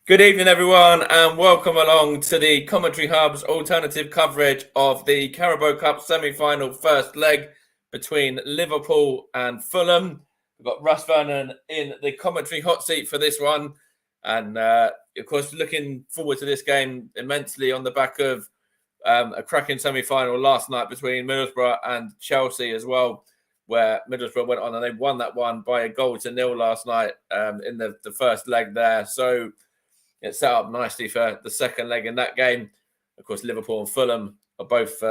Good evening, everyone, and welcome along to the Commentary Hub's alternative coverage of the Carabao Cup semi-final first leg between Liverpool and Fulham. We've got Russ Vernon in the commentary hot seat for this one, and of course, looking forward to this game immensely on the back of a cracking semi-final last night between Middlesbrough and Chelsea as well, where Middlesbrough went on and they won that one by 1-0 last night in the first leg there. So it set up nicely for the second leg in that game. Of course, Liverpool and Fulham are both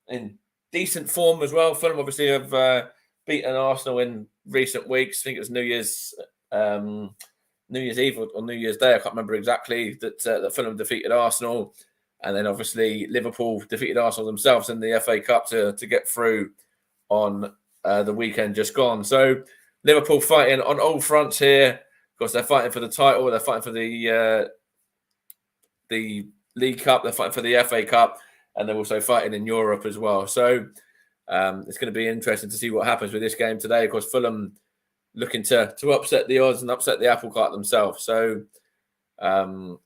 in decent form as well. Fulham obviously have beaten Arsenal in recent weeks. I think it was New Year's Eve or New Year's Day. I can't remember exactly that Fulham defeated Arsenal. And then obviously Liverpool defeated Arsenal themselves in the FA Cup to get through on the weekend just gone. So Liverpool fighting on all fronts here. Of course, they're fighting for the title. They're fighting for the League Cup. They're fighting for the FA Cup, and they're also fighting in Europe as well. So it's going to be interesting to see what happens with this game today. Of course, Fulham looking to upset the odds and upset the apple cart themselves. So it's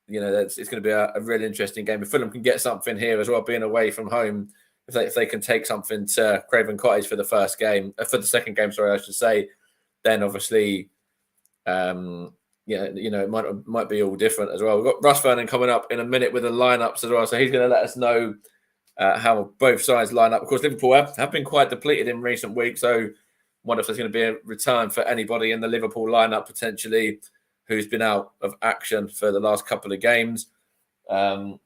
going to be a really interesting game. If Fulham can get something here as well, being away from home, if they can take something to Craven Cottage for the second game, I should say, then obviously. It might be all different as well. We've got Russ Vernon coming up in a minute with the lineups as well, so he's going to let us know how both sides line up. Of course, Liverpool have been quite depleted in recent weeks, so I wonder if there's going to be a return for anybody in the Liverpool lineup potentially who's been out of action for the last couple of games. I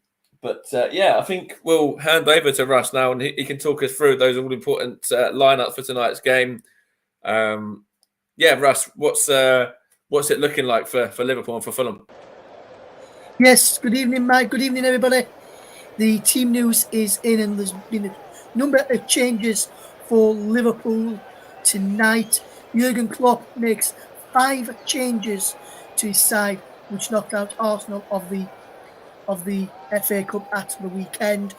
think we'll hand over to Russ now, and he can talk us through those all important lineups for tonight's game. Russ, what's it looking like for Liverpool and for Fulham? Yes, good evening, Mike. Good evening, everybody. The team news is in, and there's been a number of changes for Liverpool tonight. Jurgen Klopp makes 5 changes to his side, which knocked out Arsenal of the FA Cup at the weekend.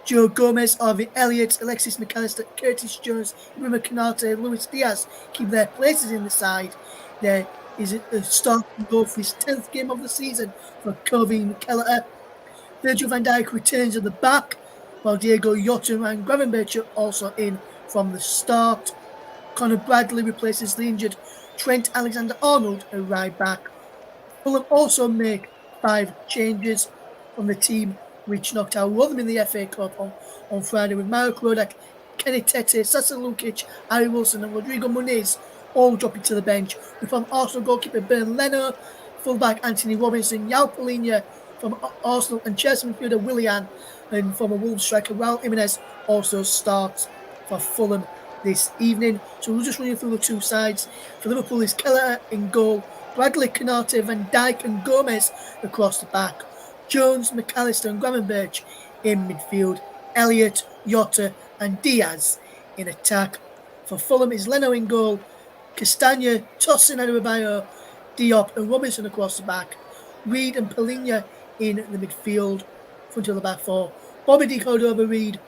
Joe Gomez, Harvey Elliott, Alexis McAllister, Curtis Jones, Ibrahima Konate, Luis Diaz keep their places in the side. There is a starting goal for his 10th game of the season for Kobe McKellar. Virgil van Dijk returns at the back, while Diego Jota and Gravenberch are also in from the start. Conor Bradley replaces the injured Trent Alexander-Arnold at right back. Fulham also make 5 changes from the team which knocked out Rotherham in the FA Cup on Friday, with Marek Rodak, Kenny Tete, Sasa Lukic, Harry Wilson and Rodrigo Muniz all dropping to the bench. We found Arsenal goalkeeper Ben Leno, fullback Anthony Robinson, João Palhinha from Arsenal, and Chelsea midfielder Willian, and former Wolves striker Raul Jimenez also starts for Fulham this evening. So we'll just run you through the two sides. For Liverpool is Keller in goal, Bradley, Konate, Van Dijk and Gomez across the back. Jones, McAllister and Gravenberch in midfield. Elliott, Jota and Diaz in attack. For Fulham is Leno in goal, Castagna, Tosin, Adebayo, Diop and Robinson across the back. Reed and Palhinha in the midfield. Front of the back 4. Bobby De Cordova-Reid,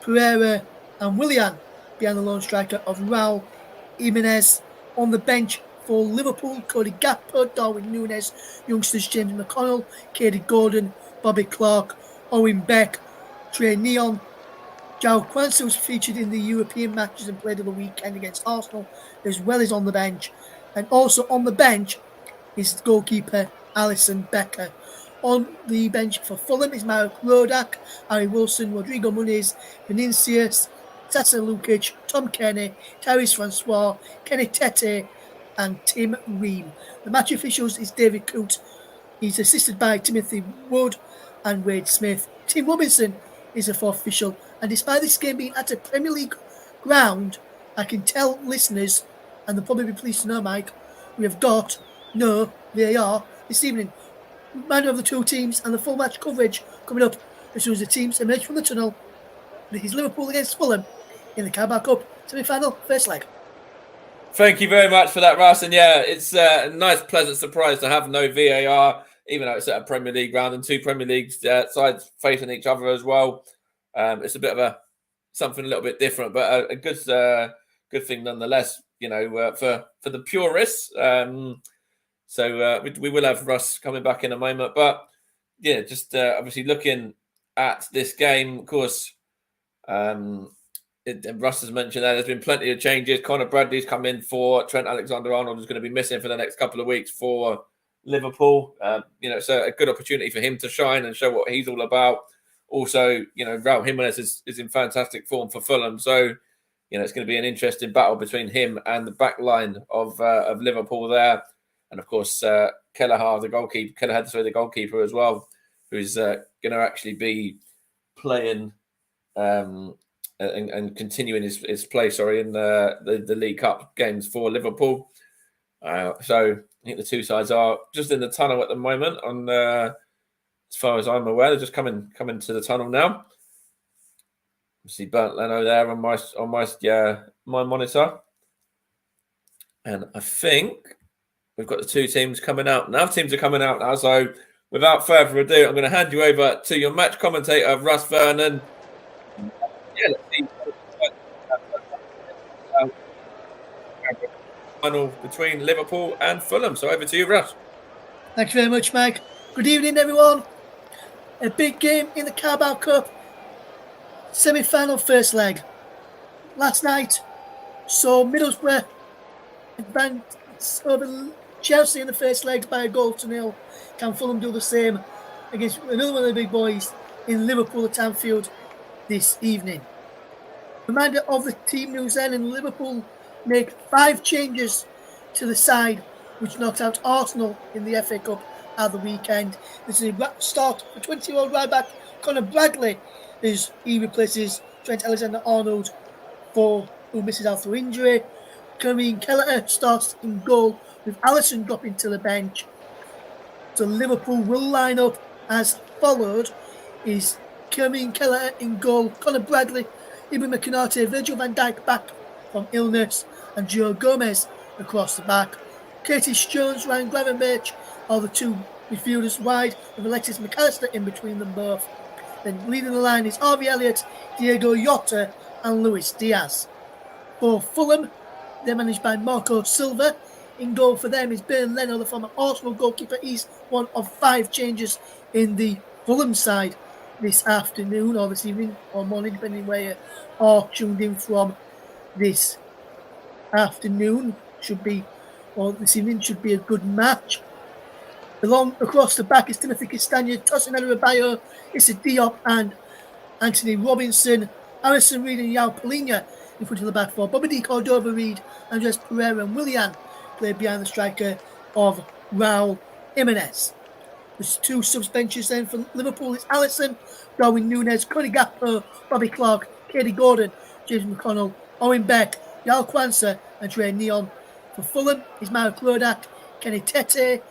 Pereira and Willian behind the lone striker of Raul Jimenez. On the bench for Liverpool, Cody Gakpo, Darwin Núñez, youngsters James McConnell, Katie Gordon, Bobby Clark, Owen Beck, Trey Neon. João Quanso was featured in the European matches and played on the weekend against Arsenal, as well as on the bench. And also on the bench is goalkeeper Alisson Becker. On the bench for Fulham is Marek Rodak, Harry Wilson, Rodrigo Muniz, Vinicius, Sasa Lukic, Tom Kenny, Tyrese Francois, Kenny Tete, and Tim Ream. The match officials is David Coote. He's assisted by Timothy Wood and Wade Smith. Tim Robinson is the 4th official, and despite this game being at a Premier League ground, I can tell listeners, and they'll probably be pleased to know, Mike, we have got no VAR this evening. Reminder of the two teams and the full match coverage coming up as soon as the teams emerge from the tunnel. This is Liverpool against Fulham in the Carabao Cup semi-final first leg. Thank you very much for that, Russ. And it's a nice, pleasant surprise to have no VAR, even though it's at a Premier League ground and 2 Premier League sides facing each other as well. It's a bit of something a little bit different, but a good thing nonetheless. For the purists. So we will have Russ coming back in a moment. But yeah, just obviously looking at this game, of course, Russ has mentioned that there's been plenty of changes. Conor Bradley's come in for Trent Alexander-Arnold, who's going to be missing for the next couple of weeks for Liverpool. It's a good opportunity for him to shine and show what he's all about. Also, Raul Jimenez is in fantastic form for Fulham. So, it's going to be an interesting battle between him and the back line of Liverpool there. And of course, Kelleher, the goalkeeper as well, who's going to actually be playing and continuing his play, in the League Cup games for Liverpool. So I think the two sides are just in the tunnel at the moment. As far as I'm aware, they're just coming to the tunnel now. See Bernd Leno there on my monitor, and I think we've got the two teams coming out now. Teams are coming out now. So without further ado, I'm going to hand you over to your match commentator, Russ Vernon. Yeah, let's see. Final between Liverpool and Fulham. So over to you, Russ. Thank you very much, Mike. Good evening, everyone. A big game in the Carabao Cup semi-final first leg. Last night saw Middlesbrough advance over Chelsea in the first leg by 1-0. Can Fulham do the same against another one of the big boys in Liverpool at Anfield this evening? Reminder of the team news then, and Liverpool make 5 changes to the side, which knocked out Arsenal in the FA Cup at the weekend. This is a start for 20-year-old right back Conor Bradley, as he replaces Trent Alexander-Arnold, who misses out through injury. Kieran Kelleher starts in goal, with Alisson dropping to the bench. So Liverpool will line up as followed: is Kieran Kelleher in goal, Conor Bradley, Ibrahim Konate, Virgil van Dijk back from illness, and Joe Gomez across the back. Curtis Jones, Ryan Gravenberch are the two midfielders wide, with Alexis McAllister in between them both. Then leading the line is Harvey Elliott, Diego Jota, and Luis Diaz. For Fulham, they're managed by Marco Silva. In goal for them is Bernd Leno, the former Arsenal goalkeeper. He's one of 5 changes in the Fulham side this afternoon, or this evening, or morning, depending where you are tuned in from. This afternoon this evening should be a good match. Along across the back is Timothy Castagne, Tosin Adebayo, Issa Diop, and Anthony Robinson. Harrison Reed and Yao Polina in front of the back four. Bobby D. Cordova-Reid, Andres Pereira, and Willian play behind the striker of Raul Jimenez. There's 2 subs benches then for Liverpool. It's Alisson, Darwin Núñez, Cody Gakpo, Bobby Clark, Katie Gordon, James McConnell, Owen Beck, Yao Kwanzaa, and Trey Neon. For Fulham is Marek Rodak, Kenny Tete,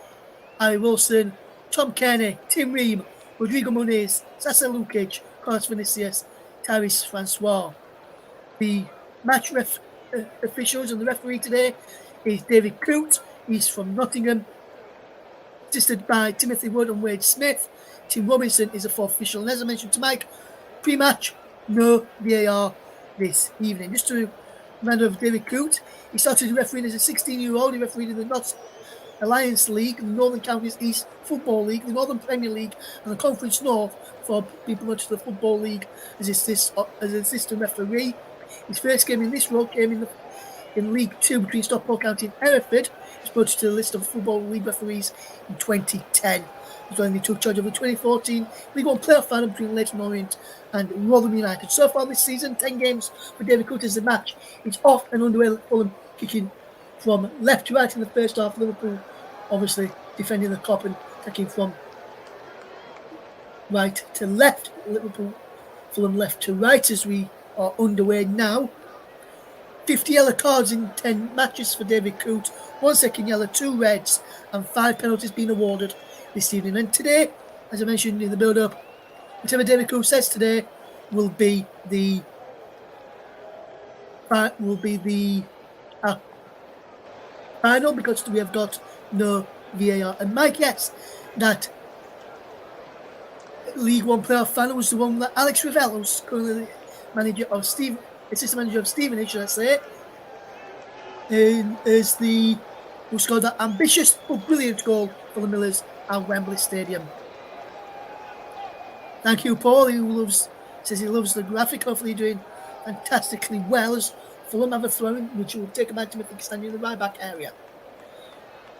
Harry Wilson, Tom Kearney, Tim Ream, Rodrigo Muniz, Sasa Lukic, Carlos Vinicius, Tyrese Francois. The match officials and the referee today is David Coote. He's from Nottingham, assisted by Timothy Wood and Wade Smith. Tim Robinson is a 4th official. And as I mentioned to Mike, pre-match, no VAR this evening. Just to reminder of David Coote, he started refereeing as a 16-year-old. He refereed in the Notts Alliance League, the Northern Counties East Football League, the Northern Premier League, and the Conference North for people not to the Football League as an assistant referee. His first game in this role came in League 2 between Stockport County and Hereford. He was voted to the list of Football League referees in 2010. He only took charge of the 2014 League 1 playoff final between Leyton Orient and Rotherham United. So far this season, 10 games for David Coote as the match. It's off and underway. Fulham kicking from left to right in the first half. Liverpool obviously defending the Kop and attacking from right to left. Fulham left to right as we are underway now. 50 yellow cards in 10 matches for David Coote, 1 second yellow, 2 reds, and 5 penalties being awarded this evening. And today, as I mentioned in the build-up, whatever David Coote says today will be the final, because we have got no VAR. And Mike, yes, that League 1 playoff final was the one that Alex Revell, who's currently assistant manager of Stevenage, should I say, is the who scored that ambitious but brilliant goal for the Millers at Wembley Stadium. Thank you, Paul, who says he loves the graphic. Hopefully doing fantastically well as Fulham have a throw-in, which will take him back to Timothy Castagne in the right-back area.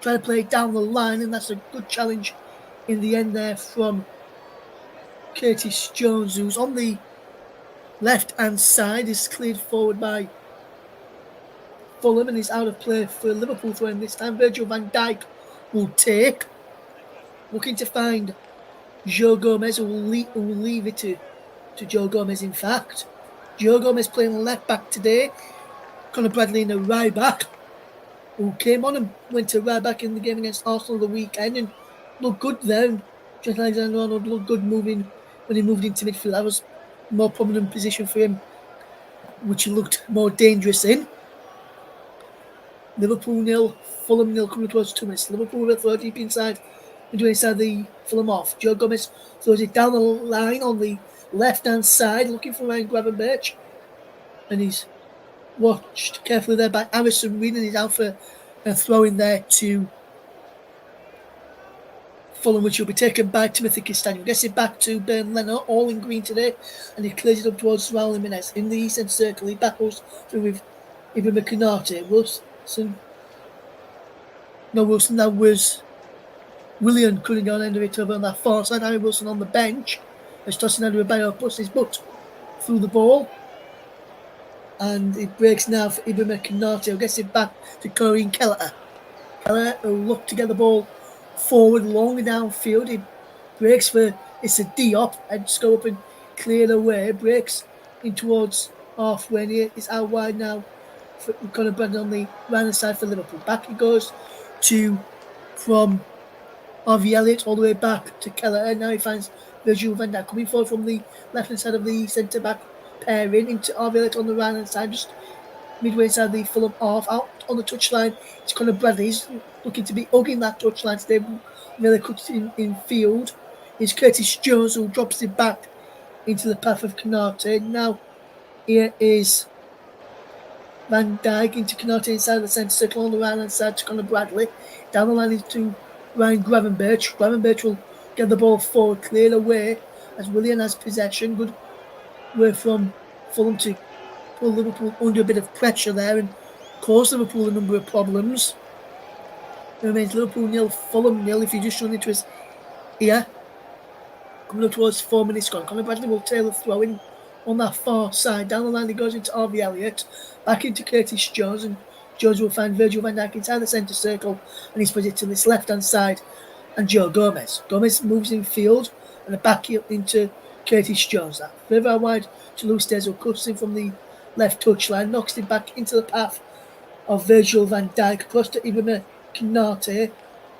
Trying to play it down the line, and that's a good challenge in the end there from Curtis Jones, who's on the left-hand side, is cleared forward by Fulham and is out of play for Liverpool throwing this time. Virgil van Dijk will take, looking to find Joe Gomez, who will leave it to Joe Gomez, in fact. Joe Gomez playing left back today. Conor Bradley in the right back, who came on and went to right back in the game against Arsenal the weekend and looked good there. And Trent Alexander-Arnold looked good moving when he moved into midfield. That was a more prominent position for him, which he looked more dangerous in. Liverpool 0, Fulham 0 coming towards 2 minutes. Liverpool will throw deep inside and do inside the Fulham off. Joe Gomez throws it down the line on the left-hand side, looking for Ryan Gravenberch. And he's watched carefully there by Harrison Reed, and he's out for a throw in there to Fulham, which will be taken by Timothy Castagne. Gets it back to Ben Leno, all in green today, and he clears it up towards Raul Jimenez in the eastern circle. He battles through with Ibrahim Konate. That was Willian couldn't go on end of it over on that far side. Harry Wilson on the bench as Tosin Adebayo puts his butt through the ball. And it breaks now for Ibrahim Konate, who gets it back to Corinne Kelleher. Kelleher will look to get the ball forward, long downfield. He breaks for Issa Diop and just go up and clear the way. Breaks in towards halfway, and it's out wide now for Conor Bradley on the right-hand side for Liverpool. Back he goes from Harvey Elliott all the way back to Kelleher, and now he finds Virgil van Dijk coming forward from the left-hand side of the centre-back pairing into Harvey Elliott on the right-hand side, just midway inside the Fulham half. Out on the touchline, it's Conor Bradley. He's looking to be hugging that touchline today. Really cuts in field. It's Curtis Jones who drops it back into the path of Konate. Now here is Van Dijk into Konate inside the centre circle on the right-hand side to Conor Bradley. Down the line is to Ryan Gravenberch. Gravenberch will get the ball forward, cleared away as Willian has possession. Good way from Fulham to pull Liverpool under a bit of pressure there and cause Liverpool a number of problems. It remains Liverpool 0, Fulham 0. If you just run into us here, coming up towards 4 minutes gone, Conor Bradley will tail the throw in on that far side. Down the line he goes into Harvey Elliott, back into Curtis Jones, and Jones will find Virgil van Dijk inside the centre circle, and he's put it to this left-hand side, and Joe Gomez. Gomez moves in field, and the back into Curtis Jones. That further out wide to Luis Diaz, who cuts in from the left touchline, knocks it back into the path of Virgil van Dijk, across to Ibrahim Konate.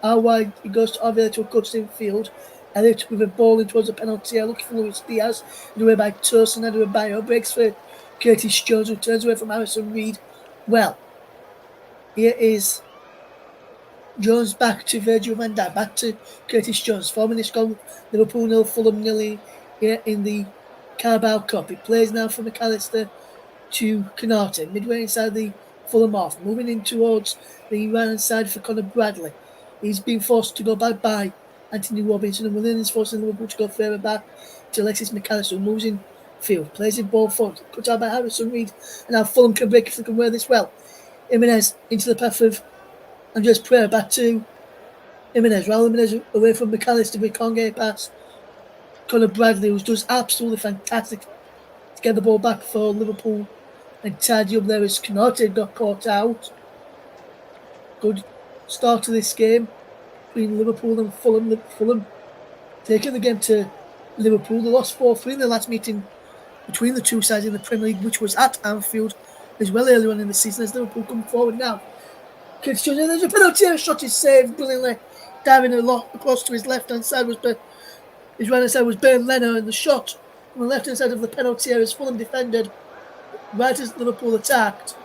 Out wide he goes to Harvey Elliott, who cuts in field. Elliott with a ball in towards the penalty area, looking for Luis Diaz, away by Tosin Adebayo, breaks for Curtis Jones, who turns away from Harrison Reed. Well, here is Jones back to Virgil van Dijk, back to Curtis Jones. 4 minutes gone, Liverpool 0, Fulham 0 here in the Carabao Cup. It plays now from McAllister to Konate, midway inside the Fulham half, moving in towards the right-hand side for Conor Bradley. He's been forced to go back by Anthony Robinson, and Willian is forcing Liverpool to go further back to Alexis McAllister, who moves in field, plays in ball forward, cut out by Harrison Reed, and now Fulham can break if they can wear this well. Jimenez into the path of Andres Pereira, back to Jimenez. Raul Jimenez away from McAllister, we can't get it past Conor Bradley, who does absolutely fantastic to get the ball back for Liverpool and tidy up there as Konate got caught out. Good start to this game between Liverpool and Fulham. Fulham taking the game to Liverpool. They lost 4-3 in the last meeting between the two sides in the Premier League, which was at Anfield as well earlier on in the season, as Liverpool come forward now. There's a penalty, a shot is saved brilliantly. Diving a lot across to his left-hand side his right-hand side was Ben Leno, and the shot on the left-hand side of the penalty area is Fulham defended right as Liverpool attacked,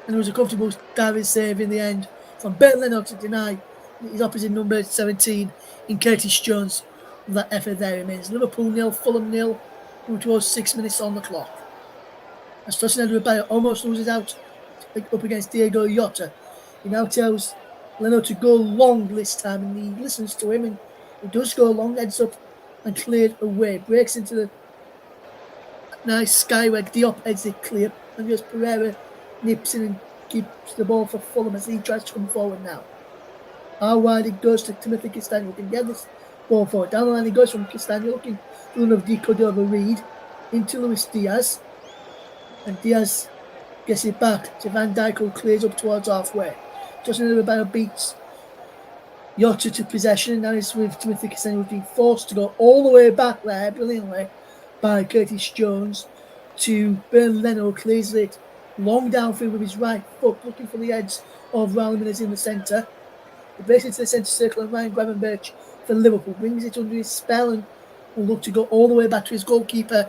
and it was a comfortable diving save in the end from Ben Leno to deny his opposite number 17 in Curtis Jones. That effort there remains Liverpool 0, Fulham 0, towards 6 minutes on the clock. As Tosin Adebayo almost loses out up against Diego Jota, he now tells Leno to go long this time, and he listens to him, and he does go long, heads up and cleared away. Breaks into the nice skywag. Diop heads it clear, and just Pereira nips in and keeps the ball for Fulham as he tries to come forward now. How wide it goes to Timothy Castagne. We can get this ball forward. Down the line it goes from Castagne, looking for one of Cordova Reed into Luis Diaz. And Diaz gets it back to Van Dijk, who clears up towards halfway. Justin Ribeiro beats Jota to possession. Now it's with Timothy Castagne, who's been forced to go all the way back there brilliantly by Curtis Jones to Bernd Leno, clears it long downfield with his right foot, looking for the edge of Raul Jimenez in the centre. He breaks into the centre circle, and Ryan Gravenberch for Liverpool brings it under his spell and will look to go all the way back to his goalkeeper,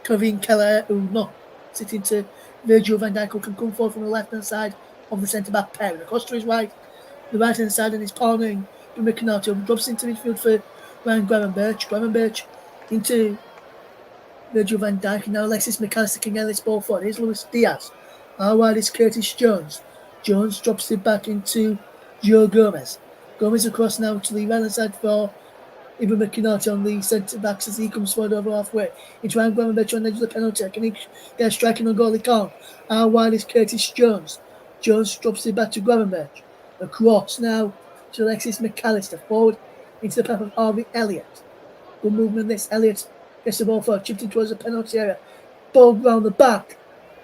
Kevin Keller, who not sitting to Virgil van Dijk, who can come forward from the left-hand side of the centre-back pair. And across to his right, the right-hand side, and he's cornering Canati, drops into midfield for Ryan Gravenberch. Gravenberch into Virgil van Dijk, and now Alexis McAllister can get this ball forward. Here's Luis Diaz. How wide is Curtis Jones? Jones drops it back into Joe Gomez. Gomez across now to the right-hand side for Ibrahim Konate on the centre-backs as he comes forward over halfway. It's Ryan Gravenberch on the edge of the penalty. Can he get a striking on goal? He can't. How wide is Curtis Jones? Jones drops it back to Gravenberch. Across now to Alexis McAllister. Forward into the path of Harvey Elliott. Good movement this. Elliott gets the ball forward, chipped in towards the penalty area. Ball round the back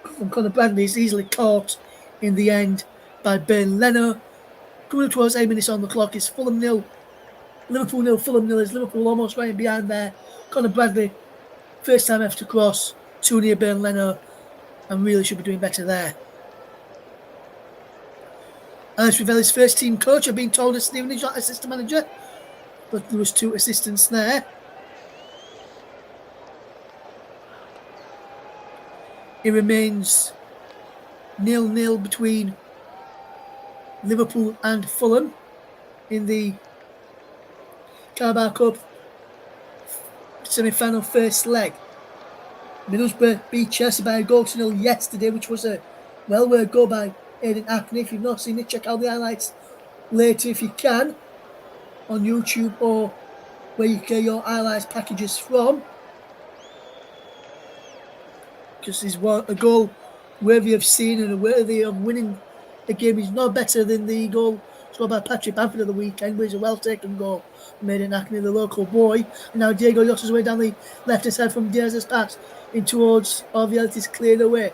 from Conor Bradley is easily caught in the end by Bernd Leno. Coming up towards 8 minutes on the clock is Fulham 0, Liverpool 0, Fulham 0. Is Liverpool almost right behind there. Conor Bradley, first time after cross, too near Bernd Leno, and really should be doing better there. Alex Ravelli's first team coach. I've been told that Stephen is not assistant manager, but there was 2 assistants there. It remains 0-0 between Liverpool and Fulham in the Carabao Cup semi-final first leg. Middlesbrough beat Chelsea by a goal to 0 yesterday, which was a well-worked goal by Aidan Hackney. If you've not seen it, check out the highlights later if you can on YouTube or where you get your highlights packages from. Because it's a goal worthy of seeing and worthy of winning the game. Is not better than the goal scored by Patrick Bamford at the weekend, but it's a well-taken goal made in Hackney, the local boy. And now Diego Jota's way down the left-hand side from Diaz's pass in towards Arviel. Is cleared away.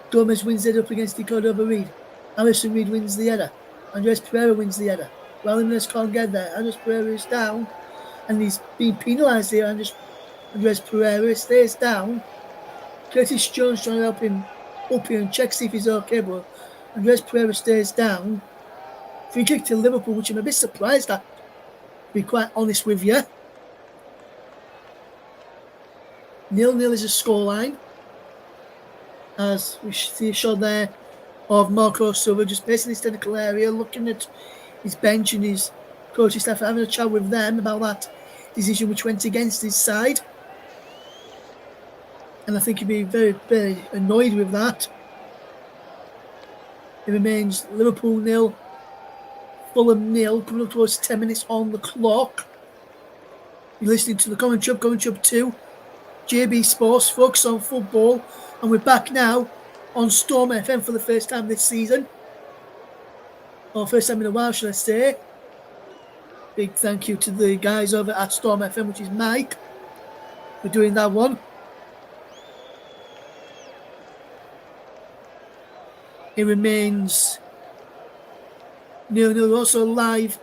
Gomez wins it up against Cordova Reed. Alison Reed wins the header. Andres Pereira wins the header. Jimenez can't get there. Andres Pereira is down, and he's been penalised here. Andres Pereira stays down. Curtis Jones trying to help him up here and check see if he's okay, but Andres Pereira stays down. Free kick to Liverpool, which I'm a bit surprised at, to be quite honest with you. 0-0 is a scoreline. As we see a shot there of Marco Silva just pacing his technical area, looking at his bench and his coaching staff, having a chat with them about that decision which went against his side. And I think he'd be very, very annoyed with that. It remains Liverpool 0, Fulham 0, coming up towards 10 minutes on the clock. You're listening to the Commentary Hub 2, JB Sports, focus on football. And we're back now on Storm FM for the first time this season. Or first time in a while, should I say. Big thank you to the guys over at Storm FM, which is Mike, for doing that one. It remains 0-0. Also live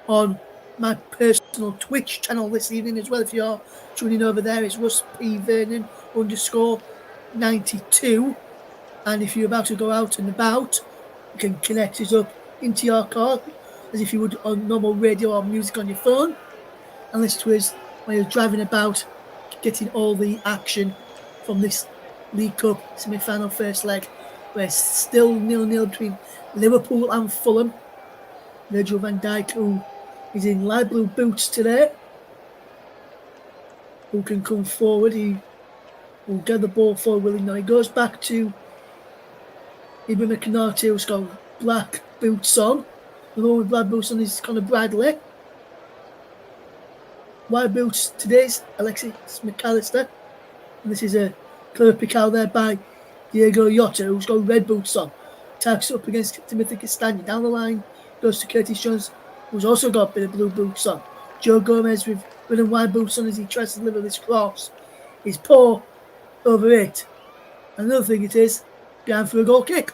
on my personal Twitch channel this evening as well. If you're tuning over there, it's Russ P. Vernon _92. And if you're about to go out and about, you can connect it up into your car as if you would on normal radio or music on your phone, and listen to us while you're driving about, getting all the action from this League Cup semi-final first leg. We're still 0-0 between Liverpool and Fulham. Virgil van Dijk, who is in light blue boots today, who can come forward. He will get the ball forward willingly. He goes back to Ibrahim Konate, who's got black boots on, along with Brad Boots on his Conor Bradley. Wide boots today's Alexis McAllister. And this is a clever pick out there by Diego Jota, who's got red boots on. Tags up against Timothy Castagne. Down the line goes to Curtis Jones, who's also got a bit of blue boots on. Joe Gomez with red and white boots on as he tries to deliver this cross. He's poor over it. Another thing it is, behind for a goal kick.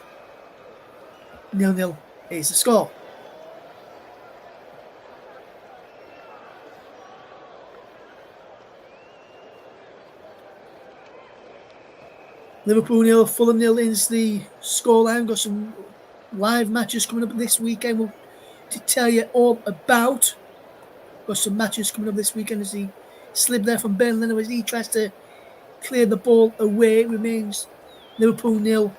0-0 is the score. Liverpool 0, Fulham 0 is the scoreline. Got some live matches coming up this weekend. We'll to tell you all about. Got some matches coming up this weekend as he slipped there from Burnley as he tries to clear the ball away. It remains Liverpool 0,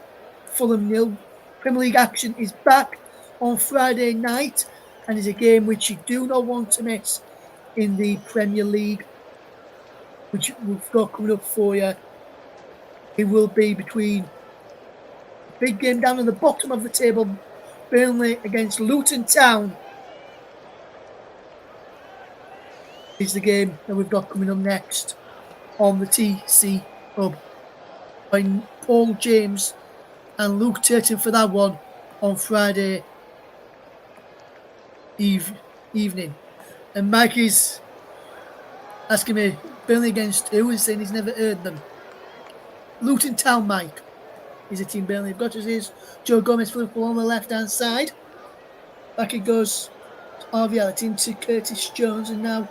Fulham 0. Premier League action is back on Friday night and is a game which you do not want to miss in the Premier League, which we've got coming up for you. It will be between a big game down at the bottom of the table, Burnley against Luton Town. Is the game that we've got coming up next on the TC Hub. By Paul James and Luke Turton for that one on Friday evening. And Mike is asking me, Burnley against who? He's saying he's never heard them. Luton Town, Mike, is a team Burnley have got as is. Joe Gomez for Liverpool on the left-hand side. Back it goes to RVL, into Curtis Jones, and now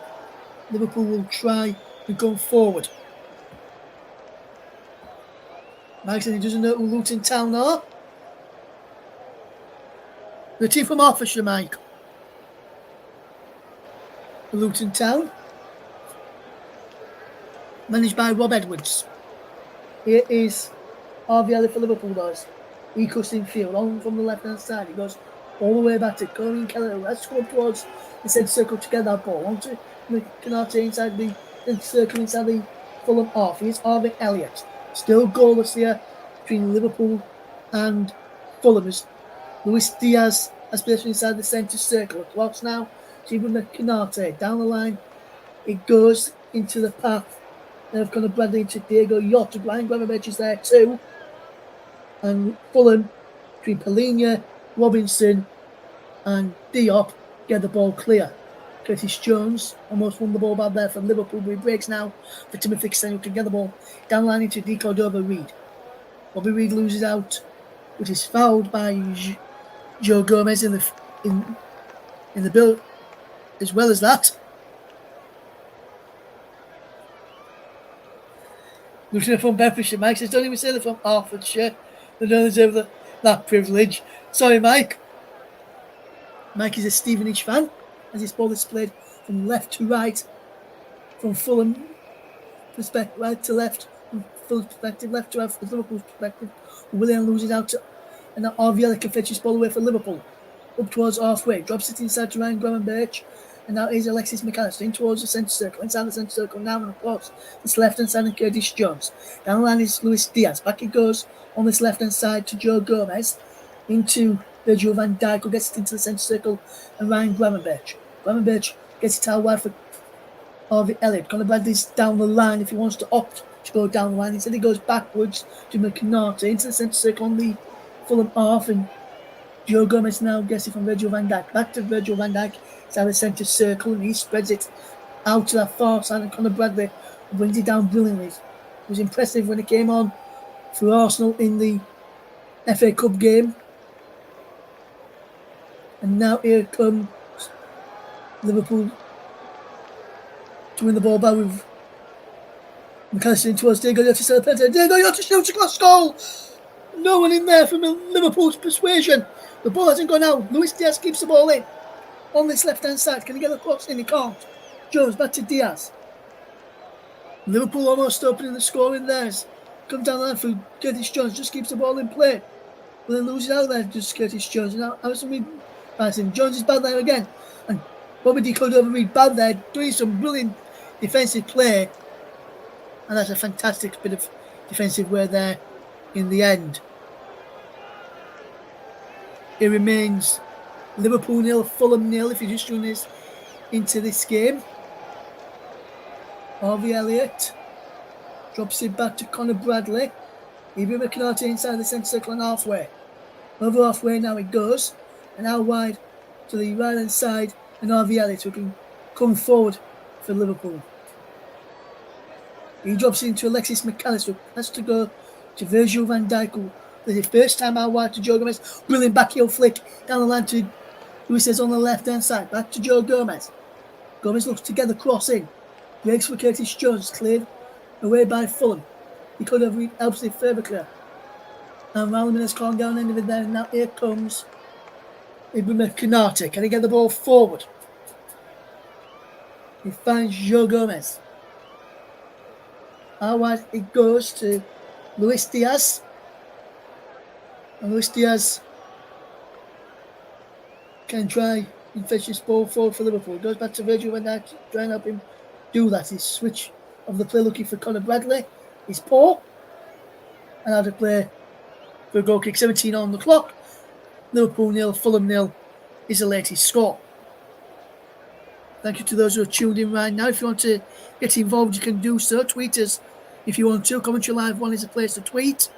Liverpool will try and go forward. Mike said he doesn't know who Luton Town are. The team from Hertfordshire, Mike. Luton Town. Managed by Rob Edwards. Here is RVL for Liverpool, guys. He cuts in field on from the left-hand side. He goes all the way back to Colin Keller, who has scored towards the centre circle to get that ball. Onto Canate inside the circle, inside the Fulham half. Here's Harvey Elliott. Still goalless here between Liverpool and Fulham. Luis Diaz has placed inside the centre circle. Across now to Canate. Down the line, it goes into the path. They've got a Bradley into Diego Jota. Ryan Gravenberch is there too. And Fulham, between Palhinha, Robinson and Diop, get the ball clear. Curtis Jones almost won the ball back there from Liverpool, but he breaks now for Timothy Castagne, who can get the ball down the line into De Cordova-Reid. Bobby Reid loses out, which is fouled by Joe Gomez in the bill. As well as that, looking from Bedfordshire, Mike says, don't even say they're from Hertfordshire. They don't deserve that privilege. Sorry, Mike. Mike is a Stevenage fan, as his ball is played from left to right, from Fulham perspective, right to left, from Fulham's perspective, left to right, from Liverpool's perspective. Willian loses out, and now RVL can fetch his ball away for Liverpool. Up towards halfway, drops it inside to Ryan Gravenberch, and now is Alexis McAllister in towards the centre circle, inside the centre circle now, and across this left-hand side of Curtis Jones. Down the line is Luis Diaz. Back it goes on this left-hand side to Joe Gomez, into Virgil van Dijk, who gets it into the centre circle, and Ryan Gravenberch. Gravenberch gets it out wide for Harvey Elliott. Conor Bradley's down the line if he wants to opt to go down the line. Instead he goes backwards to McNaughton into the centre circle on the Fulham half, and Joe Gomez now gets it from Virgil van Dijk. Back to Virgil van Dijk, inside the centre circle, and he spreads it out to that far side, and Conor Bradley brings it down brilliantly. It was impressive when it came on for Arsenal in the FA Cup game. And now here comes Liverpool to win the ball back with McAllister in towards Diego Jota. Diego Jota shoots across goal. No one in there from Liverpool's persuasion. The ball hasn't gone out. Luis Diaz keeps the ball in on this left-hand side. Can he get the cross in? He can't. Jones back to Diaz. Liverpool almost opening the score in theirs. Comes down the line through Curtis Jones. Just keeps the ball in play. But then loses out there. Just Curtis Jones. And now Harrison Reed passing. Jones is bad there again. And Bobby De Cordova-Reid bad there. Doing some brilliant defensive play. And that's a fantastic bit of defensive work there in the end. It remains Liverpool 0, Fulham 0. If you just join us into this game, Harvey Elliott drops it back to Conor Bradley. Even McNulty inside the centre circle and halfway. Over halfway now it goes, and out wide to the right hand side, and Harvey Elliott who can come forward for Liverpool. He drops into Alexis McAllister, has to go to Virgil van Dijk. The first time out wide to Joe Gomez. Brilliant back heel flick down the line to Luis on the left hand side. Back to Joe Gomez. Gomez looks together, cross in. Breaks for Curtis Jones, cleared away by Fulham. He could have helped it further clear. And Ralman has calmed down end of it there. And now here comes Ibrahim Konate. Can he get the ball forward? He finds Joe Gomez. Out wide it goes to Luis Diaz. And Luis Diaz can try and fetch this ball forward for Liverpool. Goes back to Virgil van Dijk, trying to help him do that. His switch of the play looking for Conor Bradley is poor. And out of play for a goal kick. 17 on the clock. Liverpool 0, Fulham 0 is the latest score. Thank you to those who are tuned in right now. If you want to get involved, you can do so. Tweet us if you want to. Commentary Live 1 is a place to tweet.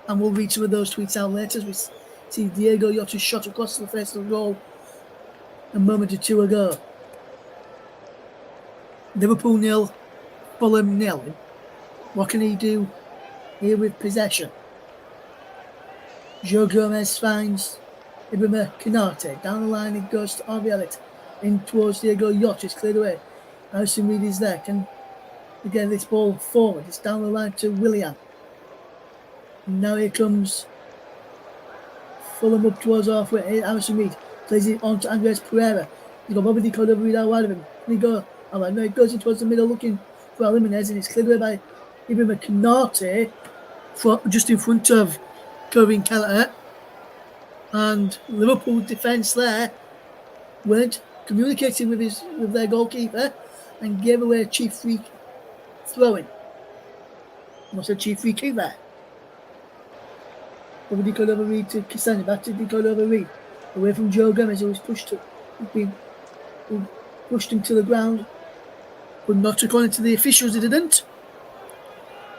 And we'll read some of those tweets out later as we see Diego Yota's shot across the face of the goal a moment or two ago. Liverpool 0, Fulham 0. What can he do here with possession? Joe Gomez finds Ibrahim Konate. Down the line it goes to Harvey Elliott. In towards Diego Yota. It's cleared away. Harrison Reed is there. Can we get this ball forward? It's down the line to Willian. And now here comes Fulham up towards halfway. Harrison Reed plays it on to Andres Pereira. He's got Bobby Di Cordova out wide of him. Can he go? All right, now it goes in towards the middle looking for Jimenez, and it's cleared away by Ibrahim Konate just in front of Kevin Kelleher. And Liverpool defence there weren't communicating with their goalkeeper and gave away a cheap free throw-in. Almost a cheap free kick there. Bobby Di Cordova Reed to Castagne, back to Di Cordova Reed. Away from Joe Gomez, who was pushed him to the ground. But not according to the officials, he didn't.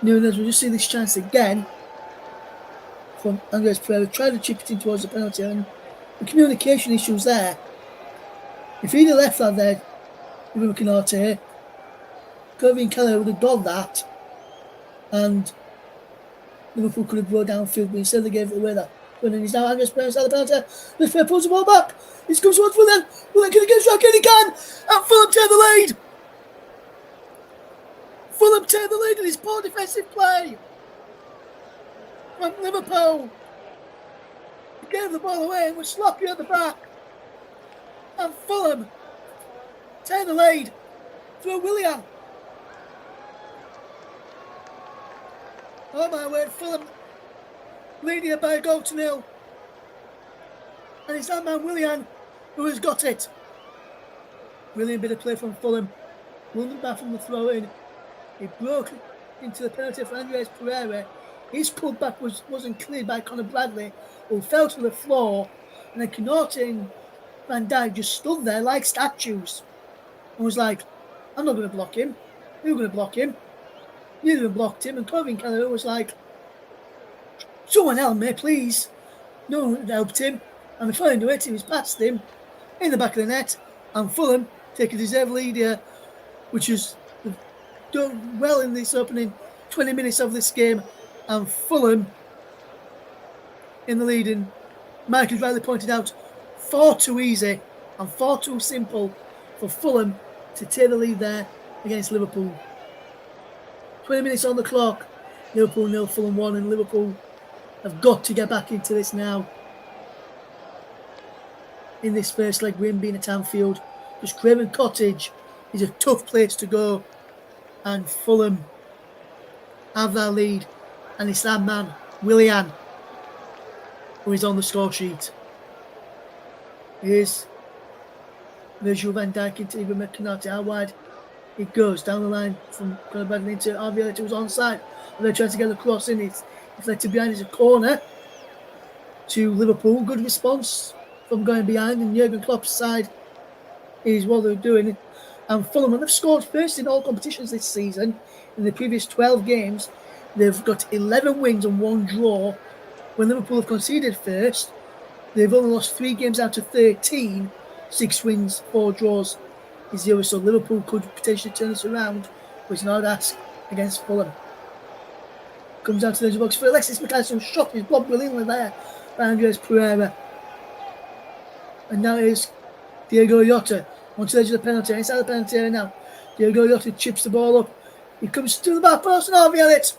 Nunes will just see this chance again from Andres Pereira. Tried to chip it in towards the penalty, and the communication issues there. If he'd have left that there, Ibrahim Konate, Kevin Kelleher would have got that, and Liverpool could have brought downfield, but instead they gave it away. That when he's now Andres Pereira inside the penalty. Andres Pereira pulls the ball back. This comes towards Willian. Willian can he get a shot? Can he can? And Fulham take the lead. Fulham take the lead in his poor defensive play from Liverpool. He gave the ball away and was sloppy at the back. And Fulham take the lead through Willian. Oh my word, Fulham leading it by a goal to 0. And it's that man Willian who has got it. Brilliant bit of play from Fulham. London back from the throw in. He broke into the penalty for Andres Pereira. His cutback wasn't cleared by Conor Bradley, who fell to the floor. And then Konate and Van Dijk just stood there like statues. And was like, I'm not going to block him. Who's going to block him? Neither blocked him. And Kevin Kelleher was like, someone help me, please. No one helped him. And before he knew it, he was past him in the back of the net. And Fulham take a deserved lead here, which is done well in this opening 20 minutes of this game. And Fulham in the lead. And Mike has rightly pointed out, far too easy and far too simple for Fulham to take the lead there against Liverpool. 20 minutes on the clock. Liverpool 0, Fulham 1, and Liverpool have got to get back into this now. In this first leg win being at Anfield, because Craven Cottage is a tough place to go, and Fulham have that lead, and it's that man Willian who is on the score sheet. Here's Virgil van Dijk into Ibrahim Konate. How wide it goes down the line from Conor Bradley into Harvey Elliott, who was onside, and they're trying to get the cross in. It's led to behind. It's a corner to Liverpool. Good response from going behind, and Jurgen Klopp's side is what they're doing. And Fulham have scored first in all competitions this season. In the previous 12 games, they've got 11 wins and 1 draw. When Liverpool have conceded first, they've only lost 3 games out of 13, 6 wins, 4 draws, 0. So Liverpool could potentially turn this around, but it's not ask against Fulham. Comes out to the edge of the box for Alexis McAllister, shot is blocked brilliantly there by Andres Pereira. And now it is Diego Jota onto the edge of the penalty. Inside the penalty area now. Diego Jota chips the ball up. He comes to the back post and Harvey Elliott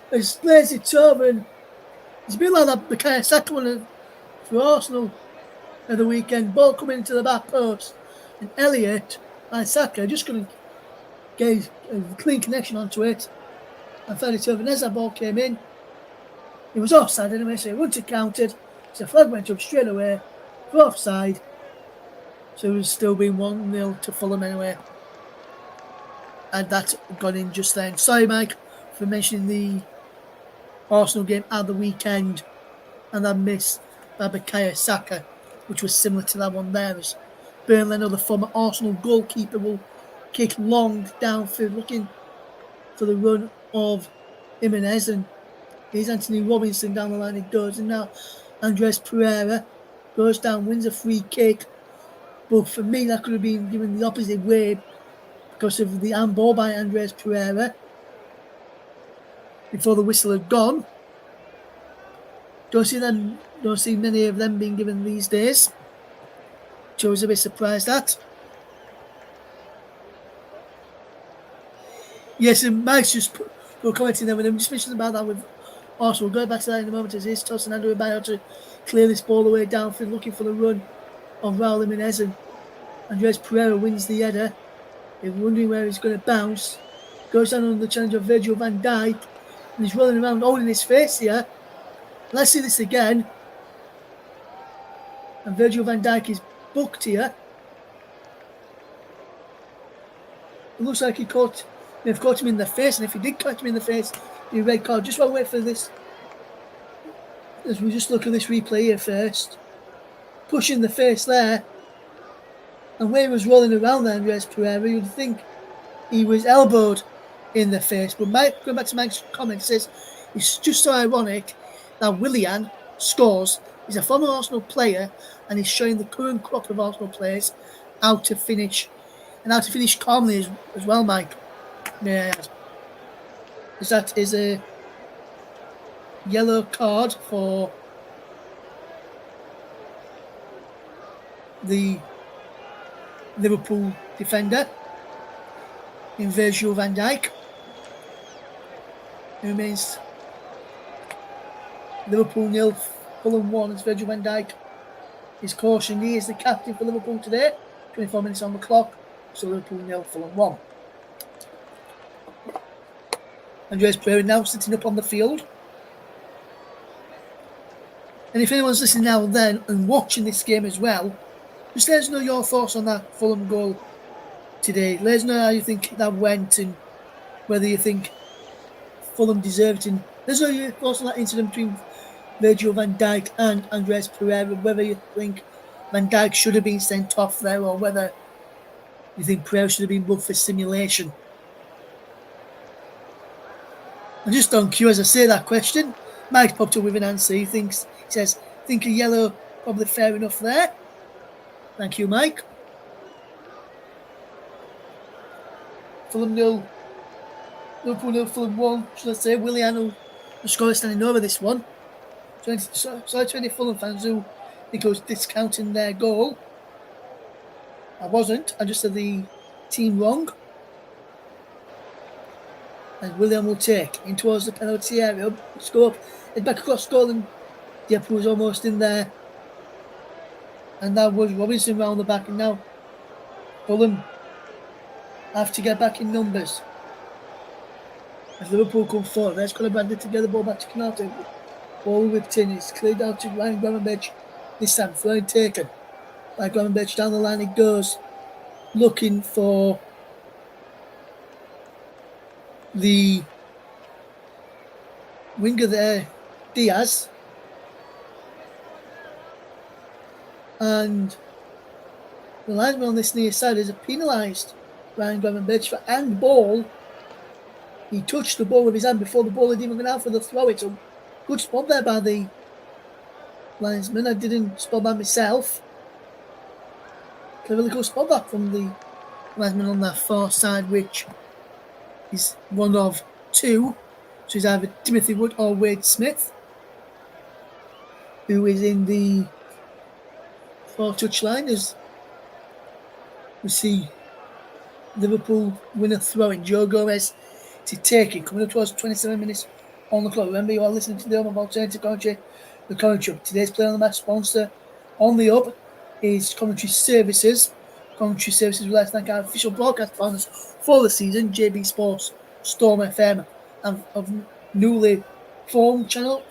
has plays it over. And it's a bit like that Bukayo Saka one for Arsenal at the weekend. Ball coming into the back post. And Elliott and Saka just couldn't get a clean connection onto it. And fed it over. And as that ball came in, it was offside anyway, so it wouldn't have counted. So the flag went up straight away for offside. So it was still being 1-0 to Fulham anyway. And that got in just then. Sorry, Mike, for mentioning the Arsenal game at the weekend. And that miss by Bukayo Saka, which was similar to that one there. As Burnley, the former Arsenal goalkeeper, will kick long downfield, looking for the run of Jimenez. And here's Anthony Robinson down the line. He goes. And now Andres Pereira goes down, wins a free kick. But for me, that could have been given the opposite way because of the handball by Andres Pereira before the whistle had gone. Don't see many of them being given these days, which I was a bit surprised at. Yes, and Mike's just commenting there with him. Just mentioned about that with Arsenal. We'll go back to that in a moment as he's tossing Andrew Bayo to clear this ball away downfield, looking for the run of Raul Jimenez. And Andres Pereira wins the header. They're wondering where he's going to bounce. Goes down on the challenge of Virgil van Dijk. And he's rolling around holding his face here. Let's see this again. And Virgil van Dijk is booked here. It looks like they've caught him in the face. And if he did catch him in the face, it'd be a red card. Just while we wait for this. As we just look at this replay here first. Pushing the face there. And where he was rolling around there, Andres Pereira, you'd think he was elbowed in the face. But Mike, going back to Mike's comment, says it's just so ironic that Willian scores. He's a former Arsenal player and he's showing the current crop of Arsenal players how to finish. And how to finish calmly as well, Mike. Yeah. Because that is a yellow card for the Liverpool defender in Virgil van Dijk. It remains Liverpool 0, Fulham 1 as Virgil van Dijk is cautioned. He is the captain for Liverpool today. 24 minutes on the clock. So Liverpool 0, Fulham 1. Andres Pereira now sitting up on the field. And if anyone's listening now and then and watching this game as well, just let us know your thoughts on that Fulham goal today. Let us know how you think that went and whether you think Fulham deserved it. Let us know your thoughts on that incident between Virgil van Dijk and Andres Pereira, whether you think Van Dijk should have been sent off there or whether you think Pereira should have been booked for simulation. And just on cue as I say that question, Mike popped up with an answer. He says, think a yellow, probably fair enough there. Thank you, Mike. Fulham 0, Liverpool 0, Fulham 1. Should I say, Willian the scorer standing over this one. Sorry to any Fulham fans who think I was discounting their goal. I wasn't. I just said the team wrong. And Willian will take in towards the penalty area. Let's go up. Head back across goal and Dieppe was almost in there. And that was Robinson round the back. And now Fulham have to get back in numbers. As Liverpool come forward, let's call Bradley together, ball back to Canate. Ball whipped in, it's cleared out to Ryan Gravenberch. This time, throwing taken by Gravenberch. Down the line it goes, looking for the winger there, Diaz. and the linesman on this near side is penalised Ryan Gravenberch for handball. He touched the ball with his hand before the ball had even gone out for the throw. It's a good spot there by the linesman. I didn't spot that myself. Cleverly good spot that from the linesman on that far side, which is one of two. So it's either Timothy Wood or Wade Smith, who is in the far touchline as we see Liverpool win a throw in. Joe Gomez to take it, coming up towards 27 minutes on the clock. Remember, you are listening to the home of alternative commentary, the Commentary Hub. Today's Play on the Match sponsor on the Hub is Commentary Services. Commentary Services would like to thank our official broadcast partners for the season, JB Sports, Storm FM, and of newly formed channel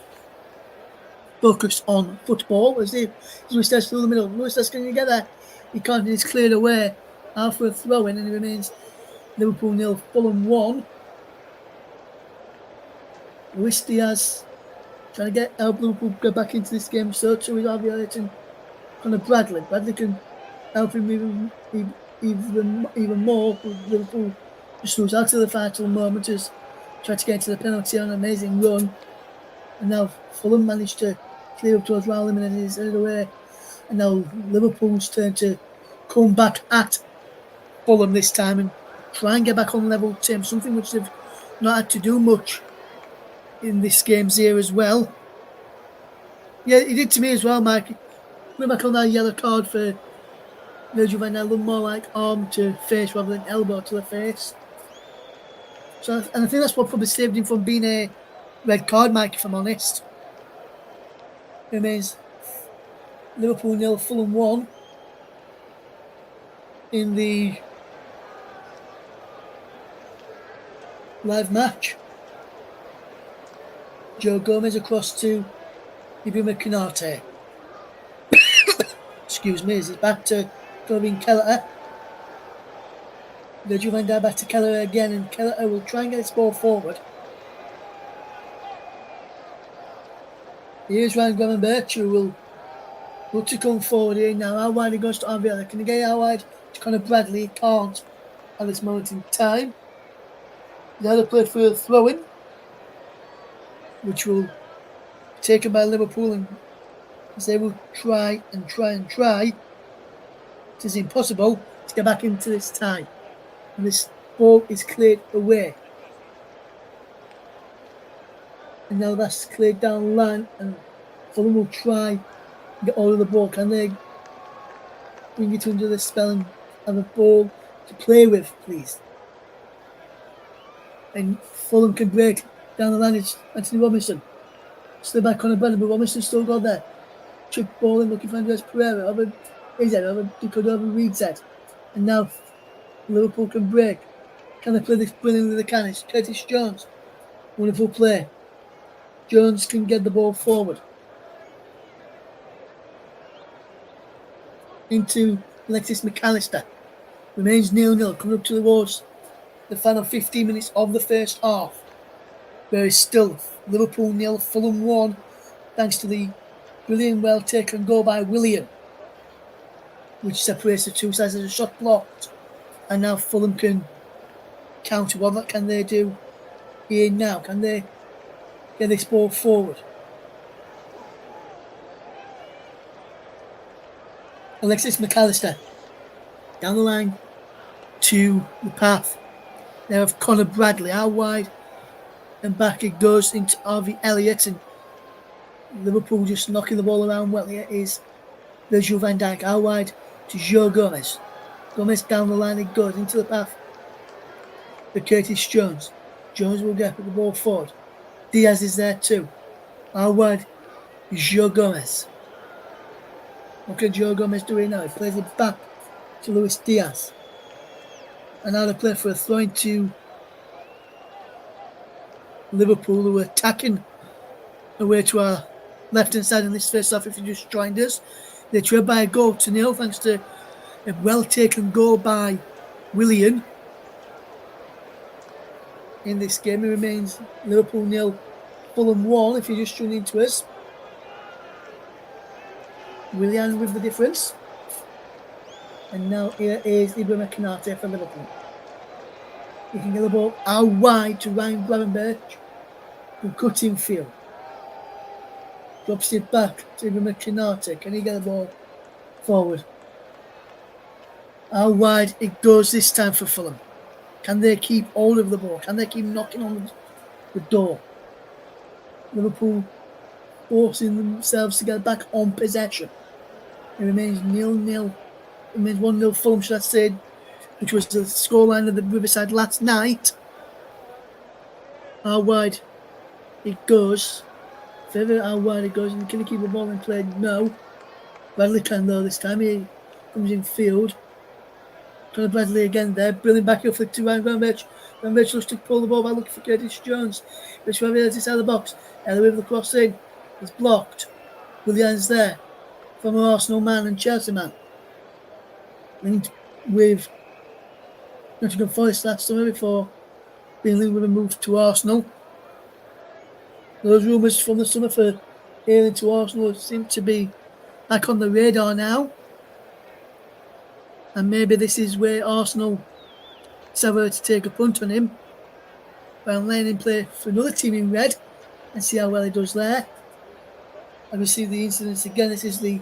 focused on football. As we start through the middle, Lewis that's going to get there. He can't, he's cleared away after a throw in, and it remains Liverpool 0, Fulham 1. Luis Diaz trying to help Liverpool get back into this game. So too is Harvey Elliott and Conor Bradley. Bradley can help him even more. Liverpool just lose out to the final moment as try to get to the penalty on an amazing run. And now Fulham managed to clear up towards Raul Jimenez and he's headed away. And now Liverpool's turn to come back at Fulham this time and try and get back on level terms, something which they've not had to do much in this game's here as well. Yeah, he did to me as well, Mike. Went back on that yellow card for Virgil van Dijk, looked more like arm to face rather than elbow to the face. So, and I think that's what probably saved him from being a red card, Mike, if I'm honest. It remains Liverpool 0, Fulham 1 in the live match. Joe Gomez across to Ibrahima Konate. Excuse me, as it's back to Gavin Kelleher. Virgil van Dijk back to Kelleher again, and Kelleher will try and get this ball forward. Here's Ryan Gravenberch, who will look to come forward here now. How wide he goes to Arvila. Can he get how wide to Conor Bradley? He can't at this moment in time. He's either played for a throw-in, which will be taken by Liverpool, and as they will try. It is impossible to get back into this tie. And this ball is cleared away. And now that's cleared down the line, and Fulham will try and get hold of the ball. Can they bring it under the spell and have a ball to play with, please? And Fulham can break down the line. It's Anthony Robinson. Still back on the Brennan, but Robinson still got there. Chip ball in, looking for Andres Pereira. Over Reed's head. And now Liverpool can break. Can they play this brilliantly? They can. It's Curtis Jones. Wonderful play. Jones can get the ball forward. Into Alexis McAllister. Remains 0-0. Coming up towards the final 15 minutes of the first half. There is still Liverpool 0, Fulham 1, thanks to the brilliant, well taken goal by Willian, which separates the two sides as a shot blocked. And now Fulham can counter. What can they do here now? Can they get this ball forward? Alexis McAllister down the line to the path. They have Conor Bradley out wide, and back it goes into Harvey Elliott, and Liverpool just knocking the ball around well. Here is Virgil van Dijk out wide to Joe Gomez. Gomez down the line it goes into the path for Curtis Jones. Jones will get the ball forward. Diaz is there too. Out wide is Joe Gomez. What can Joe Gomez do now? He plays it back to Luis Diaz. And now they play for a throw into Liverpool, who are attacking away to our left-hand side in this first half. If you just joined us, they trail by a goal to 0 thanks to a well-taken goal by Willian. In this game, it remains Liverpool 0, Fulham 1, if you're just tuning into us. Willian with the difference. And now here is Ibrahim Konate for Liverpool. He can get the ball out wide to Ryan Gravenberch, who cuts in field. Drops it back to Ibrahim Konate. Can he get the ball forward? Out wide it goes this time for Fulham. Can they keep hold of the ball? Can they keep knocking on the door? Liverpool forcing themselves to get back on possession. It remains 0-0. It remains 1-0 Fulham, should I say, which was the scoreline of the Riverside last night. How wide it goes. Further how wide it goes. And can he keep the ball in play? No. Bradley can though this time. He comes in field. Conor Bradley again there. Brilliant back heel flick to Ryan Gravenberch. Gravenberch looks to pull the ball back, looking for Curtis Jones. Which one is inside the box. Ellie with the cross in. It's blocked. Willian's there. From an Arsenal man and Chelsea man. Linked with Nottingham Forest last summer before being linked with a move to Arsenal. Those rumours from the summer for hailing to Arsenal seem to be back on the radar now. And maybe this is where Arsenal decided to take a punt on him while letting him play for another team in red and see how well he does there. And we see the incidents again. This is the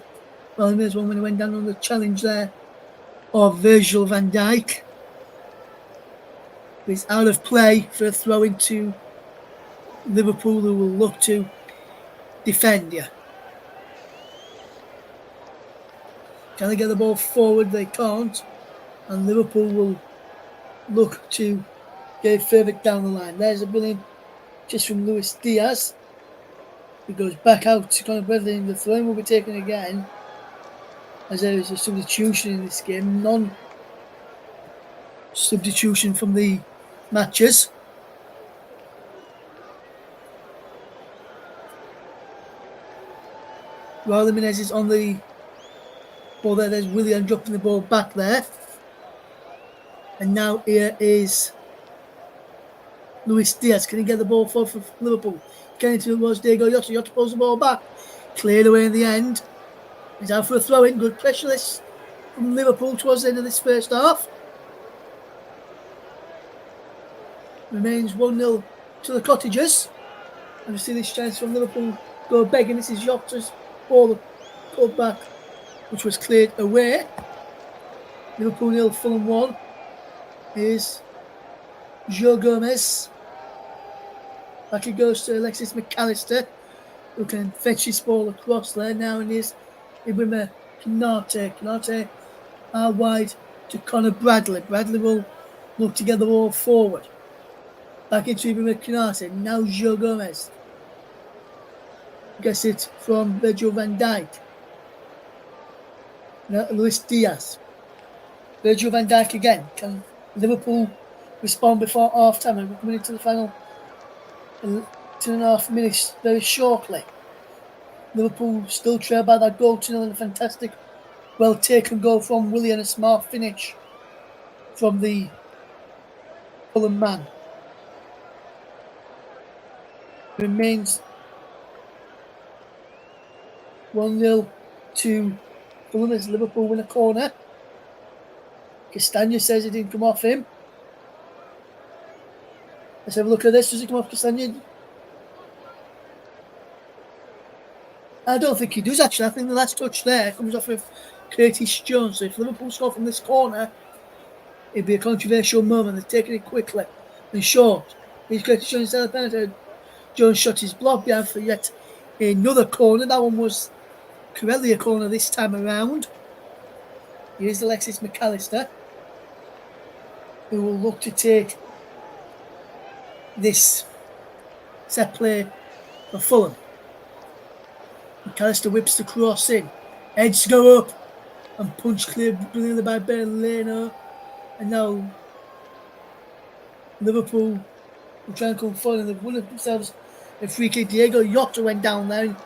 there's one when he went down on the challenge there of Virgil van Dijk. It's out of play for a throw into Liverpool, who will look to defend you. Can they get the ball forward? They can't. And Liverpool will look to get it further down the line. There's a brilliant just from Luis Diaz. It goes back out to Conor Bradley, and the throw will be taken again, as there is a substitution in this game. Non-substitution from the matches. Raul Jimenez is on the ball there. There's Willian dropping the ball back there. And now here is Luis Diaz. Can he get the ball forward for Liverpool? Getting it towards Diego Jota. Jota pulls the ball back. Cleared away in the end. He's out for a throw in. Good pressure list from Liverpool towards the end of this first half. Remains 1-0 to the Cottagers. And we see this chance from Liverpool go begging. This is Jota's ball called back, which was cleared away. Liverpool 0, Fulham 1. Here's Joe Gomez. Back it goes to Alexis McAllister, who can fetch his ball across there. Now it is Ibrahim Konate. Konate out wide to Conor Bradley. Bradley will look to get the ball forward. Back into Ibrahim Konate. Now Joe Gomez. Gets it from Virgil van Dijk. Now Luis Diaz. Virgil van Dijk again. Can Liverpool respond before half time? And we're coming into the final 2.5 minutes very shortly. Liverpool still trail by that goal 2-0, and a fantastic, well taken goal from Willian, a smart finish from the Fulham man. Remains 1-0 to Fulham as Liverpool win a corner. Castagna says it didn't come off him. Let's have a look at this. Does it come off Castagna? I don't think he does actually. I think the last touch there comes off of Curtis Jones. So if Liverpool score from this corner, it'd be a controversial moment. They're taking it quickly and short. Here's Curtis Jones inside the penalty. Jones shot his block behind for yet another corner. That one was Corellia corner this time around. Here's Alexis McAllister, who will look to take this set play for Fulham. McAllister whips the cross in. Heads go up and punch clear brilliantly by Ben Leno. And now Liverpool will try and come forward, and they've won themselves a free kick. Diego Jota went down there.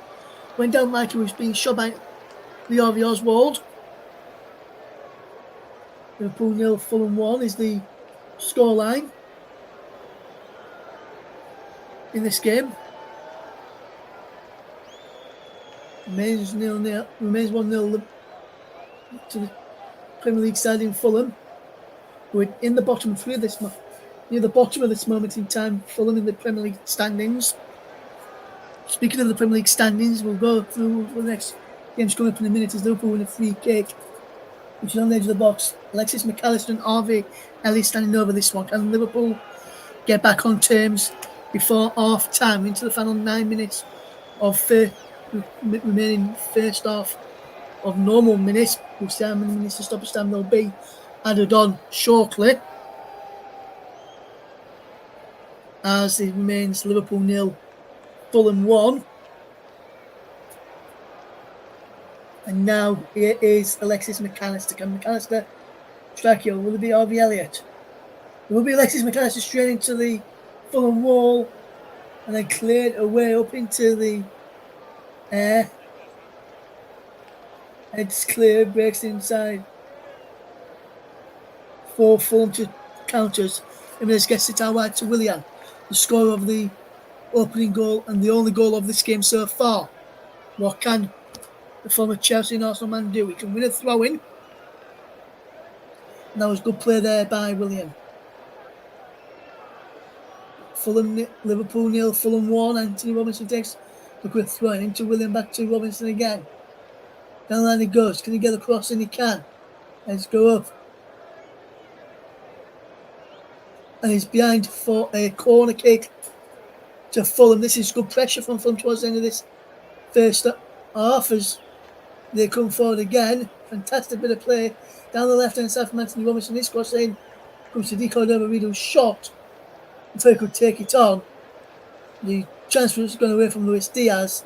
Went down like he was being shot by Leo Oswald. Liverpool 0, Fulham 1 is the scoreline in this game. Remains 0-0. Remains 1-0 to the Premier League side in Fulham. We're in the bottom three of this near the bottom of this moment in time. Fulham in the Premier League standings. Speaking of the Premier League standings, we'll go through the next games coming up in a minute as Liverpool win a free kick, which is on the edge of the box. Alexis McAllister and Harvey Ellis standing over this one. Can Liverpool get back on terms before half time into the final 9 minutes of remaining first half of normal minutes? We'll see how many minutes of stoppage time there'll be added on shortly, as it remains Liverpool 0, Fulham 1. And now here is Alexis McAllister. Can McAllister strike you? Will it be Harvey Elliott? It will be Alexis McAllister straight into the Fulham wall and then cleared away up into the air. It's clear, breaks inside for Fulham to counters. Jimenez gets it out wide to Willian, the scorer of the opening goal and the only goal of this game so far. What can the former Chelsea and Arsenal man do? He can win a throw-in. And that was good play there by Willian. Fulham, Liverpool 0, Fulham 1. Anthony Robinson takes the quick throw into Willian, back to Robinson again. Down the line he goes. Can he get across? And he can. Let's go up. And he's behind for a corner kick to Fulham. This is good pressure from Fulham towards the end of this first half as they come forward again. Fantastic bit of play down the left hand side from Anthony Robinson. This cross in comes to Cordova-Reid's shot until he could take it on. The chance was going away from Luis Diaz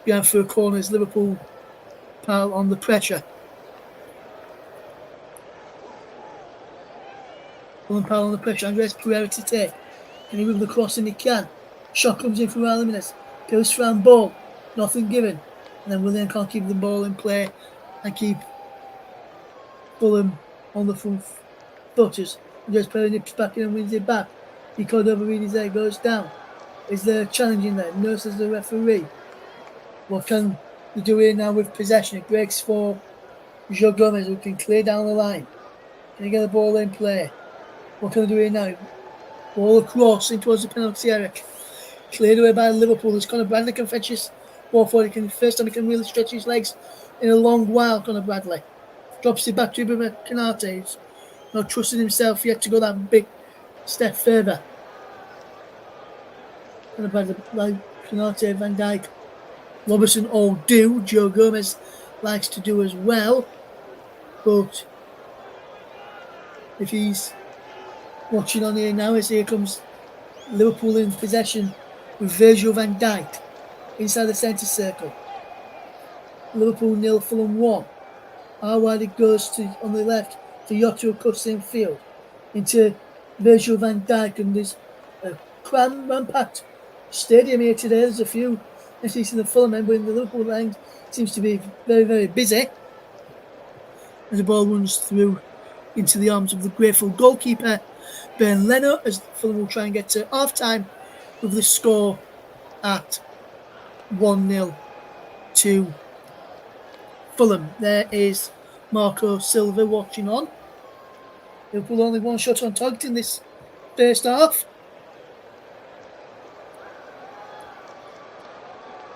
behind for a corner as Liverpool pile on the pressure. Fulham pile on the pressure. Andres Pereira to take. Can he move the cross? And he can. Shot comes in from Raul Jimenez. Goes round ball. Nothing given. And then Willian can't keep the ball in play and keep Fulham on the front footers. Andres Pereira nips back in and wins it back. He called over Reed, there, goes down. Is there a challenge in there? No, says the referee. What can they do here now with possession? It breaks for Joe Gomez, who can clear down the line. Can he get the ball in play? What can they do here now? Ball across in towards the penalty area. Cleared away by Liverpool. As Conor Bradley can fetch his ball forward. First time he can really stretch his legs in a long while, Conor Bradley. Drops it back to Ibrahim Konate. He's not trusting himself yet to go that big step further. Conor Bradley, like Konate, Van Dijk, Robertson all do. Joe Gomez likes to do as well. But if he's watching on here now, as here comes Liverpool in possession with Virgil van Dijk inside the centre circle. Liverpool 0, Fulham 1. How wide it goes to on the left to Yotto, cuts in field into Virgil van Dijk, and there's a cram-packed stadium here today. There's a few, at least in the Fulham end, but in the Liverpool end seems to be very, very busy. As the ball runs through into the arms of the grateful goalkeeper Ben Leno, as Fulham will try and get to half-time with the score at 1-0 to Fulham. There is Marco Silva watching on. Liverpool only one shot on target in this first half.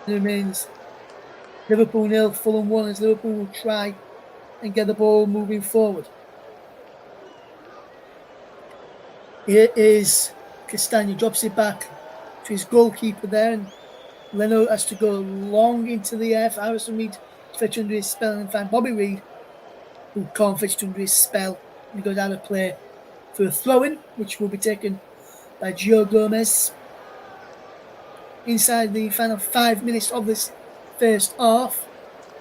It remains Liverpool 0, Fulham 1, as Liverpool will try and get the ball moving forward. Here is Castagna, drops it back to his goalkeeper there, and Leno has to go long into the air for Harrison Reed to fetch under his spell and find Bobby Reed, who can't fetch under his spell. He goes out of play for a throw-in, which will be taken by Joe Gomez. Inside the final 5 minutes of this first half,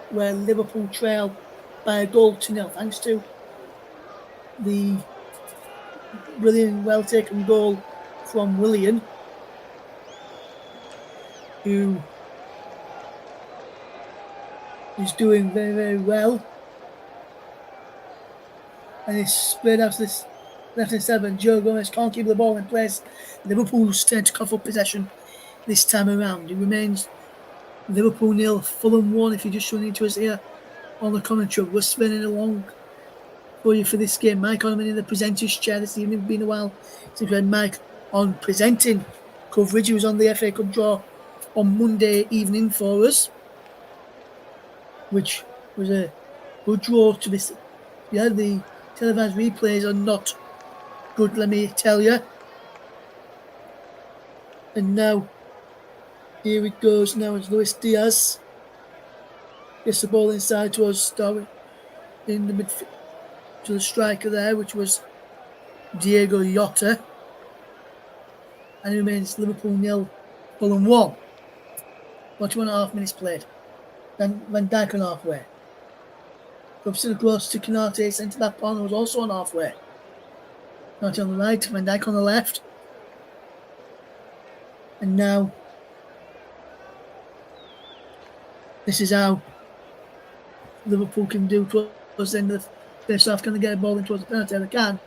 where Liverpool trail by a goal to nil, thanks to the brilliant, well-taken goal from Willian, who is doing very, very well. And it's spread out to this left-hand side, and Joe Gomez can't keep the ball in place. Liverpool's turn to cough up possession this time around. It remains Liverpool 0, Fulham 1. If you're just tuning into us here on the commentary, we're spinning along for you for this game. Mike Orman in the presenter's chair this evening. It's been a while since we had Mike on presenting coverage. He was on the FA Cup draw on Monday evening for us, which was a good draw to this. Yeah, the televised replays are not good, let me tell you. And now, here it goes. Now it's Luis Diaz. Gets the ball inside towards Darwin in the midfield to the striker there, which was Diego Jota. And it remains Liverpool 0, Fulham 1. 1.5 minutes played. Then Van Dijk on halfway. Drops it across to Canate, centre back corner was also on halfway. Canate on the right, Van Dijk on the left. And now, this is how Liverpool can do towards the end of the first half. Can they get a ball in towards the penalty? They can.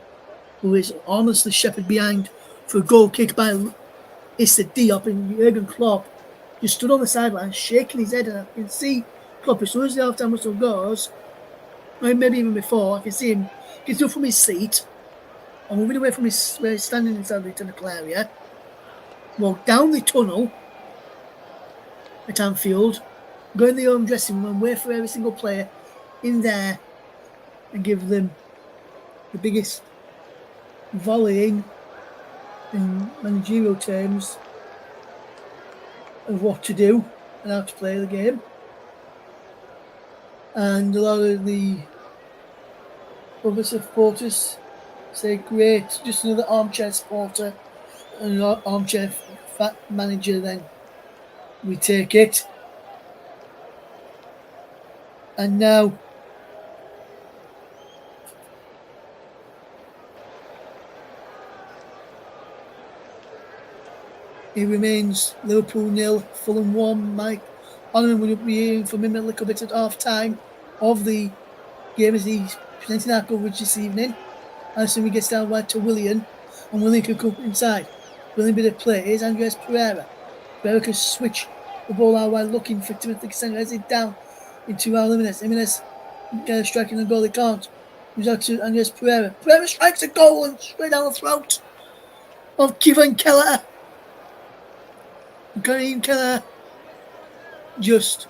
Who is honestly shepherded behind for a goal kick by Issa Diop, and Jurgen Klopp just stood on the sideline shaking his head, and I can see Klopp as soon as the half-time whistle goes, maybe even before, I can see him gets up from his seat and moving away from his where he's standing inside the technical area, walk down the tunnel at Anfield, go in the home dressing room and wait for every single player in there and give them the biggest volleying in managerial terms of what to do and how to play the game. And a lot of the other supporters say, great, just another armchair supporter and an armchair fat manager, then we take it. And now it remains Liverpool 0, Fulham 1. Mike Orman will be hearing from him a little bit at half time of the game as he's presenting our coverage this evening. And so he gets down right to Willian, and Willian can come inside. Brilliant bit of play. Here's Andres Pereira. Pereira can switch the ball out while looking for Timothy Cassandra. Heads it down into Raul Jimenez. Jimenez kind of striking the goal, he can't. Moves out to Andres Pereira. Pereira strikes a goal and straight down the throat of Kevin Keller. Kareem Keller just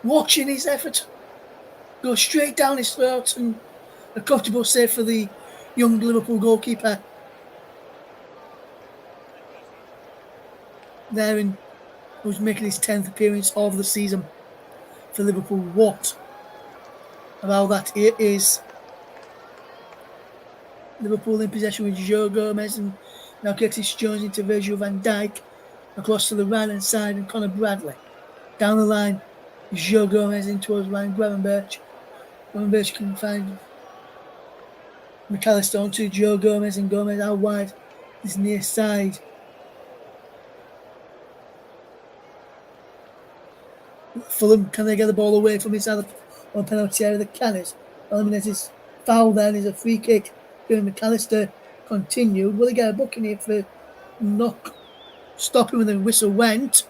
watching his effort go straight down his throat, and a comfortable save for the young Liverpool goalkeeper there, and who's making his 10th appearance of the season for Liverpool. What about that? It is Liverpool in possession with Joe Gomez, and now Curtis Jones into Virgil van Dijk. Across to the right hand side, and Conor Bradley. Down the line, Joe Gomez in towards Ryan Gravenberch. Gravenberch can find McAllister onto Joe Gomez, and Gomez out wide, this near side. Fulham, can they get the ball away from inside the penalty area? They can. It eliminates foul then, is a free kick. McAllister continued. Will he get a booking here for knock? Stopping when the whistle went.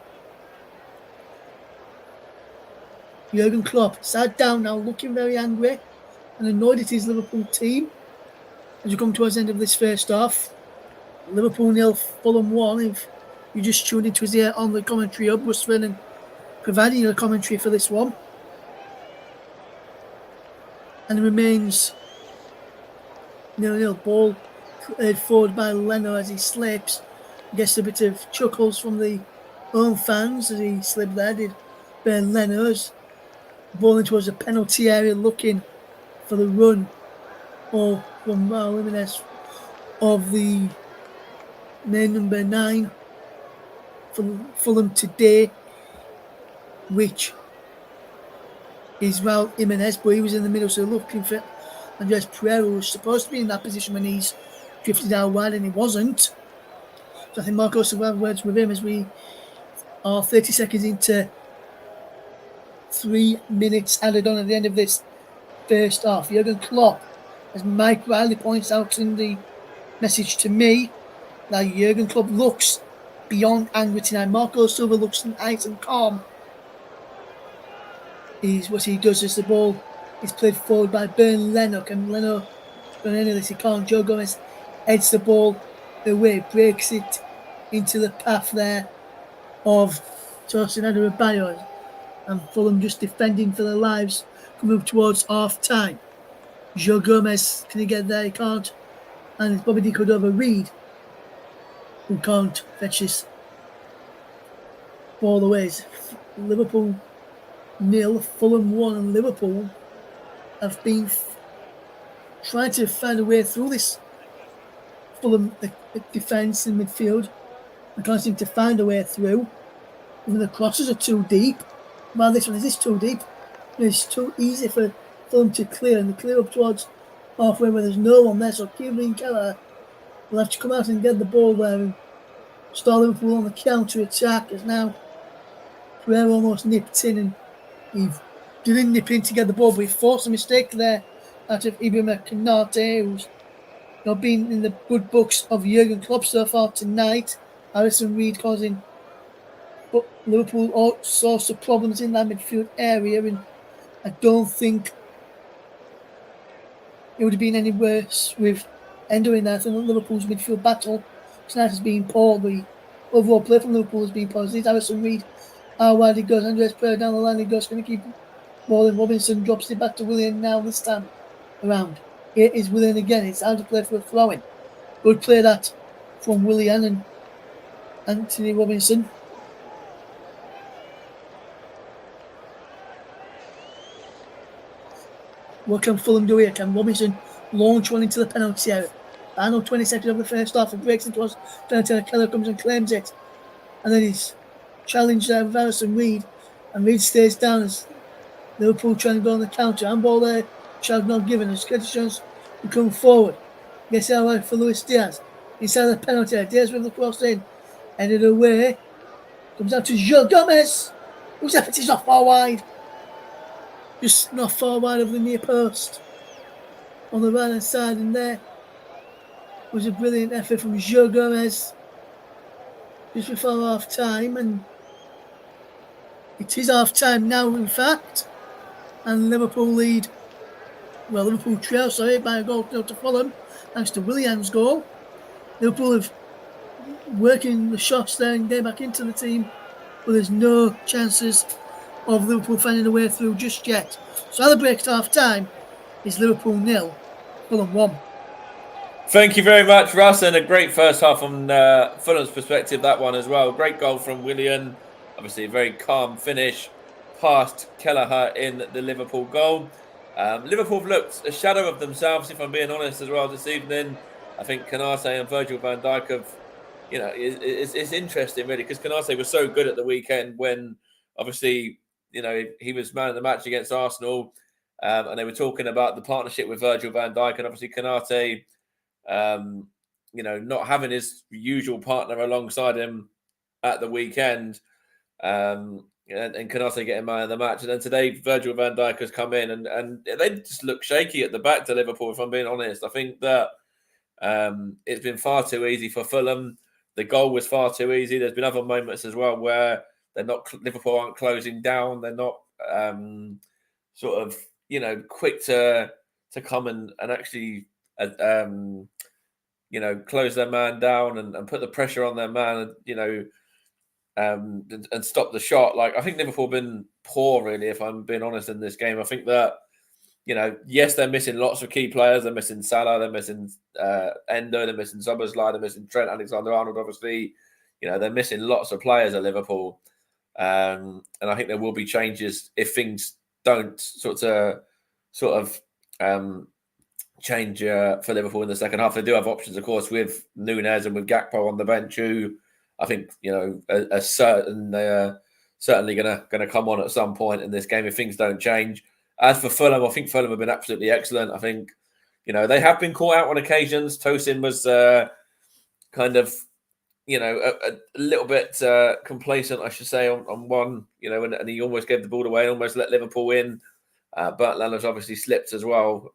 Jurgen Klopp sat down now, looking very angry and annoyed at his Liverpool team as we come towards the end of this first half. Liverpool 0, Fulham 1. If you just tuned into us here on the commentary hub, Russ Vernon providing you a commentary for this one. And it remains 0-0. Ball played forward by Leno as he slips. Gets a bit of chuckles from the home fans as he slipped there, did Ben Leno's. Ball in towards the penalty area, looking for the run from Raul Jimenez of the main number 9 for Fulham today, which is Raul Jimenez, but he was in the middle, so looking for Andres Pereira, who was supposed to be in that position when he's drifted out wide, and he wasn't. So I think Marcos will have words with him as we are 30 seconds into 3 minutes added on at the end of this first half. Jurgen Klopp, as Mike Riley points out in the message to me, now Jurgen Klopp looks beyond angry tonight. Marco Silva looks nice and calm. What he does is the ball is played forward by Bern Lennox, and Leno done any of this. He can't. Joe Gomez heads the ball away, breaks it into the path there of Torstenado Adebayo, and Fulham just defending for their lives, coming up towards half time. Joe Gomez, can he get there? He can't. And it's Bobby De Cordova-Reid who can't fetch this ball away. Liverpool 0, Fulham 1, and Liverpool have been trying to find a way through this Fulham defence in midfield. They can't seem to find a way through. Even the crosses are too deep. Well, this one is too deep. It's too easy for Fulham to clear, and they clear up towards halfway where there's no one there. So Kieran Keller will have to come out and get the ball there and start Liverpool on the counter attack. As now Pereira almost nipped in, and he didn't nip in to get the ball, but he forced a mistake there out of Ibrahima Konate, who's not been in the good books of Jurgen Klopp so far tonight. Harrison Reed causing Liverpool all sorts of problems in that midfield area, and I don't think it would have been any worse with Endo in there. I think Liverpool's midfield battle tonight has been poor. The overall play from Liverpool has been poor. It's Harrison Reed, how wide he goes. Andres Pereira down the line, he goes, going to keep ball in. Robinson drops it back to Willian now this time around. It is Willian again. It's out to play for a throw-in. Good play that from Willian and Anthony Robinson. What can Fulham do here? Can Robinson launch one into the penalty area? Final 20 seconds of the first half, it breaks into us. Penalty, Keller comes and claims it. And then he's challenged there with Harrison Reed. And Reed stays down as Liverpool trying to go on the counter. Handball there, shot not given. As Curtis Jones will come forward. Gets out right for Luis Diaz. Inside the penalty area. Diaz with the cross in. Headed away. Comes out to Joe Gomez. Who's effort is not far wide. Just not far wide of the near post. On the right hand side, and there was a brilliant effort from Joe Gomez just before half time, and it is half time now, in fact, and Liverpool lead. Well, Liverpool trail, by a goal to Fulham, thanks to Williams' goal. Liverpool have working the shots there and getting back into the team, but there's no chances of Liverpool finding a way through just yet. So at the break at half time is Liverpool 0, Fulham 1. Thank you very much, Russ, and a great first half from Fulham's perspective, that one as well. Great goal from Willian. Obviously, a very calm finish past Kelleher in the Liverpool goal. Liverpool have looked a shadow of themselves, if I'm being honest, as well this evening. I think Konate and Virgil van Dijk have, it's interesting, really, because Konate was so good at the weekend when, obviously, he was man of the match against Arsenal, and they were talking about the partnership with Virgil van Dijk, and obviously Konate, not having his usual partner alongside him at the weekend, and Konate getting man of the match. And then today, Virgil van Dijk has come in, and they just look shaky at the back to Liverpool, if I'm being honest. I think that it's been far too easy for Fulham. The goal was far too easy. There's been other moments as well where Liverpool aren't closing down. They're not quick to come and actually close their man down and put the pressure on their man, and stop the shot. Like, I think Liverpool have been poor, really, if I'm being honest, in this game. I think that, yes, they're missing lots of key players. They're missing Salah, they're missing Endo, they're missing Szoboszlai, they're missing Trent Alexander-Arnold, obviously. They're missing lots of players at Liverpool. And I think there will be changes if things don't sort of change for Liverpool in the second half. They do have options, of course, with Núñez and with Gakpo on the bench, who I think are certainly going to come on at some point in this game if things don't change. As for Fulham, I think Fulham have been absolutely excellent. I think they have been caught out on occasions. Tosin was kind of a little bit complacent, I should say, on one, and he almost gave the ball away, almost let Liverpool in. But Lallana's obviously slipped as well.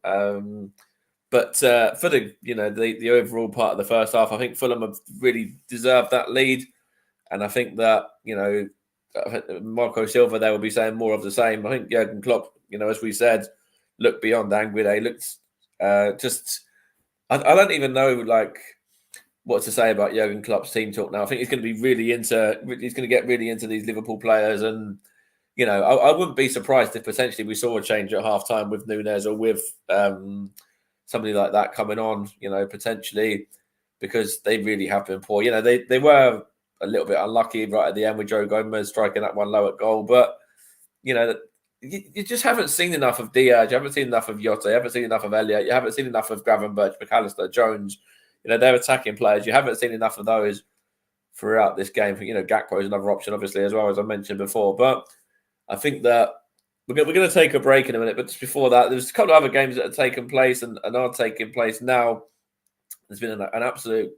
But for the overall part of the first half, I think Fulham have really deserved that lead. And I think that, Marco Silva, they will be saying more of the same. I think Jurgen Klopp, as we said, looked beyond angry. They looked I don't even know, what to say about Jurgen Klopp's team talk now. I think he's going to be he's going to get really into these Liverpool players. And, I wouldn't be surprised if potentially we saw a change at halftime with Nunes or with somebody like that coming on, potentially, because they really have been poor. They were a little bit unlucky right at the end with Joe Gomez striking that one low at goal. But, you just haven't seen enough of Diaz. You haven't seen enough of Jota. You haven't seen enough of Elliott. You haven't seen enough of Gravenberch, McAllister, Jones. They're attacking players. You haven't seen enough of those throughout this game. Gakpo is another option, obviously, as well, as I mentioned before. But I think that we're going to take a break in a minute. But just before that, there's a couple of other games that have taken place and are taking place now. There's been an absolute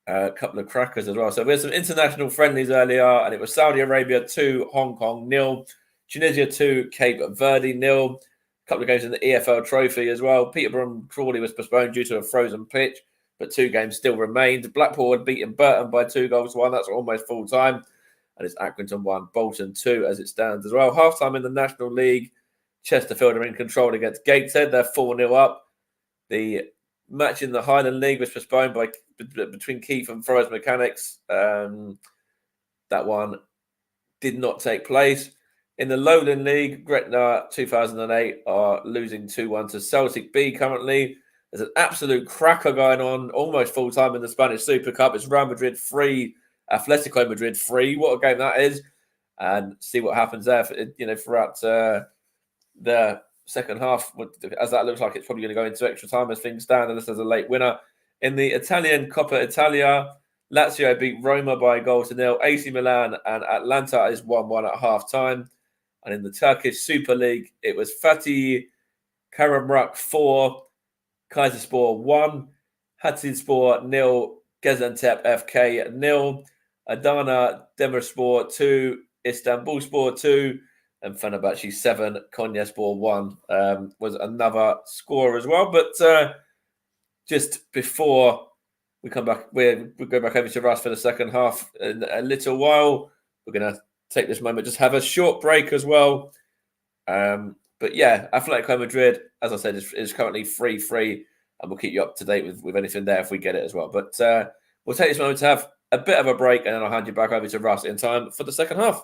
couple of crackers as well. So we had some international friendlies earlier, and it was Saudi Arabia 2, Hong Kong 0, Tunisia 2, Cape Verde 0. A couple of games in the EFL Trophy as well. Peterborough Crawley was postponed due to a frozen pitch, but 2 games still remained. Blackpool had beaten Burton by 2-1. That's almost full time. And it's Accrington 1, Bolton 2 as it stands as well. Half time in the National League. Chesterfield are in control against Gateshead. They're 4-0 up. The match in the Highland League was postponed between Keith and Forest Mechanics. That one did not take place. In the Lowland League, Gretna 2008 are losing 2-1 to Celtic B currently. There's an absolute cracker going on, almost full-time in the Spanish Super Cup. It's Real Madrid 3, Atletico Madrid 3. What a game that is. And see what happens there, throughout the second half, as that looks like it's probably going to go into extra time as things stand, and this is a late winner. In the Italian Coppa Italia, Lazio beat Roma by 1-0. AC Milan and Atlanta is 1-1 at half-time. And in the Turkish Super League, it was Fatih Karabakh 4, Kayserispor 1, Hatayspor 0, Gaziantep FK 0, Adana Demirspor 2, Istanbulspor 2, and Fenerbahce 7, Konyaspor 1 was another score as well. But just before we come back, we'll go back over to Russ for the second half in a little while. We're going to take this moment, just have a short break as well. But yeah, Atletico Madrid, as I said, is currently 3-3, and we'll keep you up to date with anything there if we get it as well. But we'll take this moment to have a bit of a break, and then I'll hand you back over to Russ in time for the second half.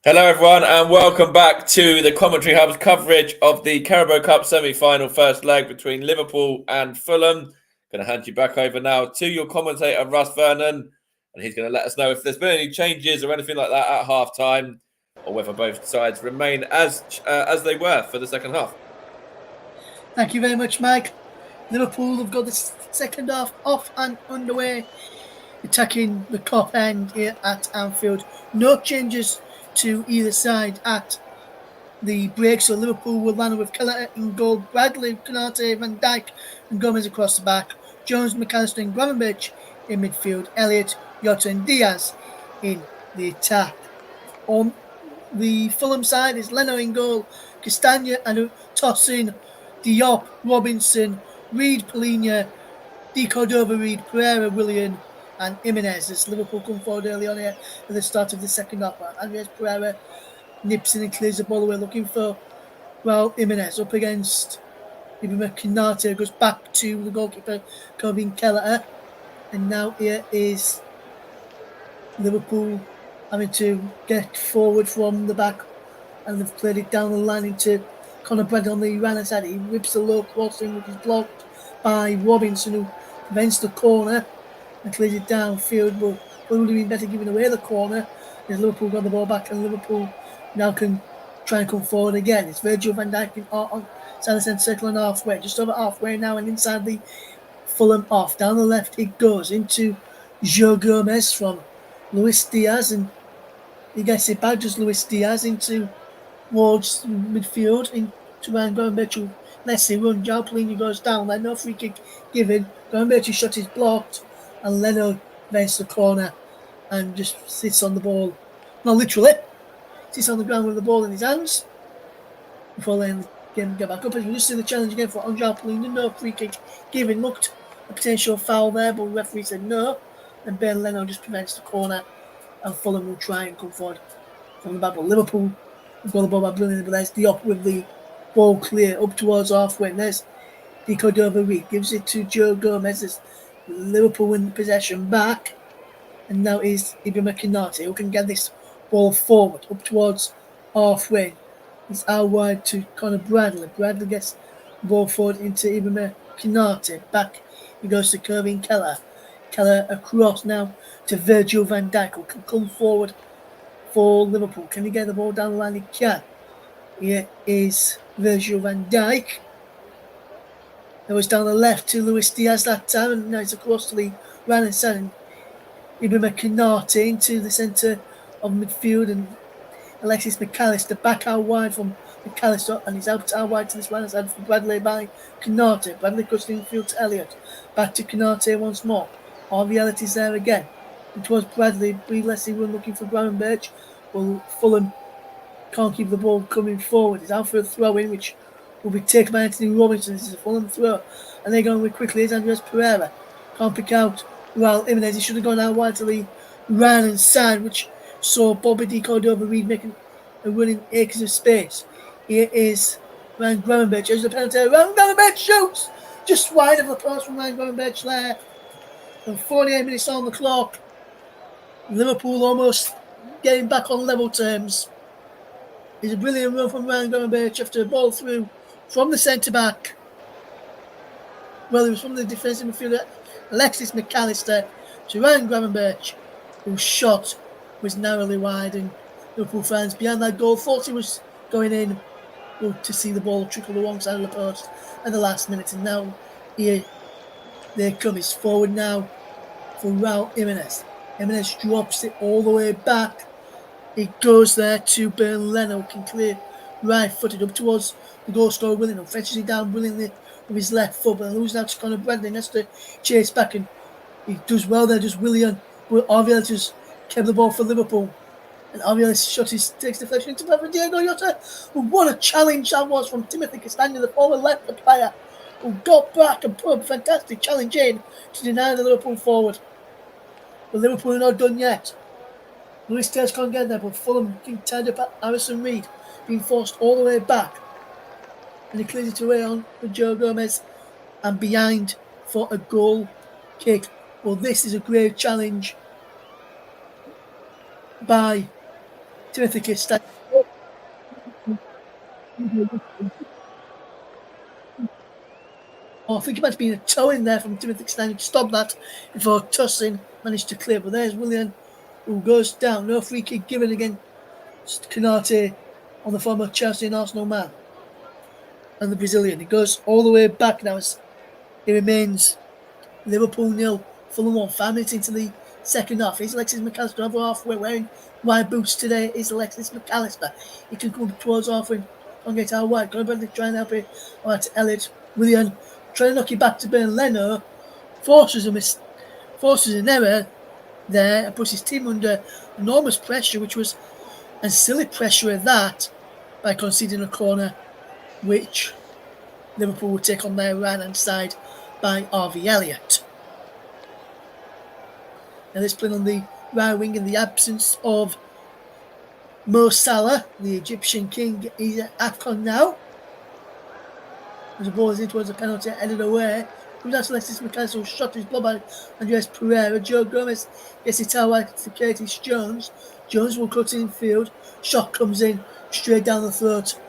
Hello, everyone, and welcome back to the Commentary Hub's coverage of the Carabao Cup semi-final first leg between Liverpool and Fulham. Going to hand you back over now to your commentator, Russ Vernon, and he's going to let us know if there's been any changes or anything like that at half-time, or whether both sides remain as they were for the second half. Thank you very much, Mike. Liverpool have got the second half off and underway, attacking the Kop end here at Anfield. No changes to either side at the break, so Liverpool will land with Keller in goal, Bradley, Konate, Van Dijk and Gomez across the back, Jones, McAllister and Gravenberch in midfield, Elliott, Jota and Diaz in the attack. On the Fulham side is Leno in goal, Castagna and Tosin, Diop, Robinson, Reed, Polina, Di Cordova, Reed, Pereira, Willian and Jimenez as Liverpool come forward early on here at the start of the second half. Andres Pereira nips in and clears the ball away looking for Jimenez up against Ibrahim Konate, goes back to the goalkeeper Kevin Keller, and now here is Liverpool having to get forward from the back, and they've played it down the line into Conor Bradley on the right side. He whips the low cross in, which is blocked by Robinson, who prevents the corner and clears it downfield, but it would have been better giving away the corner as Liverpool got the ball back, and Liverpool now can try and come forward again. It's Virgil van Dijk on the centre circle and halfway, just over halfway now, and inside the Fulham off. Down the left it goes into Joe Gomez from Luis Diaz, and he gets it back, just Luis Diaz into towards midfield into Ryan Gravenberch. Let's see, run. João Palhinha goes down there, no free kick given. Gravenberch's shot is blocked, and Leno vents the corner and just sits on the ball. No, literally, sits on the ground with the ball in his hands before letting the game get back up. As we just see the challenge again for João Palhinha, no free kick given. Looked a potential foul there, but the referee said no, and Ben Leno just prevents the corner, and Fulham will try and come forward from the back. But Liverpool have got the ball back brilliantly, but there's Diop with the ball clear up towards halfway. And there's Di Cordova Reed, gives it to Joe Gomez. There's Liverpool in possession back, and now is Ibrahim Konate, who can get this ball forward up towards halfway. It's out wide to Conor Bradley. Bradley gets the ball forward into Ibrahim Konate. Back he goes to Kevin Keller. Keller across now to Virgil van Dijk, who can come forward for Liverpool. Can he get the ball down the line? He can. Here is Virgil van Dijk. It was down the left to Luis Diaz that time, and now it's across to the right hand side. And Ibrahim Konate into the centre of midfield, and Alexis McAllister back out wide from McAllister, and he's out wide to this right hand side for Bradley by Konate. Bradley cuts the infield to Elliott. Back to Konate once more. All reality's there again. It was Bradley, Leslie run looking for Gravenberch. Well, Fulham can't keep the ball coming forward. It's out for a throw in, which will be taken by Anthony Robinson. This is a Fulham throw, and they're going quickly. It's Andres Pereira. Can't pick out Jimenez. He should have gone out wide to the right hand side, which saw Bobby Di Cordova Reed making a running acres of space. Here is Ryan Gravenberch. There's the penalty. Ryan Gravenberch shoots just wide of the post from Ryan Gravenberch there. And 48 minutes on the clock. Liverpool almost getting back on level terms. It's a brilliant run from Ryan Gravenberch after a ball through from the centre back. Well, it was from the defensive midfielder Alexis McAllister to Ryan Gravenberch, whose shot was narrowly wide, and Liverpool fans behind that goal thought he was going in, to see the ball trickle alongside of the post at the last minute. And now here they come. He's forward now for Raul Jimenez. Jimenez drops it all the way back. It goes there to Ben Leno, can clear right-footed up towards the goal scorer Willian, and fetches it down brilliantly with his left foot, but loses out to Conor Bradley, and has to chase back, and he does well there, just Willian. But Arviel just kept the ball for Liverpool, and Arviel shot takes deflection into for Diego Jota. But what a challenge that was from Timothy Castagna, the forward left player, who got back and put a fantastic challenge in to deny the Liverpool forward. But Liverpool are not done yet. Luis Diaz can't get there, but Fulham can tied up at Harrison Reed, being forced all the way back. And he clears it away on for Joe Gomez and behind for a goal kick. Well, this is a great challenge by Timothy Castagne. Oh, I think it might have been a toe in there from Timothy Castagne to stop that before Tussin managed to clear. But there's Willian, who goes down. No free kick given against Canate on the former Chelsea and Arsenal man. And the Brazilian. He goes all the way back now. It remains Liverpool 0, Fulham 1. 5 minutes into the second half. Is Alexis McAllister over halfway wearing wide boots today? Is Alexis McAllister. He can come towards halfway. Can't get out wide. Going to try and help it. All right, to Elliott. Willian trying to knock it back to Ben Leno. Forces an error there and puts his team under enormous pressure, which was a silly pressure at that, by conceding a corner, which Liverpool would take on their right-hand side by Harvey Elliott. Now this playing on the right wing in the absence of Mo Salah, the Egyptian king. He's at AFCON now. As the ball is in towards the penalty, headed away. Comes out to Alexis McAllister, shot his blood by Andres Pereira. Joe Gomez gets it out to Curtis Jones. Jones will cut in field. Shot comes in straight down the throat.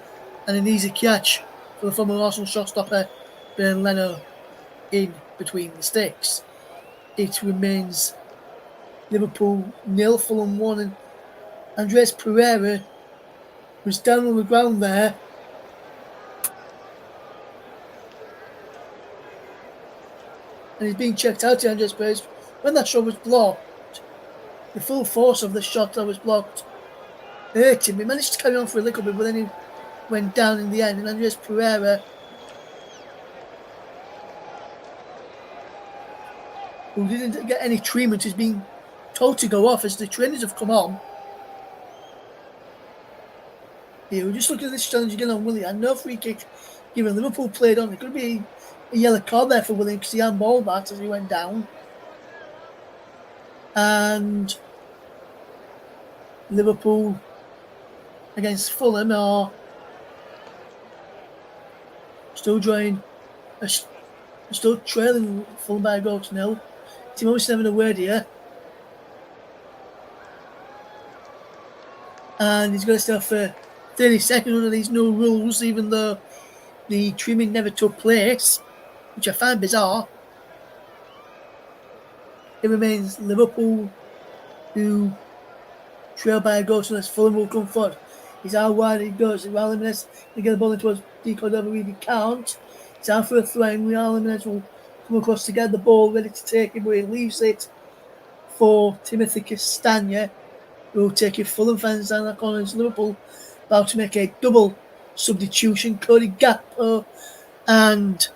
And an easy catch for the former Arsenal shotstopper, Ben Leno, in between the sticks. It remains Liverpool 0, Fulham 1, and Andres Pereira was down on the ground there. And he's being checked out to Andres Pereira. When that shot was blocked, the full force of the shot that was blocked hurt him. He managed to carry on for a little bit, but then he went down in the end. And Andres Pereira, who didn't get any treatment, is being told to go off as the trainers have come on. Yeah, we're just looking at this challenge again on Willian. No free kick given. Liverpool played on. It could be a yellow card there for Willian because he handballed that as he went down. And Liverpool against Fulham are still trailing Fulham by a goal to 0. Team always having a word here. And he's going to stay off for 30 seconds under these new rules, even though the trimming never took place, which I find bizarre. It remains Liverpool, who trail by a goal, so Fulham will come forward. He's out wide, he goes. Raul Jimenez to get the ball into the Cordova, really can't. He's out for a throw, and Raul Jimenez will come across to get the ball ready to take it, but he leaves it for Timothy Castagne, who will take it. Fulham fans down that corner. Liverpool about to make a double substitution. Cody Gakpo and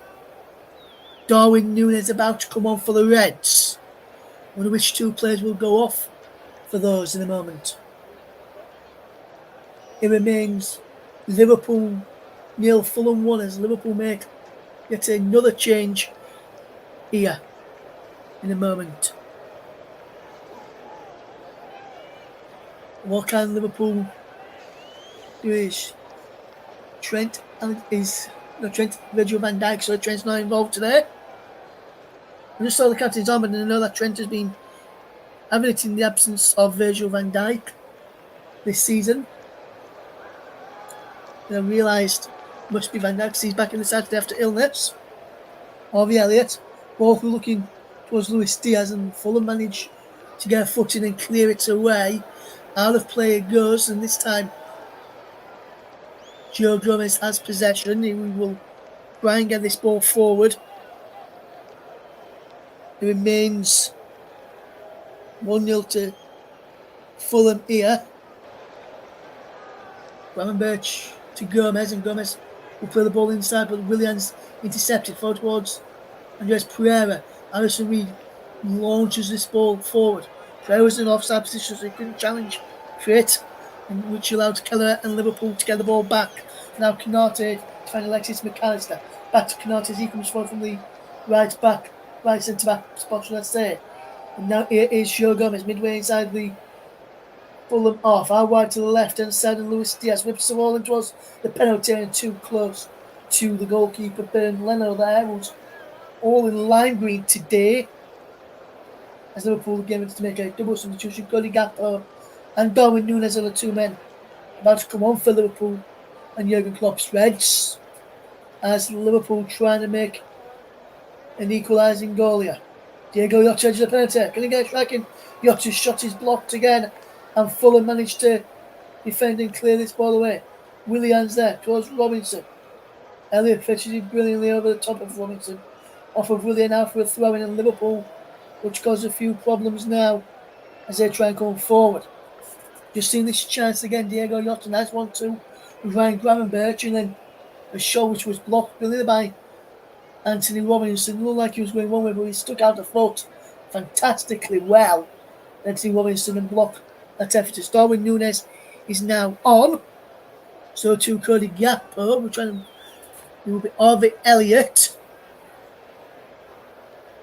Darwin Núñez about to come on for the Reds. I wonder which two players will go off for those in a moment. It remains Liverpool 0, Fulham 1 as Liverpool make yet another change here in a moment. What can Liverpool do is Virgil van Dijk, so Trent's not involved today. I just saw the captain's armband and I know that Trent has been having it in the absence of Virgil van Dijk this season. And I realised it must be Van Dijk because he's back in the Saturday after illness. Harvey Elliott, both were looking towards Luis Diaz, and Fulham managed to get a foot in and clear it away. Out of play it goes, and this time Joe Gomez has possession. He will try and get this ball forward. It remains 1-0 to Fulham here. Gravenberch to Gomez, and Gomez will play the ball inside, but Williams intercepted forward towards Andres Pereira. Alison Reed launches this ball forward. Pereira was in offside position, so he couldn't challenge for it, which allowed Keller and Liverpool to get the ball back. Now Canate to find Alexis McAllister. Back to Canate as he comes forward from the right centre back spot, let's say. And now here is Joe Gomez midway inside the Fulham off. Out wide to the left hand side, and Luis Diaz whips the ball in towards the penalty and too close to the goalkeeper, Ben Leno there, who's all in lime green today. As Liverpool again to make a double substitution. Cody Gakpo and Darwin Núñez are the two men about to come on for Liverpool and Jurgen Klopp's Reds, as Liverpool trying to make an equalising goal here. Diego Jota edges the penalty. Can he get a striking? Jota's shot is blocked again, and Fulham managed to defend and clear this ball away. Willian's there towards Robinson. Elliott fetches it brilliantly over the top of Robinson. Off of Willian now for a throw in Liverpool, which caused a few problems now as they try and come forward. Just seen this chance again. Diego Jota, nice 1-2 with Ryan Gravenberch, and then a shot which was blocked brilliantly by Anthony Robinson. It looked like he was going one way, but he stuck out the foot fantastically well. Anthony Robinson and blocked that effort. Darwin Núñez is now on. So too Cody Gakpo. We're trying to do a bit of it. Elliott.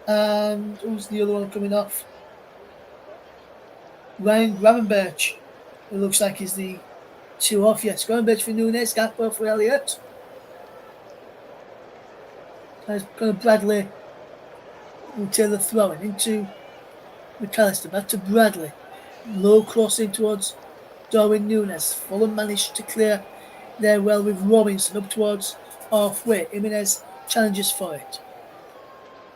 And who's the other one coming off? Ryan Gravenberch. It looks like he's the two off. Yes, Gravenberch for Núñez, Gakpo for Elliott. As kind of Bradley will take the throwing into McAllister. Back to Bradley. Low crossing towards Darwin Núñez. Fulham managed to clear there well with Robinson up towards halfway. Jimenez challenges for it.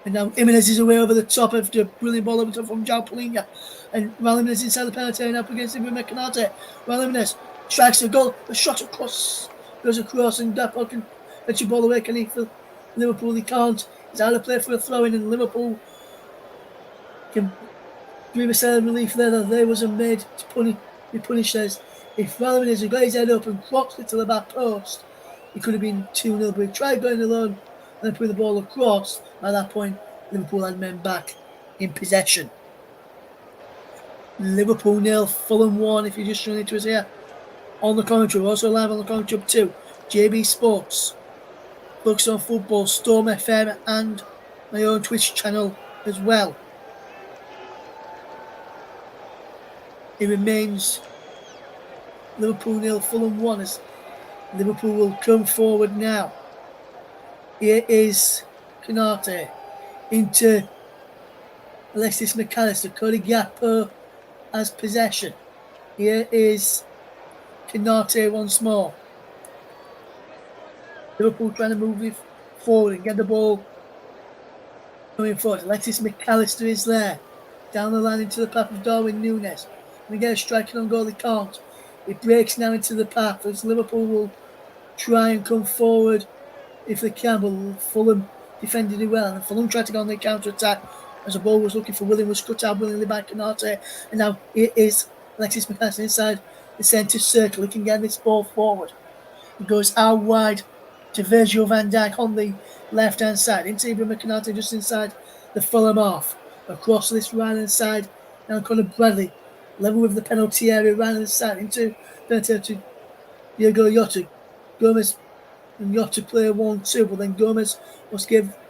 And now Jimenez is away over the top after a brilliant ball over the top from João Palhinha. And Raul Jimenez inside the penalty area up against Ibrahim Konate. Raul Jimenez strikes the goal. The shot across goes across, and Gakpo can let your ball away. Can he for Liverpool? He can't. He's out of play for a throw in, and Liverpool can breathe a sigh of relief there that they wasn't made to be punished as if Raul Jimenez had got his head up and crossed it to the back post, he could have been 2-0, but he tried going alone and then putting the ball across. By that point, Liverpool had men back in possession. Liverpool 0, Fulham 1. If you're just tuning into us here on the commentary, we're also live on the commentary up to JB Sports, Books on Football, Storm FM, and my own Twitch channel as well. It remains Liverpool 0, Fulham 1 as Liverpool will come forward now. Here is Konate into Alexis McAllister. Cody Gakpo has possession. Here is Konate once more. Liverpool trying to move it forward and get the ball coming forward. Alexis McAllister is there. Down the line into the path of Darwin Núñez. And again, striking on goal, they can't. It breaks now into the path as Liverpool will try and come forward if they can, but Fulham defended it well. And Fulham tried to go on the counter-attack as the ball was looking for William, was cut out brilliantly by Konate. And now it is Alexis McAllister inside the centre circle. He can get this ball forward. It goes out wide to Virgil van Dijk on the left-hand side. Into Ibrahim Konate just inside the Fulham half. Across this right-hand side, now Conor Bradley. Level with the penalty area, right-hand side. Into to Diego Jota. Gomez and Jota play 1-2, but then Gomez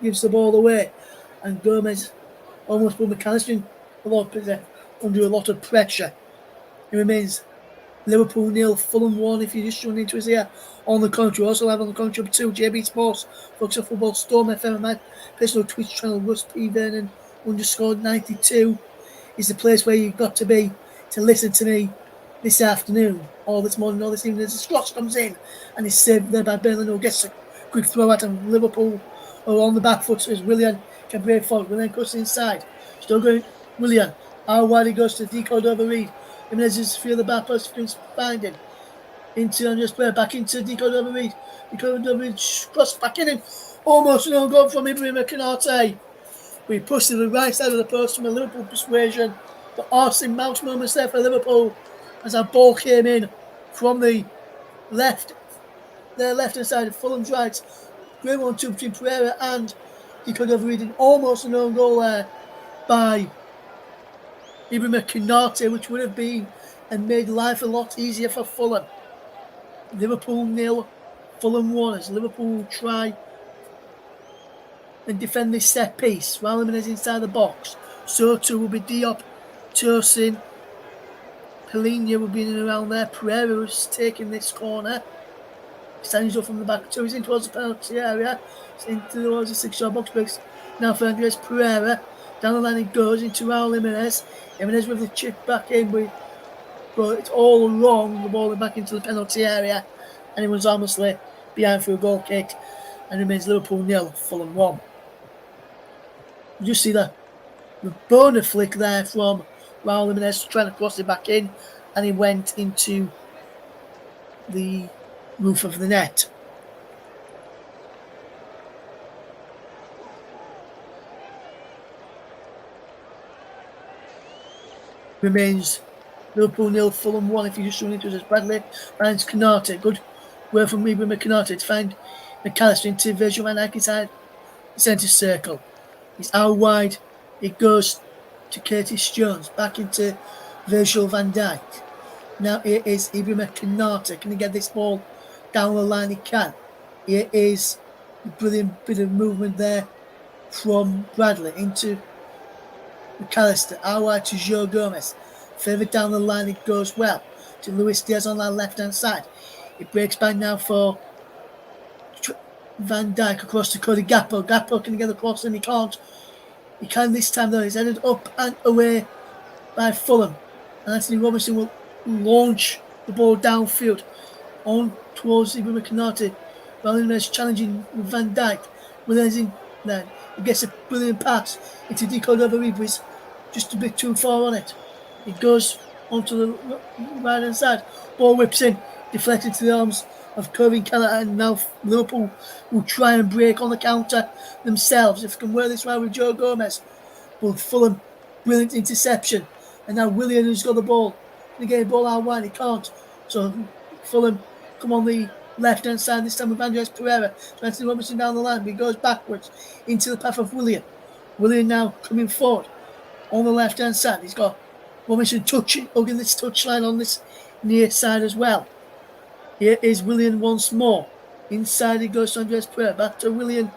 gives the ball away. And Gomez almost put McAllister under a lot of pressure. It remains Liverpool 0, Fulham 1. If you're just tuning into us here on the commentary, also live on the commentary up to JB Sports, Books of Football, Storm FM, and my personal Twitch channel, Russ P. Vernon _92 is the place where you've got to be to listen to me this afternoon, or this morning, or this evening. As the Scotch comes in and is saved there by Bernard, who gets a quick throw out, and Liverpool are on the back foot as Willian can break forward. Willian cuts inside. Still going, Willian. How wide he goes to Cordova-Reid. Jimenez is through the back post, can find him. Into Andreas player, back into Cordova-Reid. Cordova-Reid cross back in, and almost an own goal from Ibrahim Konate. We pushed to the right side of the post from a Liverpool persuasion. But Arsene Mount moments there for Liverpool as our ball came in from the left, their left-hand side of Fulham's right. Great 1-2 between Pereira and Cordova-Reid. Almost an own goal there by Ibrahim Konate, which would have been and made life a lot easier for Fulham. Liverpool 0, Fulham 1 as Liverpool will try and defend this set piece. Raul Jimenez inside the box. So too will be Diop, Tosin, Palhinha will be in and around there. Pereira was taking this corner. Standing up from the back, so he's in towards the penalty area. He's in towards the 6-yard box breaks. Now for Andres Pereira. Down the line he goes into Raul Jimenez. Jimenez with the chip back in with but it's all wrong. The ball back into the penalty area, and it was honestly behind for a goal kick, and it remains Liverpool 0, Fulham 1. You just see the bonus flick there from Raul Jimenez trying to cross it back in, and he went into the roof of the net. Remains Liverpool 0, Fulham 1. If you just run into it as Bradley finds Canate. Good work from Ibrahim Canate to find McAllister into Virgil van Dijk inside the centre circle. It's out wide. It goes to Curtis Jones. Back into Virgil van Dijk. Now it is Ibrahim Canate. Can he get this ball down the line? He can. It is a brilliant bit of movement there from Bradley into McAllister, out wide to Joe Gomez. Further down the line it goes well to Luis Diaz on that left-hand side. It breaks back now for Van Dijk across to Cody Gakpo. Gakpo can get across and he can't. He can this time though. He's headed up and away by Fulham. And Anthony Robinson will launch the ball downfield on towards Ibrahim Canate. Jimenez challenging Van Dijk. Williams in there. He gets a brilliant pass into Decode Reed, but he's just a bit too far on it. It goes onto the right hand side. Ball whips in, deflected to the arms of Kevin Keller, and now Liverpool will try and break on the counter themselves. If they can wear this right with Joe Gomez. But Fulham, brilliant interception. And now Willian, who's got the ball, can he get the ball out wide? He can't. So Fulham come on the left hand side, this time with Andres Pereira. So Anthony Robinson down the line, but he goes backwards into the path of Willian. Willian now coming forward on the left hand side. He's got Robinson touching, hugging this touchline on this near side as well. Here is Willian once more. Inside it goes to Andres Pereira. Back to Willian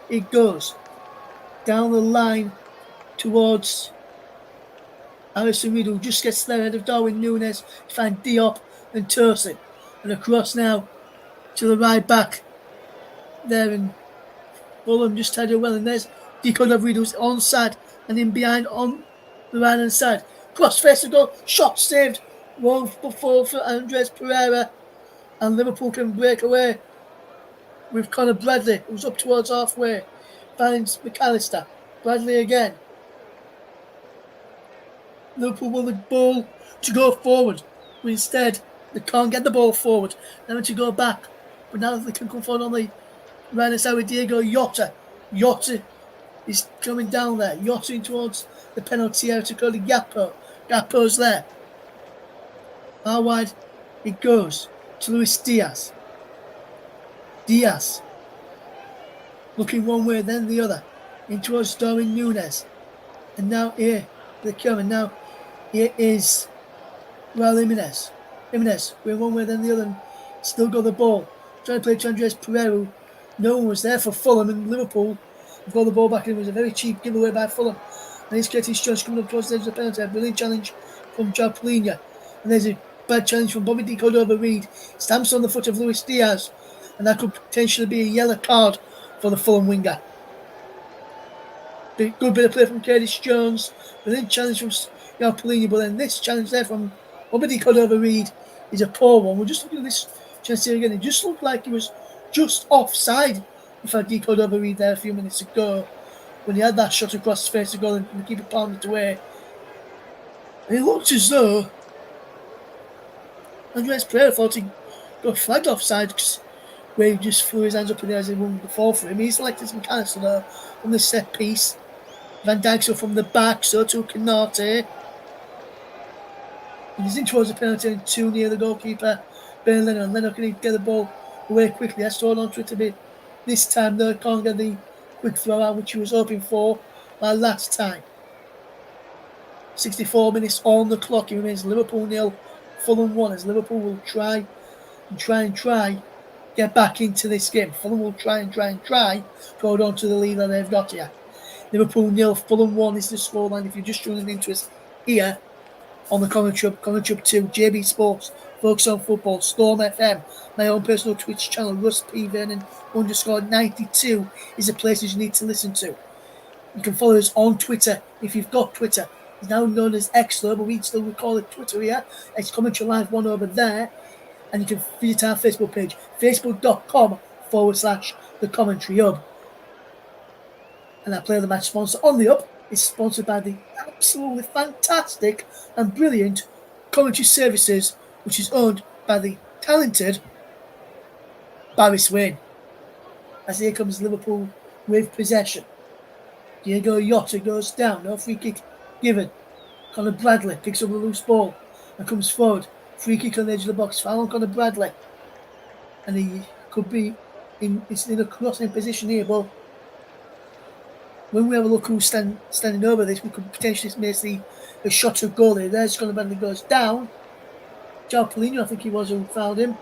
it goes. Down the line towards Alisson Reed, who just gets there ahead of Darwin Núñez to find Diop and Tosin. And across now to the right back there, and Fulham just headed well, and there's Decode Reed who's onside and in behind on the right hand side. Cross face to goal, shot saved, one before for Andres Pereira, and Liverpool can break away with Conor Bradley, who's up towards halfway, finds McAllister. Bradley again. Liverpool want the ball to go forward, but instead they can't get the ball forward. They want to go back, but now they can come forward on the right hand side with Diego Jota. Jota is coming down there, yachting towards the penalty area to go to Gakpo. Gakpo's there. How wide it goes to Luis Diaz. Diaz looking one way, then the other, in towards Darwin Núñez. And now here they come, and now here is Raul Jimenez. Jimenez going one way, then the other, and still got the ball. Trying to play to Andres Pereira. No one was there for Fulham, and Liverpool have got the ball back, and it was a very cheap giveaway by Fulham. And here's Curtis Jones coming up towards the edge of the penalty. A brilliant challenge from João Palhinha. And there's a bad challenge from Bobby Decode Reed. Stamps on the foot of Luis Diaz. And that could potentially be a yellow card for the Fulham winger. Good bit of play from Curtis Jones. Brilliant challenge from João Palhinha. But then this challenge there from Bobby Decode Reed is a poor one. We'll just look at this chance here again. It just looked like he was just offside. If I Decode Reed there a few minutes ago, when he had that shot across his face to go and the keeper palmed it away. And it looked as though Andres Pereira thought he got flagged offside, because where he just threw his hands up in the air as he won the fall for him. He's selected some McAllister there on the set piece. Van Dijk so from the back, so to Canate. And he's in towards the penalty and too near the goalkeeper, Ben Leno. And Leno can get the ball away quickly. That's thrown onto it a bit. This time though, can't get the quick throw out which he was hoping for last time. 64 minutes on the clock. It remains Liverpool 0, Fulham 1, as Liverpool will try get back into this game. Fulham will try to hold on to the lead that they've got here. Liverpool 0, Fulham 1 is the scoreline. If you're just tuning into us here on the Commentary 2, JB Sports, Focus on Football, Storm FM, my own personal Twitch channel, Russ P. Vernon _92 is the places you need to listen to. You can follow us on Twitter if you've got Twitter, It's now known as Extra, but we still call it Twitter here. It's Commentary Live 1 over there. And you can visit our Facebook page, facebook.com/The Commentary Hub. And our Player of the Match sponsor on the Hub is sponsored by the absolutely fantastic and brilliant Commentary Services, which is owned by the talented Barry Swain. As here comes Liverpool with possession. Diego Jota goes down, no free kick given. Conor Bradley picks up the loose ball and comes forward. Free kick on the edge of the box, foul on Conor Bradley. And he could be in a crossing position here, but when we have a look who's standing over this, we could potentially see a shot of goal there. There's Conor Bradley goes down. João Paulinho, I think he was who fouled him.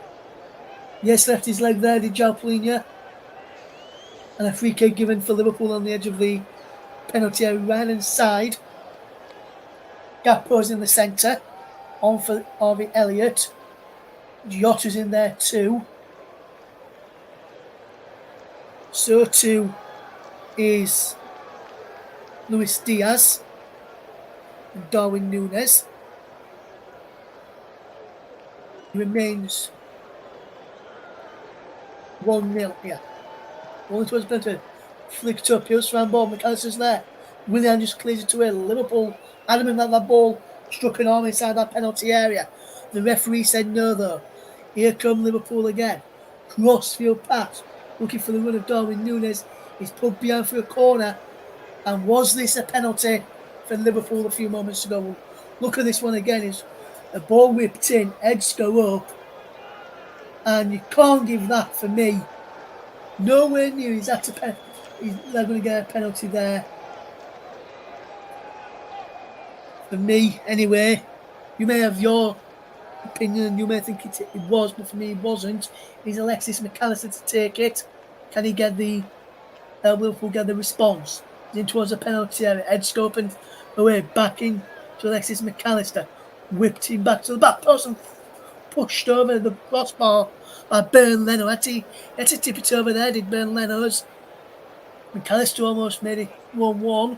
Yes, left his leg there, did João Paulinho. And a free kick given for Liverpool on the edge of the penalty area, right hand side. Gakpo's in the centre. On for Harvey Elliott. Jota's in there too. So too is Luis Diaz and Darwin Núñez. Remains 1-0 here. Only towards Bento. Flicked up, here's round ball, McAllister's there. Willian just clears it away. Liverpool adamant that ball struck an arm inside that penalty area. The referee said no though. Here come Liverpool again. Crossfield pass. Looking for the run of Darwin Núñez. He's pulled behind for a corner. And was this a penalty for Liverpool a few moments ago? Well, look at this one again. Is a ball whipped in, heads go up. And you can't give that for me. Nowhere near is that a penalty. They're going to get a penalty there. For me, anyway. You may have your opinion, you may think it was, but for me it wasn't. Is Alexis McAllister to take it? Can he get the Liverpool get the response? In towards the penalty area, head scoping away, back in to Alexis McAllister. Whipped him back to the back post and pushed over the crossbar by Bernd Leno. Had to tip it over there, did Bernd Leno's. McAllister almost made it 1-1.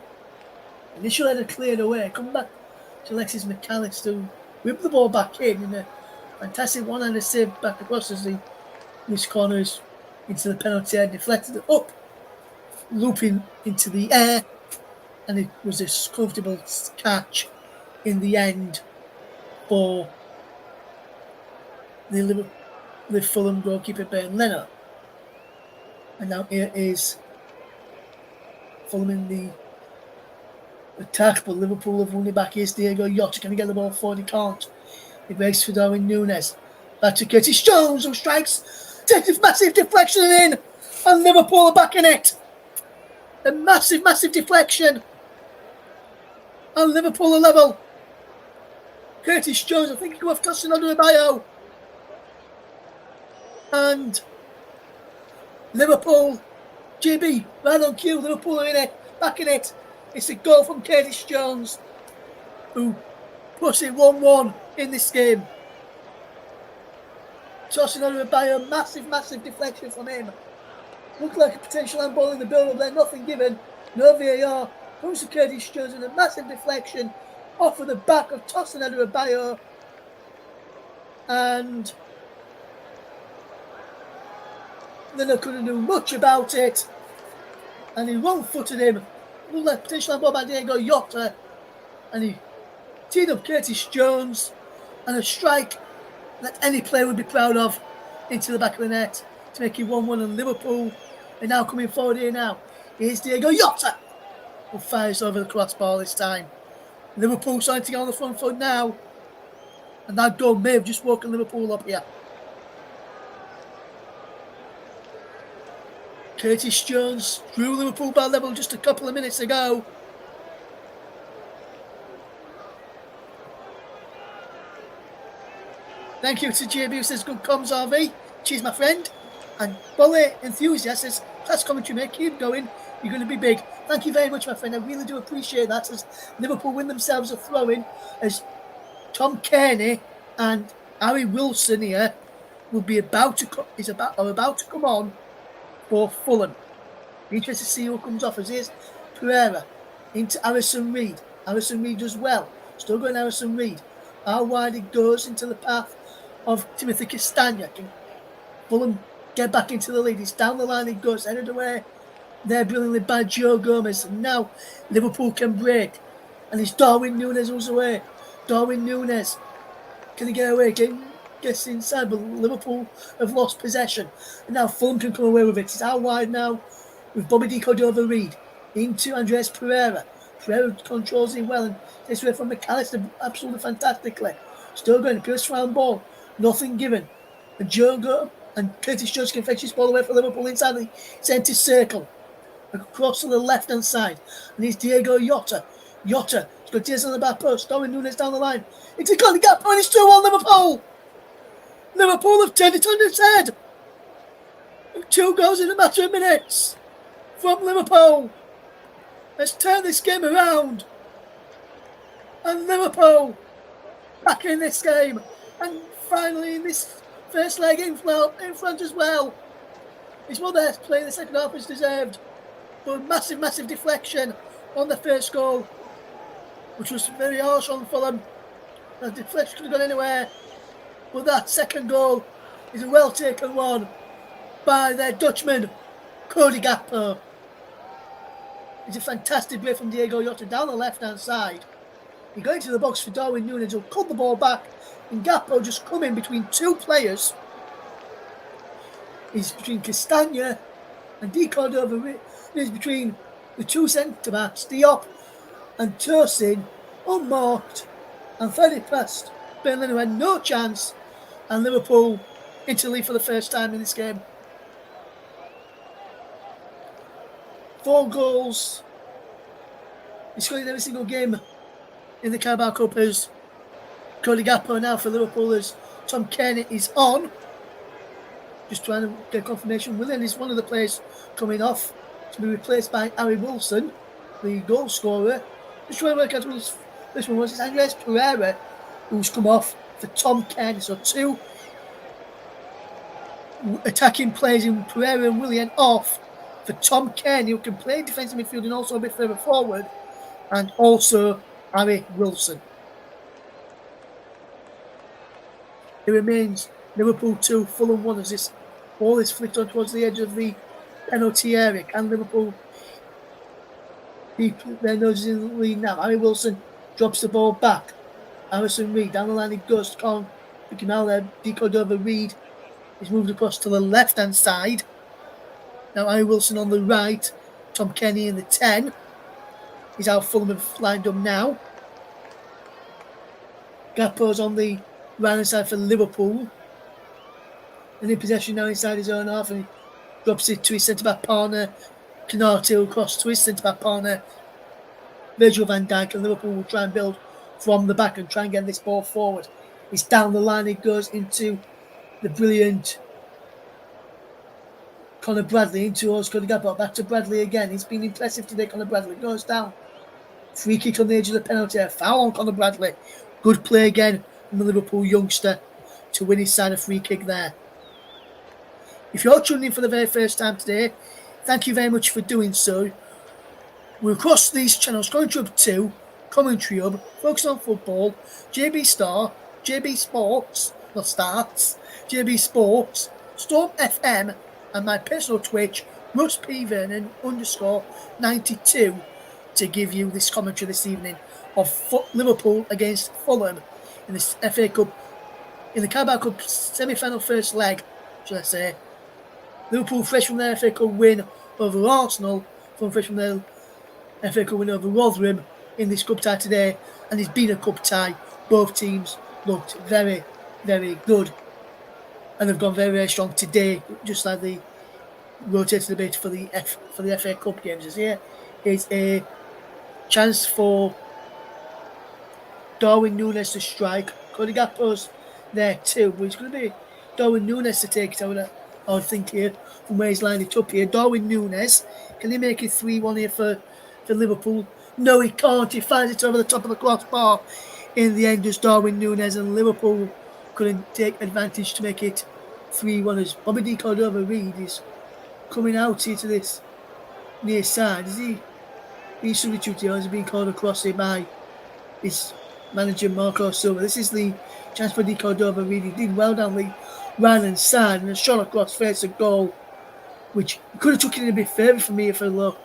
Initial header cleared away. Come back to Alexis McAllister. Whip the ball back in a fantastic one-hander save back across as the loose corners into the penalty area, deflected it up, looping into the air, and it was a comfortable catch in the end for the Fulham goalkeeper Bernd Leno. And now here is Fulham in the attack, but Liverpool have won it back. Here's Diego Jota. Can he get the ball forward? He can't. He breaks for Darwin Núñez. Back to Curtis Jones, who strikes. Takes a massive deflection in. And Liverpool are back in it. A massive, massive deflection. And Liverpool are level. Curtis Jones, I think he could have tossed it under a bio. And Liverpool, JB, right on cue. Liverpool are in it. Back in it. It's a goal from Curtis Jones, who puts it 1-1 in this game. Tossing under a bio, massive, massive deflection from him. Looked like a potential handball in the build-up there, nothing given. No VAR. Comes to Curtis Jones with a massive deflection off of the back of tossing under a bio. And then I couldn't do much about it. And he wrong-footed him. Looked like potential handball by Diego Jota. And he teed up Curtis Jones. And a strike that any player would be proud of into the back of the net to make it 1-1 in Liverpool. And now coming forward here now. Here's Diego Jota, who fires over the crossbar this time. Liverpool starting to get on the front foot now. And that goal may have just woken Liverpool up here. Curtis Jones drew Liverpool by level just a couple of minutes ago. Thank you to JB who says good comms RV. Cheers my friend. And Bully Enthusiast says that's commentary mate, keep going. You're going to be big. Thank you very much my friend. I really do appreciate that as Liverpool win themselves a throw-in as Tom Kearney and Harry Wilson here will be about to come on for Fulham. Interested to see who comes off as here's Pereira into Harrison Reed. Harrison Reed does well. Still going Harrison Reed. How wide it goes into the path of Timothy Castagna. Can Fulham get back into the lead? It's down the line it goes, headed away there brilliantly by Joe Gomez. And now Liverpool can break. And it's Darwin Núñez who's away. Darwin Núñez. Can he get away? Gets inside, but Liverpool have lost possession. And now Fulham can come away with it. It's out wide now with Bobby De Cordova-Reid into Andres Pereira. Pereira controls it well and takes away from McAllister absolutely fantastically. Still going, Pierce round ball. Nothing given. And Joe and Curtis Jones can fetch this ball away for Liverpool inside the centre circle. Across to the left-hand side. And it's Diego Jota. Jota has got Diaz on the back post. Darwin Núñez down the line. It's a goal gap and it's 2-1 Liverpool. Liverpool have turned it on its head. 2 goals in a matter of minutes from Liverpool. Let's turn this game around. And Liverpool back in this game. And finally in this first leg in front as well. It's what they're playing the second half is deserved. But massive deflection on the first goal, which was very harsh on Fulham. The deflection could have gone anywhere. But that second goal is a well-taken one by their Dutchman, Cody Gakpo. It's a fantastic play from Diego Jota down the left-hand side. He got into the box for Darwin Núñez, who cut the ball back, and Gakpo just come in between 2 players. He's between Castagna and De Cordova. He's between the 2 centre-backs, Diop and Tosin, unmarked, and fed it past Burnley, who had no chance, and Liverpool into the lead for the first time in this game. 4 goals. He's scored in every single game in the Carabao Cup as Cody Gakpo now for Liverpool as Tom Cairney is on. Just trying to get confirmation. Willian is one of the players coming off to be replaced by Harry Wilson, the goal scorer. Just trying to work out who this one was. It's Andres Pereira who's come off for Tom Cairney. So 2 attacking players in Pereira and Willian off for Tom Cairney, who can play defensive midfield and also a bit further forward, and also Harry Wilson. It remains Liverpool 2, Fulham 1 as this ball is flicked on towards the edge of the penalty area. Can Liverpool keep their noses in the lead now? Harry Wilson drops the ball back. Harrison Reed down the line it goes. Picking out there. De Cordova-Reid is moved across to the left hand side. Now Harry Wilson on the right. Tom Cairney in the 10. He's how Fulham have lined up now. Gakpo's on the right hand side for Liverpool. And in possession now inside his own half, and he drops it to his centre-back partner. Canate across to his centre-back partner, Virgil van Dijk, and Liverpool will try and build from the back and try and get this ball forward. It's down the line, it goes into the brilliant Conor Bradley, into us, Cody Gakpo, back to Bradley again. He's been impressive today, Conor Bradley. Goes down. Free kick on the edge of the penalty area. Foul on Conor Bradley. Good play again from the Liverpool youngster to win his side a free kick there. If you're tuning in for the very first time today, thank you very much for doing so. We're across these channels: Commentary Hub 2, Commentary Hub, Focus on Football, JB Star, JB Sports, not Starts, JB Sports, Storm FM, and my personal Twitch, Russ P. Vernon _92, to give you this commentary this evening of Liverpool against Fulham in this FA Cup, in the Carabao Cup semi-final first leg, should I say. Liverpool fresh from their FA Cup win over Arsenal, fresh from their FA Cup win over Rotherham in this cup tie today, and it's been a cup tie. Both teams looked very, very good, and they've gone very, very strong today, just like they rotated a bit for the FA Cup games. As here is a chance for Darwin Núñez to strike. Cody Gakpo's there too, but it's going to be Darwin Núñez to take it, I would think, here from where he's lined it up here. Darwin Núñez, can he make it 3-1 here for Liverpool? No, he can't. He finds it over the top of the crossbar. In the end, just Darwin Núñez, and Liverpool couldn't take advantage to make it 3-1 as Bobby De Cordova-Reid is coming out here to this near side. Is he These substitutes are being called across here by his manager Marco Silva. This is the chance for Di Cordova. Really did well down the right-hand side and a shot across face of goal, which could have took it a bit further for me if I look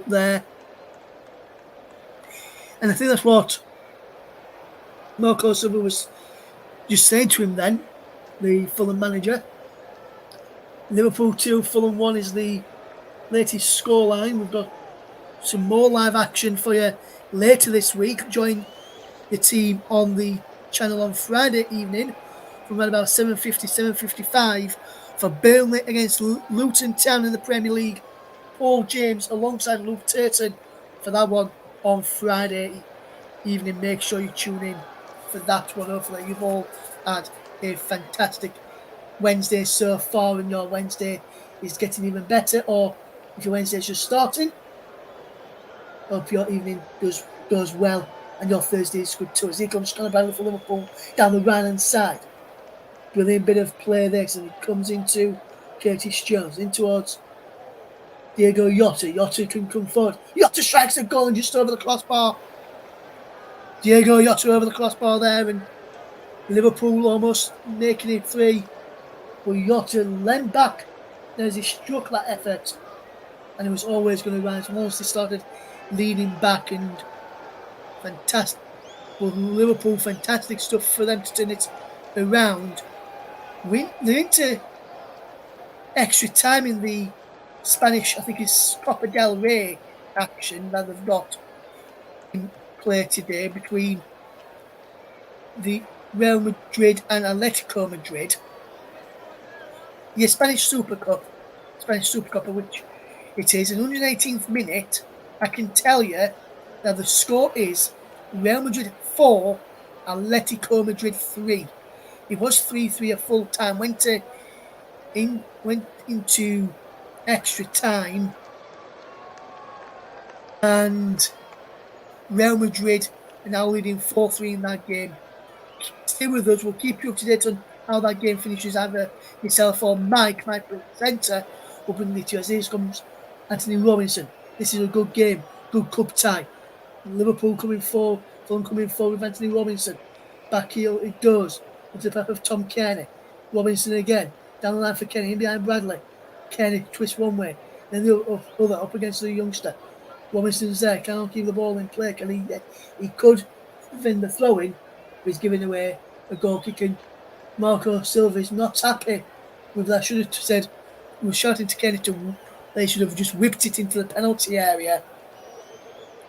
there. And I think that's what Marco Silva was just saying to him then, the Fulham manager. Liverpool 2, Fulham 1 is the latest scoreline. We've got some more live action for you later this week. Join the team on the channel on Friday evening from around about 7:50, 7:55 for Burnley against Luton Town in the Premier League. Paul James alongside Luke Turton for that one on Friday evening. Make sure you tune in for that one. Hopefully you've all had a fantastic Wednesday so far and your Wednesday is getting even better, or if your Wednesday is just starting, hope your evening goes well and your Thursday is good too. As here comes Conor Bradley for Liverpool down the right hand side. Brilliant bit of play there. So he comes into Curtis Jones, in towards Diego Jota. Jota can come forward. Jota strikes a goal and just over the crossbar. Diego Jota over the crossbar there, and Liverpool almost making it 3. But Jota leant back as he struck that effort, and it was always going to rise once they started leaning back. And fantastic, well, Liverpool, fantastic stuff for them to turn it around. They're into extra time in the Spanish, I think it's Copa del Rey action that they've got in play today between the Real Madrid and Atletico Madrid. The Spanish Super Cup, which it is, in 118th minute, I can tell you that the score is Real Madrid 4, Atletico Madrid 3. It was 3-3 at full time, went into extra time, and Real Madrid are now leading 4-3 in that game. Stay with us, we'll keep you up to date on how that game finishes. Either myself or Mike, my presenter, will bring it to you. As here comes Anthony Robinson. This is a good game, good cup tie. Liverpool coming forward, Fulham coming forward with Anthony Robinson. Back heel it goes, into the path of Tom Kearney. Robinson again, down the line for Kearney, in behind Bradley. Kearney twists one way, then the other up against the youngster. Robinson's there, can't keep the ball in play. He could win the throw-in, but he's giving away a goal kick, and Marco Silva is not happy with that. Should have said, he was shouting to Kearney they should have just whipped it into the penalty area,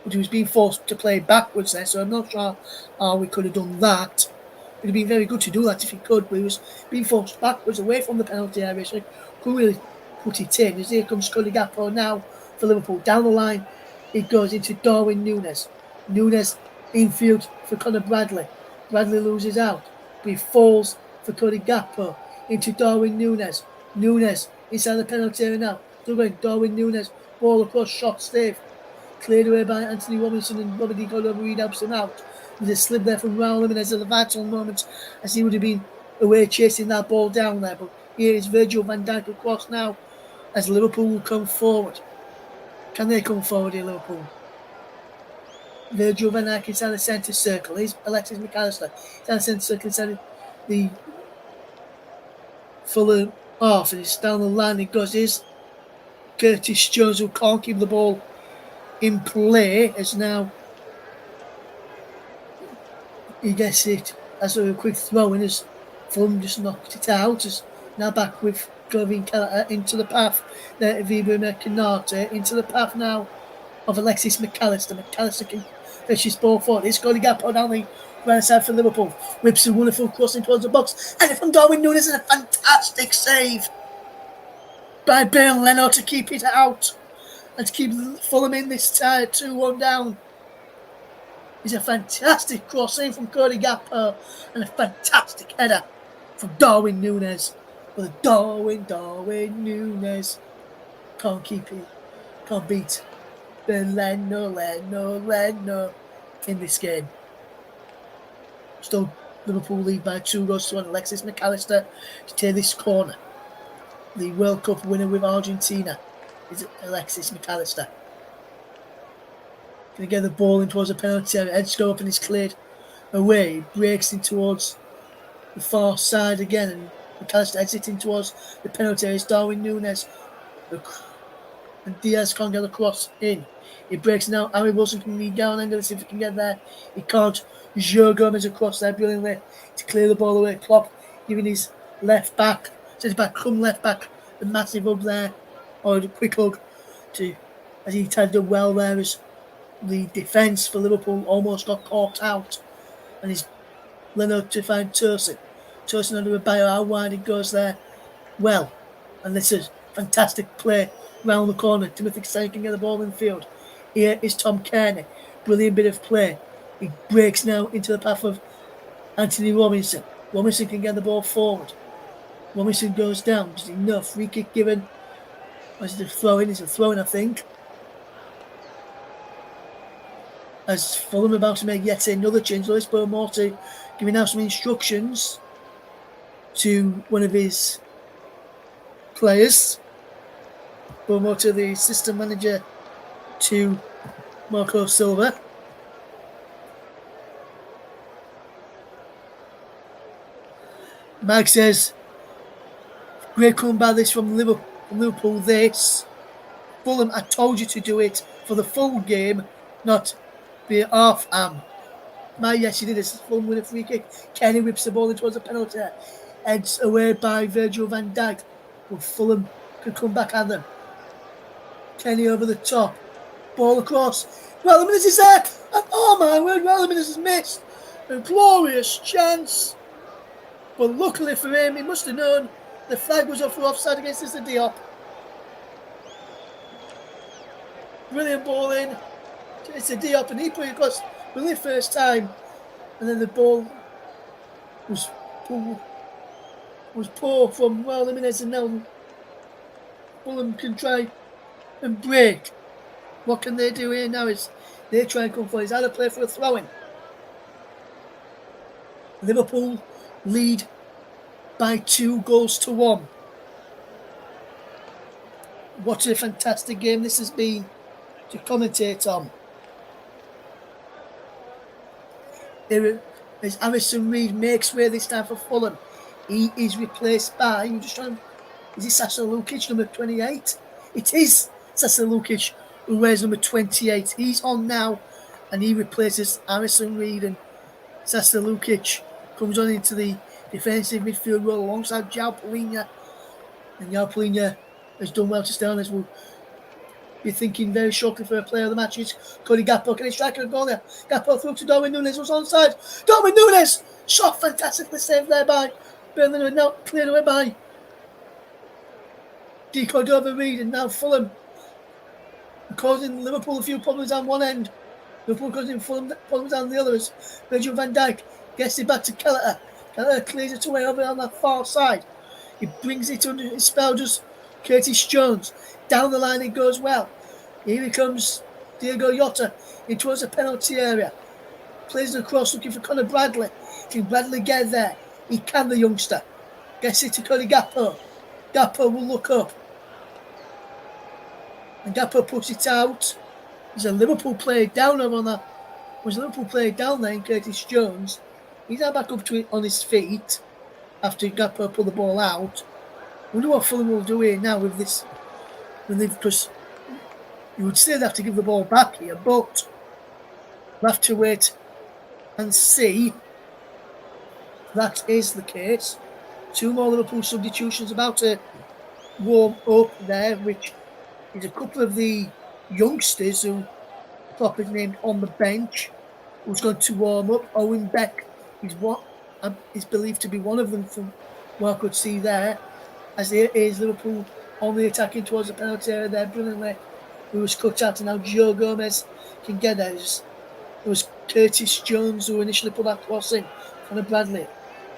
but he was being forced to play backwards there, so I'm not sure how we could have done that. It would have been very good to do that if he could, but he was being forced backwards away from the penalty area, so he couldn't really put it in. As here comes Cody Gakpo now for Liverpool. Down the line, it goes into Darwin Núñez. Núñez infield for Conor Bradley. Bradley loses out, but he falls for Cody Gakpo into Darwin Núñez. Núñez inside the penalty area now. Still going, Darwin Núñez, ball across, shot safe. Cleared away by Anthony Robinson, and Robert Di Cordova helps him out. There's a slip there from Raul Jimenez at the vital moment, as he would have been away chasing that ball down there. But here is Virgil van Dijk across now, as Liverpool will come forward. Can they come forward here, Liverpool? Virgil van Dijk inside the centre circle. Here's Alexis McAllister inside the centre circle, inside the Fulham half, and it's down the line. It goes. Here's Curtis Jones, who can't keep the ball in play, as now he gets it as a quick throw in, as Fulham just knocked it out. As now back with Gavin Kelleher into the path there, Vibur Kanate into the path now of Alexis McAllister. McAllister can fetch his ball forward. It's got a gap on the right side for Liverpool. Whips a wonderful crossing towards the box, and from Darwin Núñez, and a fantastic save by Bill Leno to keep it out and to keep Fulham in this tie, 2-1 down. It's a fantastic crossing from Cody Gakpo and a fantastic header from Darwin Núñez. But Darwin Núñez can't keep it, can't beat Leno in this game. Still Liverpool lead by 2-1. Alexis McAllister to take this corner. The World Cup winner with Argentina is Alexis McAllister. Going to get the ball in towards the penalty area. Heads go up and it's cleared away. He breaks in towards the far side again, and McAllister exiting towards the penalty area. It's Darwin Núñez. And Diaz can't get across in. He breaks now. Harry Wilson can lead down and let's see if he can get there. He can't. Joe Gomez across there brilliantly to clear the ball away. Klopp giving his left back, says back, come left back, the massive hug there, or the quick hug to, as he tied up well there as the defence for Liverpool almost got caught out. And he's Leonard to find Turson. Turson under a bio, how wide it goes there. Well, and this is fantastic play round the corner. Timothy Castagne can get the ball in the field. Here is Tom Kearney. Brilliant bit of play. He breaks now into the path of Anthony Robinson. Robinson can get the ball forward. Robinson goes down. Just enough. Free kick given. Or is it a throw in? It's a throw in, I think. As Fulham about to make yet another change, Lewis Morty giving out some instructions to one of his players. Morty, the assistant manager to Marco Silva. Mike says, great comeback this from Liverpool this. Fulham, I told you to do it for the full game, not be half am. Yes, he did this. Fulham with a free kick. Kenny whips the ball in towards the penalty. Heads away by Virgil van Dijk. But Fulham could come back at them. Kenny over the top. Ball across. Wellerman is there. And oh my word, Wellerman has missed. A glorious chance. But luckily for him, he must have known the flag was up for offside against Mr. Diop. Brilliant ball in. It's a Diop and he put it across for the first time. And then the ball was poor from Jimenez, and now Fulham can try and break. What can they do here now is they try and come for it. It's either play for a throw-in. Liverpool lead by 2-1. What a fantastic game this has been to commentate on. As Harrison Reed makes way this time for Fulham, he is replaced by, is it Sasa Lukic, number 28? It is Sasa Lukic, who wears number 28. He's on now, and he replaces Harrison Reed, and Sasa Lukic comes on into the defensive midfield role alongside João Palhinha. And João Palhinha has done well to stay on, as we'll be thinking very shortly for a player of the match. It's Cody Gakpo. Can he strike a goal there? Gakpo through to Darwin Núñez, was onside. Darwin Núñez! Shot fantastically saved there by Burnley, now cleared away by De Cordova-Reid, and now Fulham causing Liverpool a few problems on one end. Liverpool causing Fulham problems on the others. Virgil van Dijk gets it back to Kelleher. Kelleher clears it away over on that far side. He brings it under his spell, just Curtis Jones. Down the line it goes well. Here he comes, Diogo Jota, in towards the penalty area. Plays it across, looking for Conor Bradley. Can Bradley get there? He can, the youngster. Gets it to Cody Gakpo. Gakpo will look up. And Gakpo puts it out. There's a Liverpool player down over on that. Was a Liverpool player down there in Curtis Jones. He's now back up to it on his feet after Gakpo pulled the ball out. I wonder what Fulham will do here now with this. Because you would still have to give the ball back here, but we'll have to wait and see. That is the case. Two more Liverpool substitutions about to warm up there, which is a couple of the youngsters who Klopp has named on the bench, who's going to warm up. Owen Beck is believed to be one of them from what I could see there. As it is Liverpool only attacking towards the penalty area there brilliantly. It was cut out, and now Joe Gomez can get there. It was Curtis Jones who initially put that cross in. Conor Bradley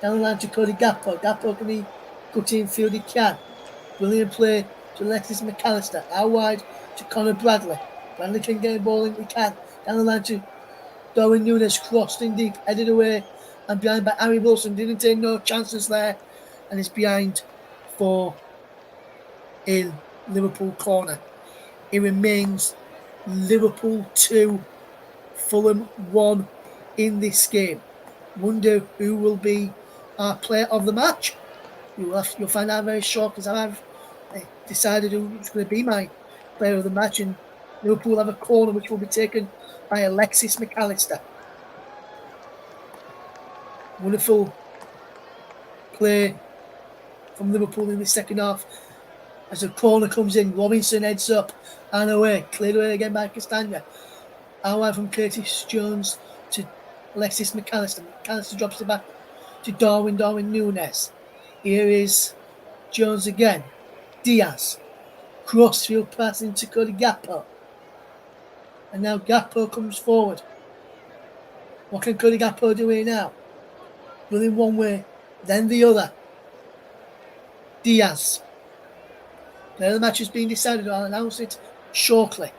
down the line to Cody Gakpo. Gakpo can he cut in field? He can. Brilliant play to Alexis McAllister. Out wide to Conor Bradley. Bradley can get a ball in. He can. Down the line to Darwin Núñez, crossed in deep, headed away and behind by Harry Wilson. Didn't take no chances there, and it's behind for a Liverpool corner. It remains Liverpool 2, Fulham 1 in this game. Wonder who will be our player of the match. You'll find out very short because I've decided who's going to be my player of the match, and Liverpool have a corner which will be taken by Alexis McAllister. Wonderful play from Liverpool in the second half. As the corner comes in, Robinson heads up and away. Cleared away again by Castagna. Away from Curtis Jones to Alexis McAllister. McAllister drops it back to Darwin Núñez. Here is Jones again. Diaz. Crossfield pass into Cody Gakpo. And now Gakpo comes forward. What can Cody Gakpo do here now? Running one way, then the other. Diaz. Now the match has been decided. I'll announce it shortly.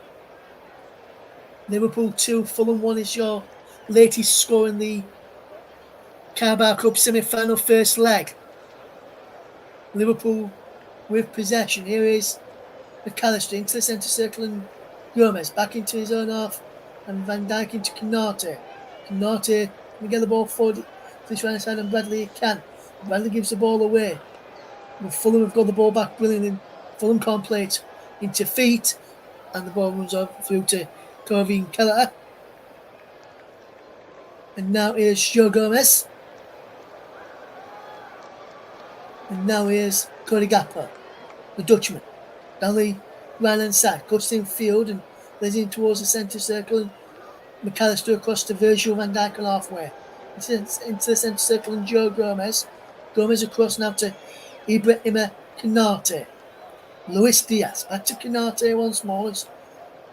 Liverpool 2, Fulham 1 is your latest score in the Carabao Cup semi-final first leg. Liverpool with possession. Here is McAllister into the centre circle and Gomez back into his own half and Van Dijk into Canate. Canate can get the ball forward to this right side and Bradley can. Bradley gives the ball away. But Fulham have got the ball back brilliantly. Fulham can't play it into feet and the ball runs off through to Corvin Kelleher. And now here's Joe Gomez. And now here's Cody Gakpo, the Dutchman. Down the right hand side, cuts in field and lays in towards the centre circle and McAllister across to Virgil van Dijk halfway. Into the centre circle and Joe Gomez. Gomez across now to Ibrahima Konate. Luis Diaz back to Konate once more as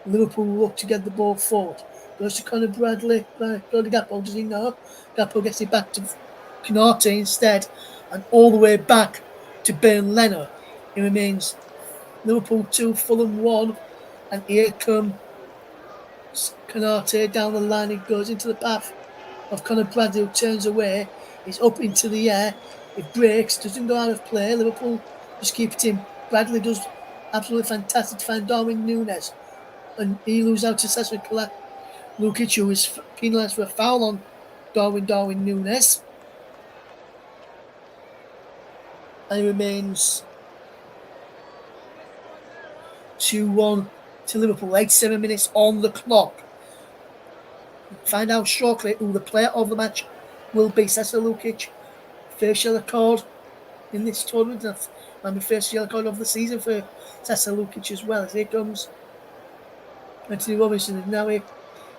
Liverpool look to get the ball forward. Goes to Conor Bradley. Cody Gakpo, does he know? Gakpo gets it back to Konate instead and all the way back to Ben Leno. It remains Liverpool 2, Fulham 1 and here comes Konate down the line. He goes into the path of Conor Bradley who turns away. He's up into the air. It breaks, doesn't go out of play. Liverpool just keep it in. Bradley does absolutely fantastic to find Darwin Núñez. And he loses out to Cesar Lukic, who is penalised for a foul on Darwin Núñez. And it remains 2-1 to Liverpool. 87 minutes on the clock. Find out shortly who the player of the match will be. Cesar Lukic, first yellow card in this tournament, and the first yellow card of the season for Cesar Lukic as well. As here comes Anthony Robinson, and now here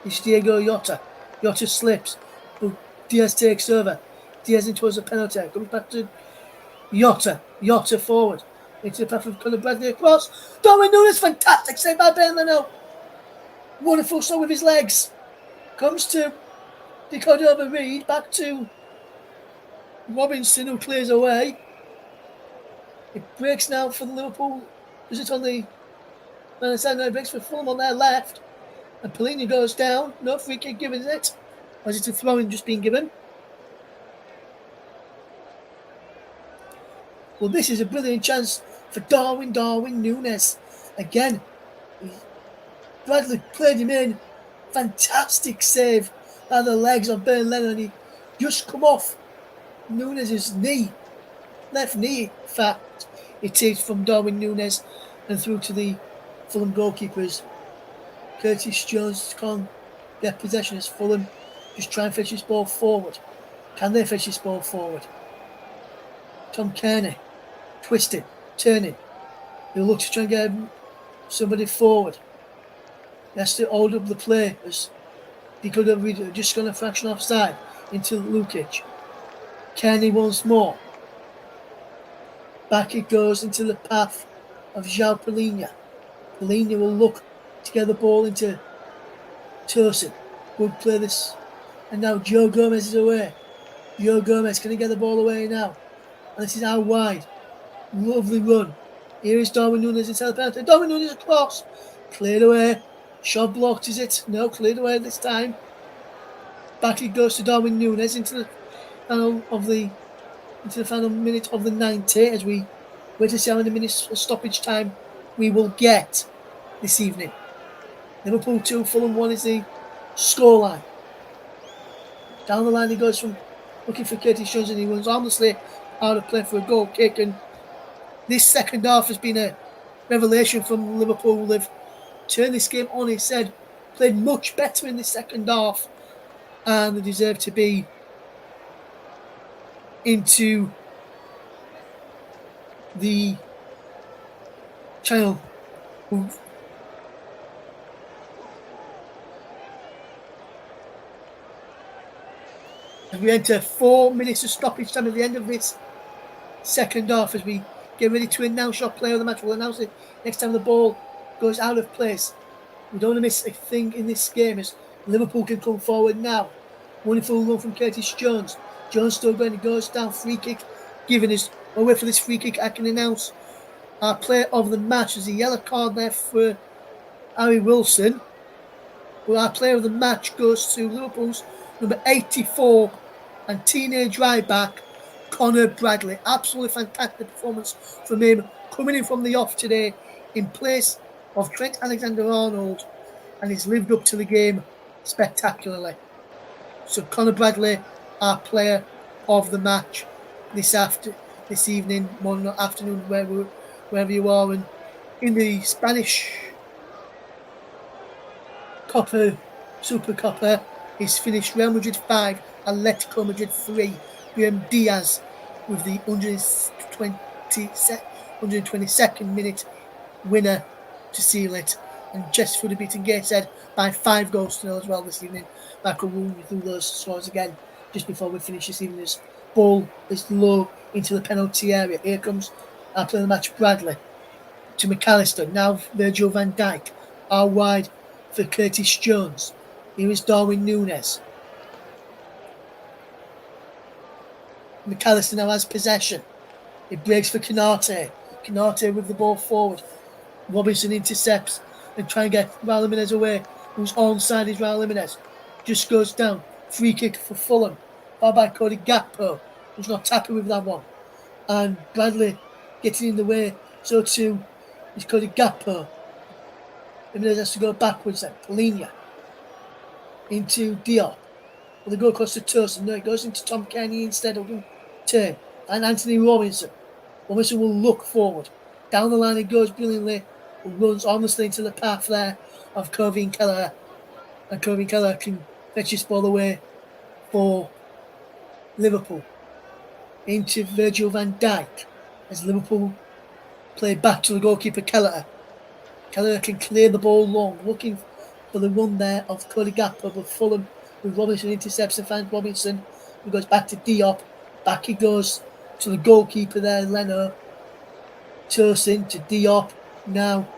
is Diego Jota. Jota slips, but Diaz takes over. Diaz in towards the penalty. Comes back to Jota. Jota forward into the path of Conor Bradley across. Darwin Núñez, fantastic save by Ben Leno. Wonderful shot with his legs. Comes to De Cordova-Reid, back to Robinson who clears away. It breaks now for the Liverpool. Is it on the right side? No, it breaks for Fulham on their left. And Pellegrini goes down. No free kick given, is it? Or is it a throw-in just being given? Well, this is a brilliant chance for Darwin Núñez. Again, Bradley played him in. Fantastic save by the legs of Ben Leno. And he just come off Núñez's knee. Left knee, in fact. It is from Darwin Núñez and through to the Fulham goalkeepers. Curtis Jones can't get possession as Fulham just try and fetch this ball forward. Can they fetch this ball forward? Tom Kearney, twisting, turning. He'll look to try and get somebody forward. He has to hold up the play as he could have just gone a fraction offside into Lukic. Kearney once more. Back it goes into the path of João Pellegrini. Pellegrini will look to get the ball into Tosin. Good play this. And now Joe Gomez is away. Joe Gomez, can he get the ball away now? And this is out wide. Lovely run. Here is Darwin Núñez inside the penalty. Darwin Núñez across. Cleared away. Shot blocked, is it? No, cleared away this time. Back it goes to Darwin Núñez into the final minute of the 90 as we wait to see how many minutes of stoppage time we will get this evening. Liverpool 2, Fulham 1 is the scoreline. Down the line he goes from looking for Curtis Jones and he runs harmlessly out of play for a goal kick. And this second half has been a revelation from Liverpool. They've turned this game on its head, played much better in the second half, and they deserve to be into the channel. As we enter 4 minutes of stoppage time at the end of this second half, as we get ready to announce our player of the match. We'll announce it next time the ball goes out of place. We don't want to miss a thing in this game as Liverpool can come forward now. Wonderful run from Curtis Jones. Jones still going, he goes down, free kick given us. We'll wait for this free kick. I can announce our player of the match. There's a yellow card there for Harry Wilson. Well, our player of the match goes to Liverpool's number 84 and teenage right back, Conor Bradley. Absolutely fantastic performance from him, coming in from the off today in place of Trent Alexander-Arnold, and he's lived up to the game spectacularly. So Conor Bradley, our player of the match this evening, morning or afternoon, wherever you are. And in the Spanish Copa, Super Copa, he's finished Real Madrid 5, Atletico Madrid 3. Graham Diaz with the 122nd minute winner to seal it. And just for the beating Gateshead by 5 goals to 0 as well this evening. Michael will run through those scores again just before we finish this evening's ball is low into the penalty area. Here comes our player of the match, Bradley, to McAllister. Now Virgil van Dijk, out wide for Curtis Jones. Here is Darwin Núñez. McAllister now has possession. It breaks for Canate. Canate with the ball forward. Robinson intercepts and try and get Raul Jimenez away. Who's onside is Raul Jimenez. Just goes down. Free kick for Fulham. Fouled by Cody Gakpo, who's not happy with that one. And Bradley getting in the way. So too is Cody Gakpo. Jimenez has to go backwards then. Polina into Diop. Well, they go across to Tosin. No, it goes into Tom Kenny instead of turn. And Anthony Robinson. Robinson will look forward. Down the line it goes brilliantly. Runs almost into the path there of Kevin Kelleher. And Kevin Kelleher can fetch his ball away for Liverpool. Into Virgil van Dijk as Liverpool play back to the goalkeeper Kelleher. Kelleher can clear the ball long, looking for the run there of Cody Gakpo, but Fulham with Robinson intercepts and finds Robinson, who goes back to Diop. Back he goes to the goalkeeper there, Leno. Tosin to Diop. Now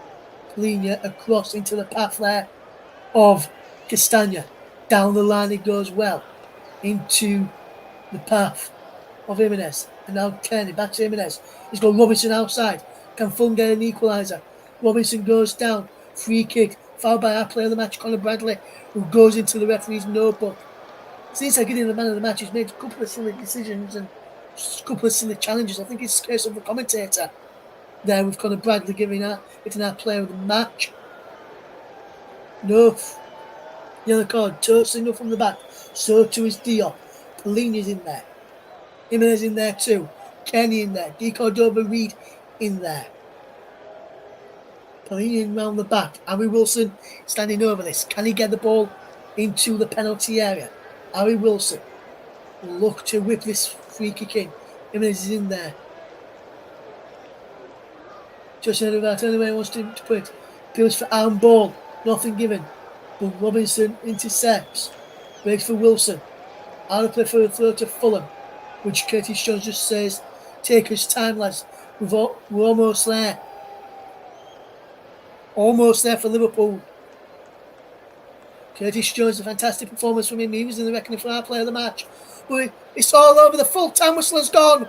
Polina across into the path there of Castagna. Down the line it goes well into the path of Jimenez. And now Kearney back to Jimenez. He's got Robinson outside. Can Fulham get an equaliser? Robinson goes down. Free kick. Fouled by our player of the match, Conor Bradley, who goes into the referee's notebook. Since I get in the man of the match, he's made a couple of silly decisions and a couple of silly challenges. I think it's a case of the commentator there with Conor Bradley getting our player of the match. No. Yellow card. Tosin from the back. So too is Diop. Polina's in there. Jimenez in there too. Kenny in there. D. Cordova-Reid in there. Polina in round the back. Harry Wilson standing over this. Can he get the ball into the penalty area? Harry Wilson will look to whip this free kick in. Jimenez is in there. Just about anyway wants to put it. Appeals for arm ball. Nothing given. But Robinson intercepts. Breaks for Wilson. Out of play for a throw to Fulham, which Curtis Jones just says, take us time, lads. We're almost there. Almost there for Liverpool. Curtis Jones, a fantastic performance from him. He was in the reckoning for our player of the match. But it's all over. The full time whistle has gone.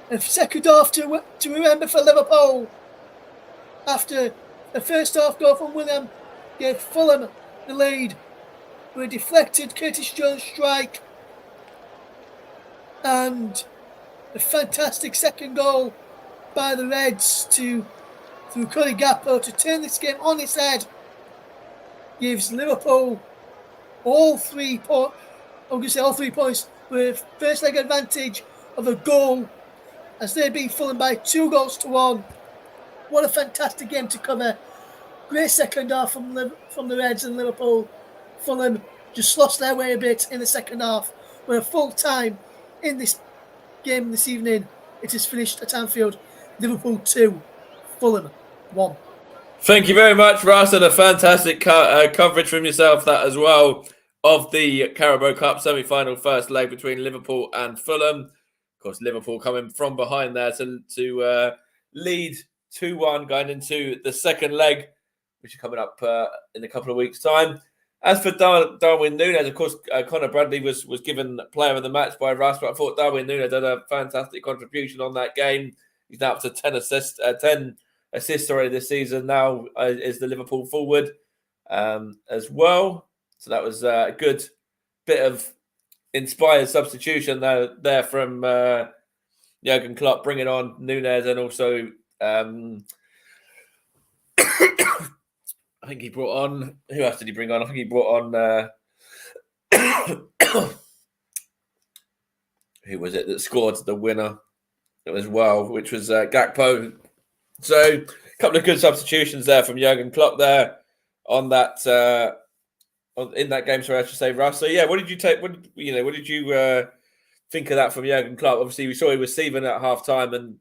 A second half to remember for Liverpool. After the first half goal from William gave Fulham the lead. With a deflected Curtis Jones strike. And a fantastic second goal by the Reds through Cody Gakpo to turn this game on its head. Gives Liverpool all 3 points. I'm going to say all 3 points were first leg advantage of a goal as they beat Fulham by 2-1. What a fantastic game to cover. Great second half from the Reds and Liverpool. Fulham just lost their way a bit in the second half. We're full time in this game this evening. It is finished at Anfield. Liverpool 2, Fulham 1. Thank you very much, Russ, and a fantastic coverage from yourself that as well of the Carabao Cup semi-final first leg between Liverpool and Fulham. Of course, Liverpool coming from behind there to lead 2-1 going into the second leg, which is coming up in a couple of weeks' time. As for Darwin Núñez, of course, Conor Bradley was given player of the match by Russ, but I thought Darwin Núñez had a fantastic contribution on that game. He's now up to 10 assists already this season. Now is the Liverpool forward as well. So that was a good bit of inspired substitution there from Jurgen Klopp, bringing on Núñez, and also I think he brought on, who else did he bring on? I think he brought on who was it that scored the winner as well, which was Gakpo. So a couple of good substitutions there from Jurgen Klopp there on that in that game. Sorry, I should say, Russ. So yeah, what did you take? What did you think of that from Jurgen Klopp? Obviously, we saw he was receiving at half time, and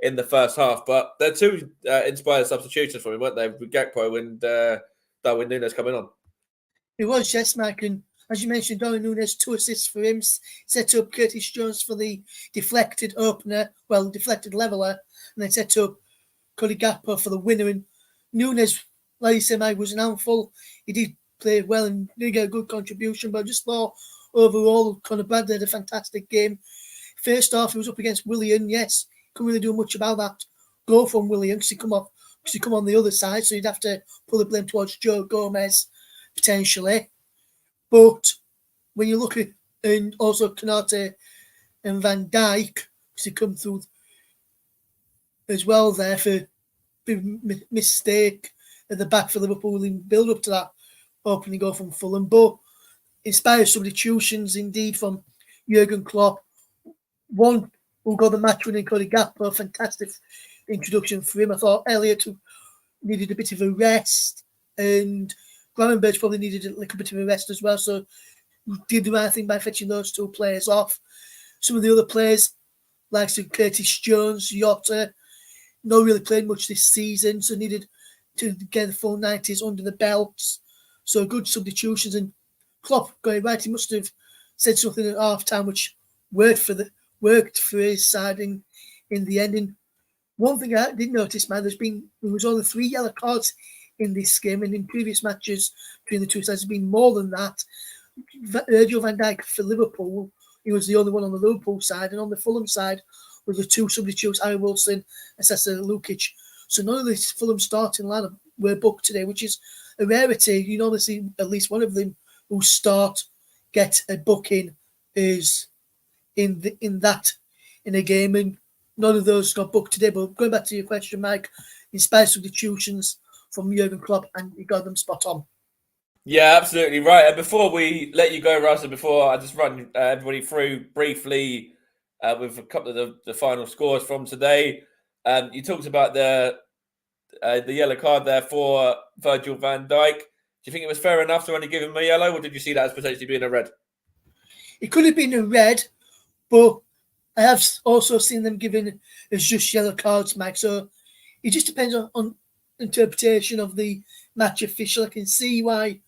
in the first half, but they're two inspired substitutions for him, weren't they? With Gakpo and Darwin Núñez coming on. It was, yes, Mike. And as you mentioned, Darwin Núñez, 2 assists for him, set up Curtis Jones for the deflected leveller, and then set up Cody Gakpo for the winner. And Núñez, like you said, Mike, was an handful. He did play well and did get a good contribution, but I just thought overall, Conor Bradley had a fantastic game. First half, he was up against Willian, yes. Couldn't really do much about that goal from William because he come on the other side, so you'd have to pull the blame towards Joe Gomez potentially. But when you look at, and also Konate and Van Dijk, because he come through as well there for big mistake at the back for Liverpool in build up to that opening goal from Fulham. But inspired substitutions indeed from Jurgen Klopp. One who got the match winning Cody Gakpo, fantastic introduction for him. I thought Elliott needed a bit of a rest, and Gravenberch probably needed a little bit of a rest as well. So we did the right thing by fetching those 2 players off. Some of the other players, like Curtis Jones, Jota, not really played much this season, so needed to get the full 90s under the belts. So good substitutions, and Klopp going right. He must have said something at half time which worked for his side in the end. And one thing I did notice, man, there was only 3 yellow cards in this game, and in previous matches between the two sides, there's been more than that. Virgil van Dijk for Liverpool, he was the only one on the Liverpool side, and on the Fulham side were the 2 substitutes, Harry Wilson and Sasa Lukic. So none of the Fulham starting lineup were booked today, which is a rarity. You normally see at least one of them who start get a booking is in a game, and none of those got booked today. But going back to your question, Mike, inspired substitutions from Jurgen Klopp, and you got them spot on. Yeah, absolutely right. And before we let you go, Russ, and before I just run everybody through briefly with a couple of the final scores from today, you talked about the yellow card there for Virgil van Dijk. Do you think it was fair enough to only give him a yellow, or did you see that as potentially being a red? It could have been a red, but I have also seen them given as just yellow cards, Mike. So it just depends on interpretation of the match official. I can see why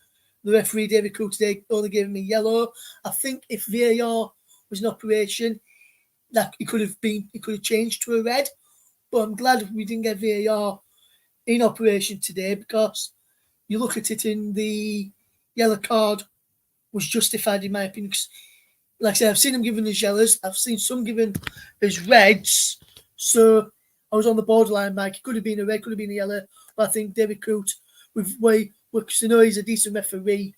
the referee, David Cook, today only gave him a yellow. I think if VAR was in operation, that it could have changed to a red. But I'm glad we didn't get VAR in operation today, because you look at it, in the yellow card was justified in my opinion. Like I said, I've seen them given as yellows. I've seen some given as reds. So I was on the borderline, Mike. It could have been a red, could have been a yellow. But I think David Coote, because I know he's a decent referee,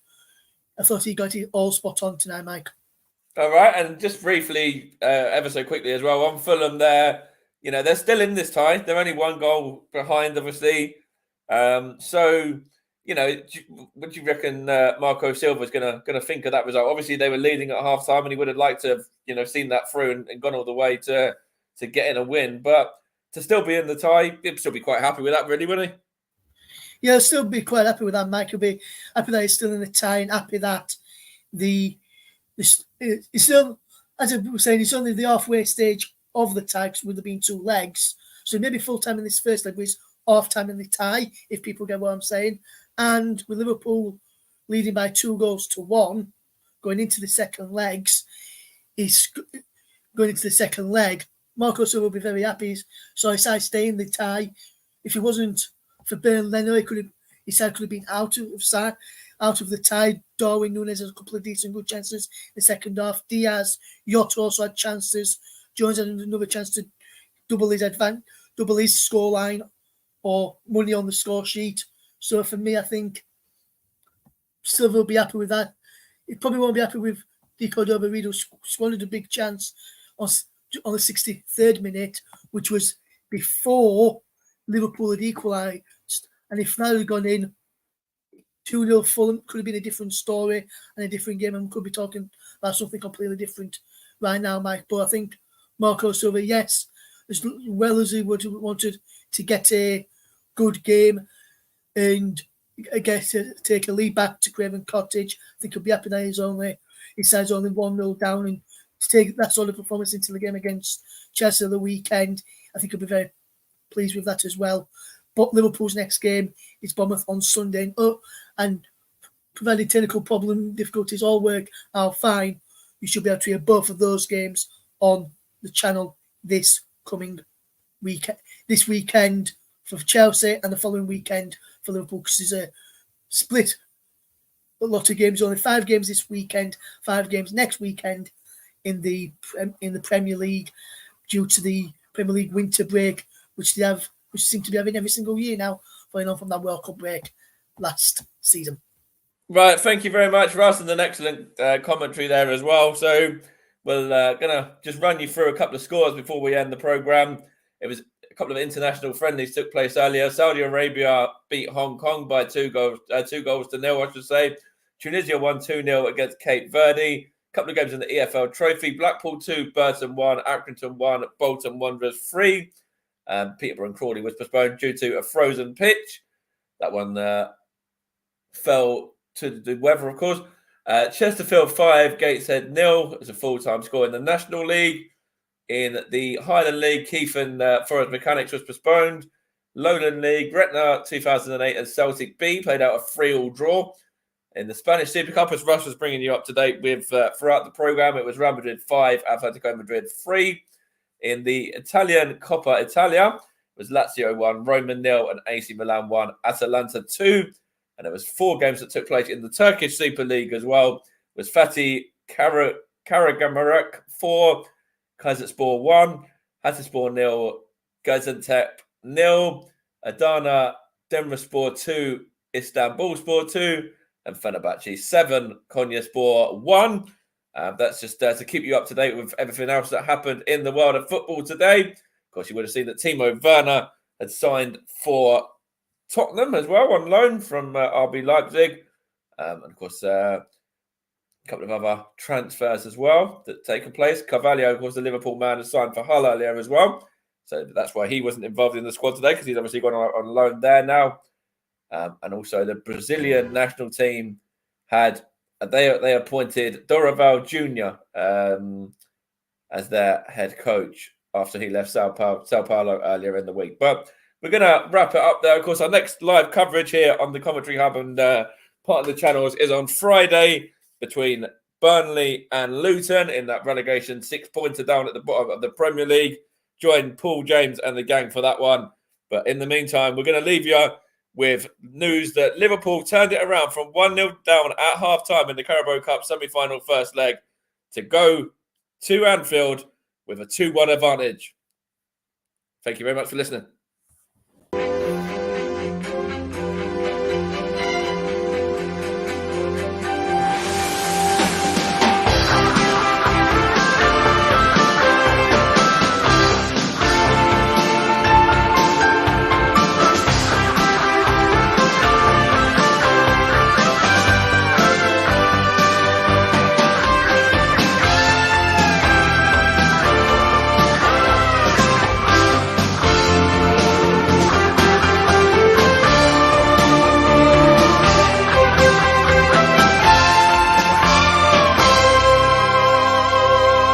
I thought he got it all spot on tonight, Mike. All right, and just briefly, ever so quickly as well, on Fulham there, they're still in this tie. They're only 1 goal behind, obviously. So, what do you reckon Marco Silva's going to think of that result? Obviously, they were leading at half time, and he would have liked to have, seen that through and gone all the way to getting a win. But to still be in the tie, he'd still be quite happy with that, really, wouldn't he? Yeah, I'll still be quite happy with that, Mike. He'll be happy that he's still in the tie and happy that it's still, as I was saying, it's only the halfway stage of the tie because would have been 2 legs. So maybe full time in this first leg was half time in the tie, if people get what I'm saying. And with Liverpool leading by 2-1, going into the second legs, Marco Silva will be very happy. So his side stay in the tie. If it wasn't for Burnley, I know his side could have been out of the tie. Darwin Núñez has a couple of decent good chances in the second half. Diaz, Jota also had chances. Jones had another chance to double his scoreline or money on the score sheet. So for me, I think Silva will be happy with that. He probably won't be happy with Di Cordova-Reid, who squandered a big chance on the 63rd minute, which was before Liverpool had equalised. And if that had gone in, 2-0 Fulham could have been a different story and a different game, and we could be talking about something completely different right now, Mike. But I think Marco Silva, yes, as well as he would have wanted to get a good game and I guess to take a lead back to Craven Cottage, I think he'll be happy that his side's only 1-0 down, and to take that sort of performance into the game against Chelsea the weekend, I think he'll be very pleased with that as well. But Liverpool's next game is Bournemouth on Sunday, and provided technical difficulties all work out fine, you should be able to hear both of those games on the channel this weekend for Chelsea and the following weekend for Liverpool, because there's a split a lot of games, only 5 games this weekend, 5 games next weekend in the Premier League due to the Premier League winter break, which seem to be having every single year now, following on from that World Cup break last season. Right, thank you very much, Russ, and an excellent commentary there as well. So we're going to just run you through a couple of scores before we end the programme. It was a couple of international friendlies took place earlier. Saudi Arabia beat Hong Kong by 2 goals to 0, I should say. Tunisia won 2-0 against Cape Verde. A couple of games in the EFL Trophy. Blackpool 2, Burton 1, Accrington 1, Bolton Wanderers 3. Peterborough and Crawley was postponed due to a frozen pitch. That one fell to the weather, of course. Chesterfield 5, Gateshead 0. It was a full-time score in the National League. In the Highland League, Keith and Forest Mechanics was postponed. Lowland League, Gretna 2008 and Celtic B played out a 3-3 draw. In the Spanish Super Cup, as Russ was bringing you up to date with throughout the programme, it was Real Madrid 5, Atletico Madrid 3. In the Italian Coppa Italia, it was Lazio 1, Roma 0 and AC Milan 1, Atalanta 2. And there was 4 games that took place in the Turkish Super League as well. It was Fatih Karagümrük 4, Kayserispor 1, Hatayspor 0, Gaziantep 0, Adana Demirspor 2, Istanbulspor 2, and Fenerbahce 7, Konyaspor 1. That's just to keep you up to date with everything else that happened in the world of football today. Of course, you would have seen that Timo Werner had signed for Tottenham as well on loan from RB Leipzig. And of course, a couple of other transfers as well that taken place. Carvalho, of course, the Liverpool man, has signed for Hull earlier as well. So that's why he wasn't involved in the squad today, because he's obviously gone on loan there now. And also the Brazilian national team they appointed Dorival Jr. As their head coach after he left Sao Paulo earlier in the week. But we're going to wrap it up there. Of course, our next live coverage here on the Commentary Hub and part of the channels is on Friday between Burnley and Luton in that relegation 6-pointer down at the bottom of the Premier League. Join Paul James and the gang for that one. But in the meantime, we're going to leave you with news that Liverpool turned it around from 1-0 down at half-time in the Carabao Cup semi-final first leg to go to Anfield with a 2-1 advantage. Thank you very much for listening.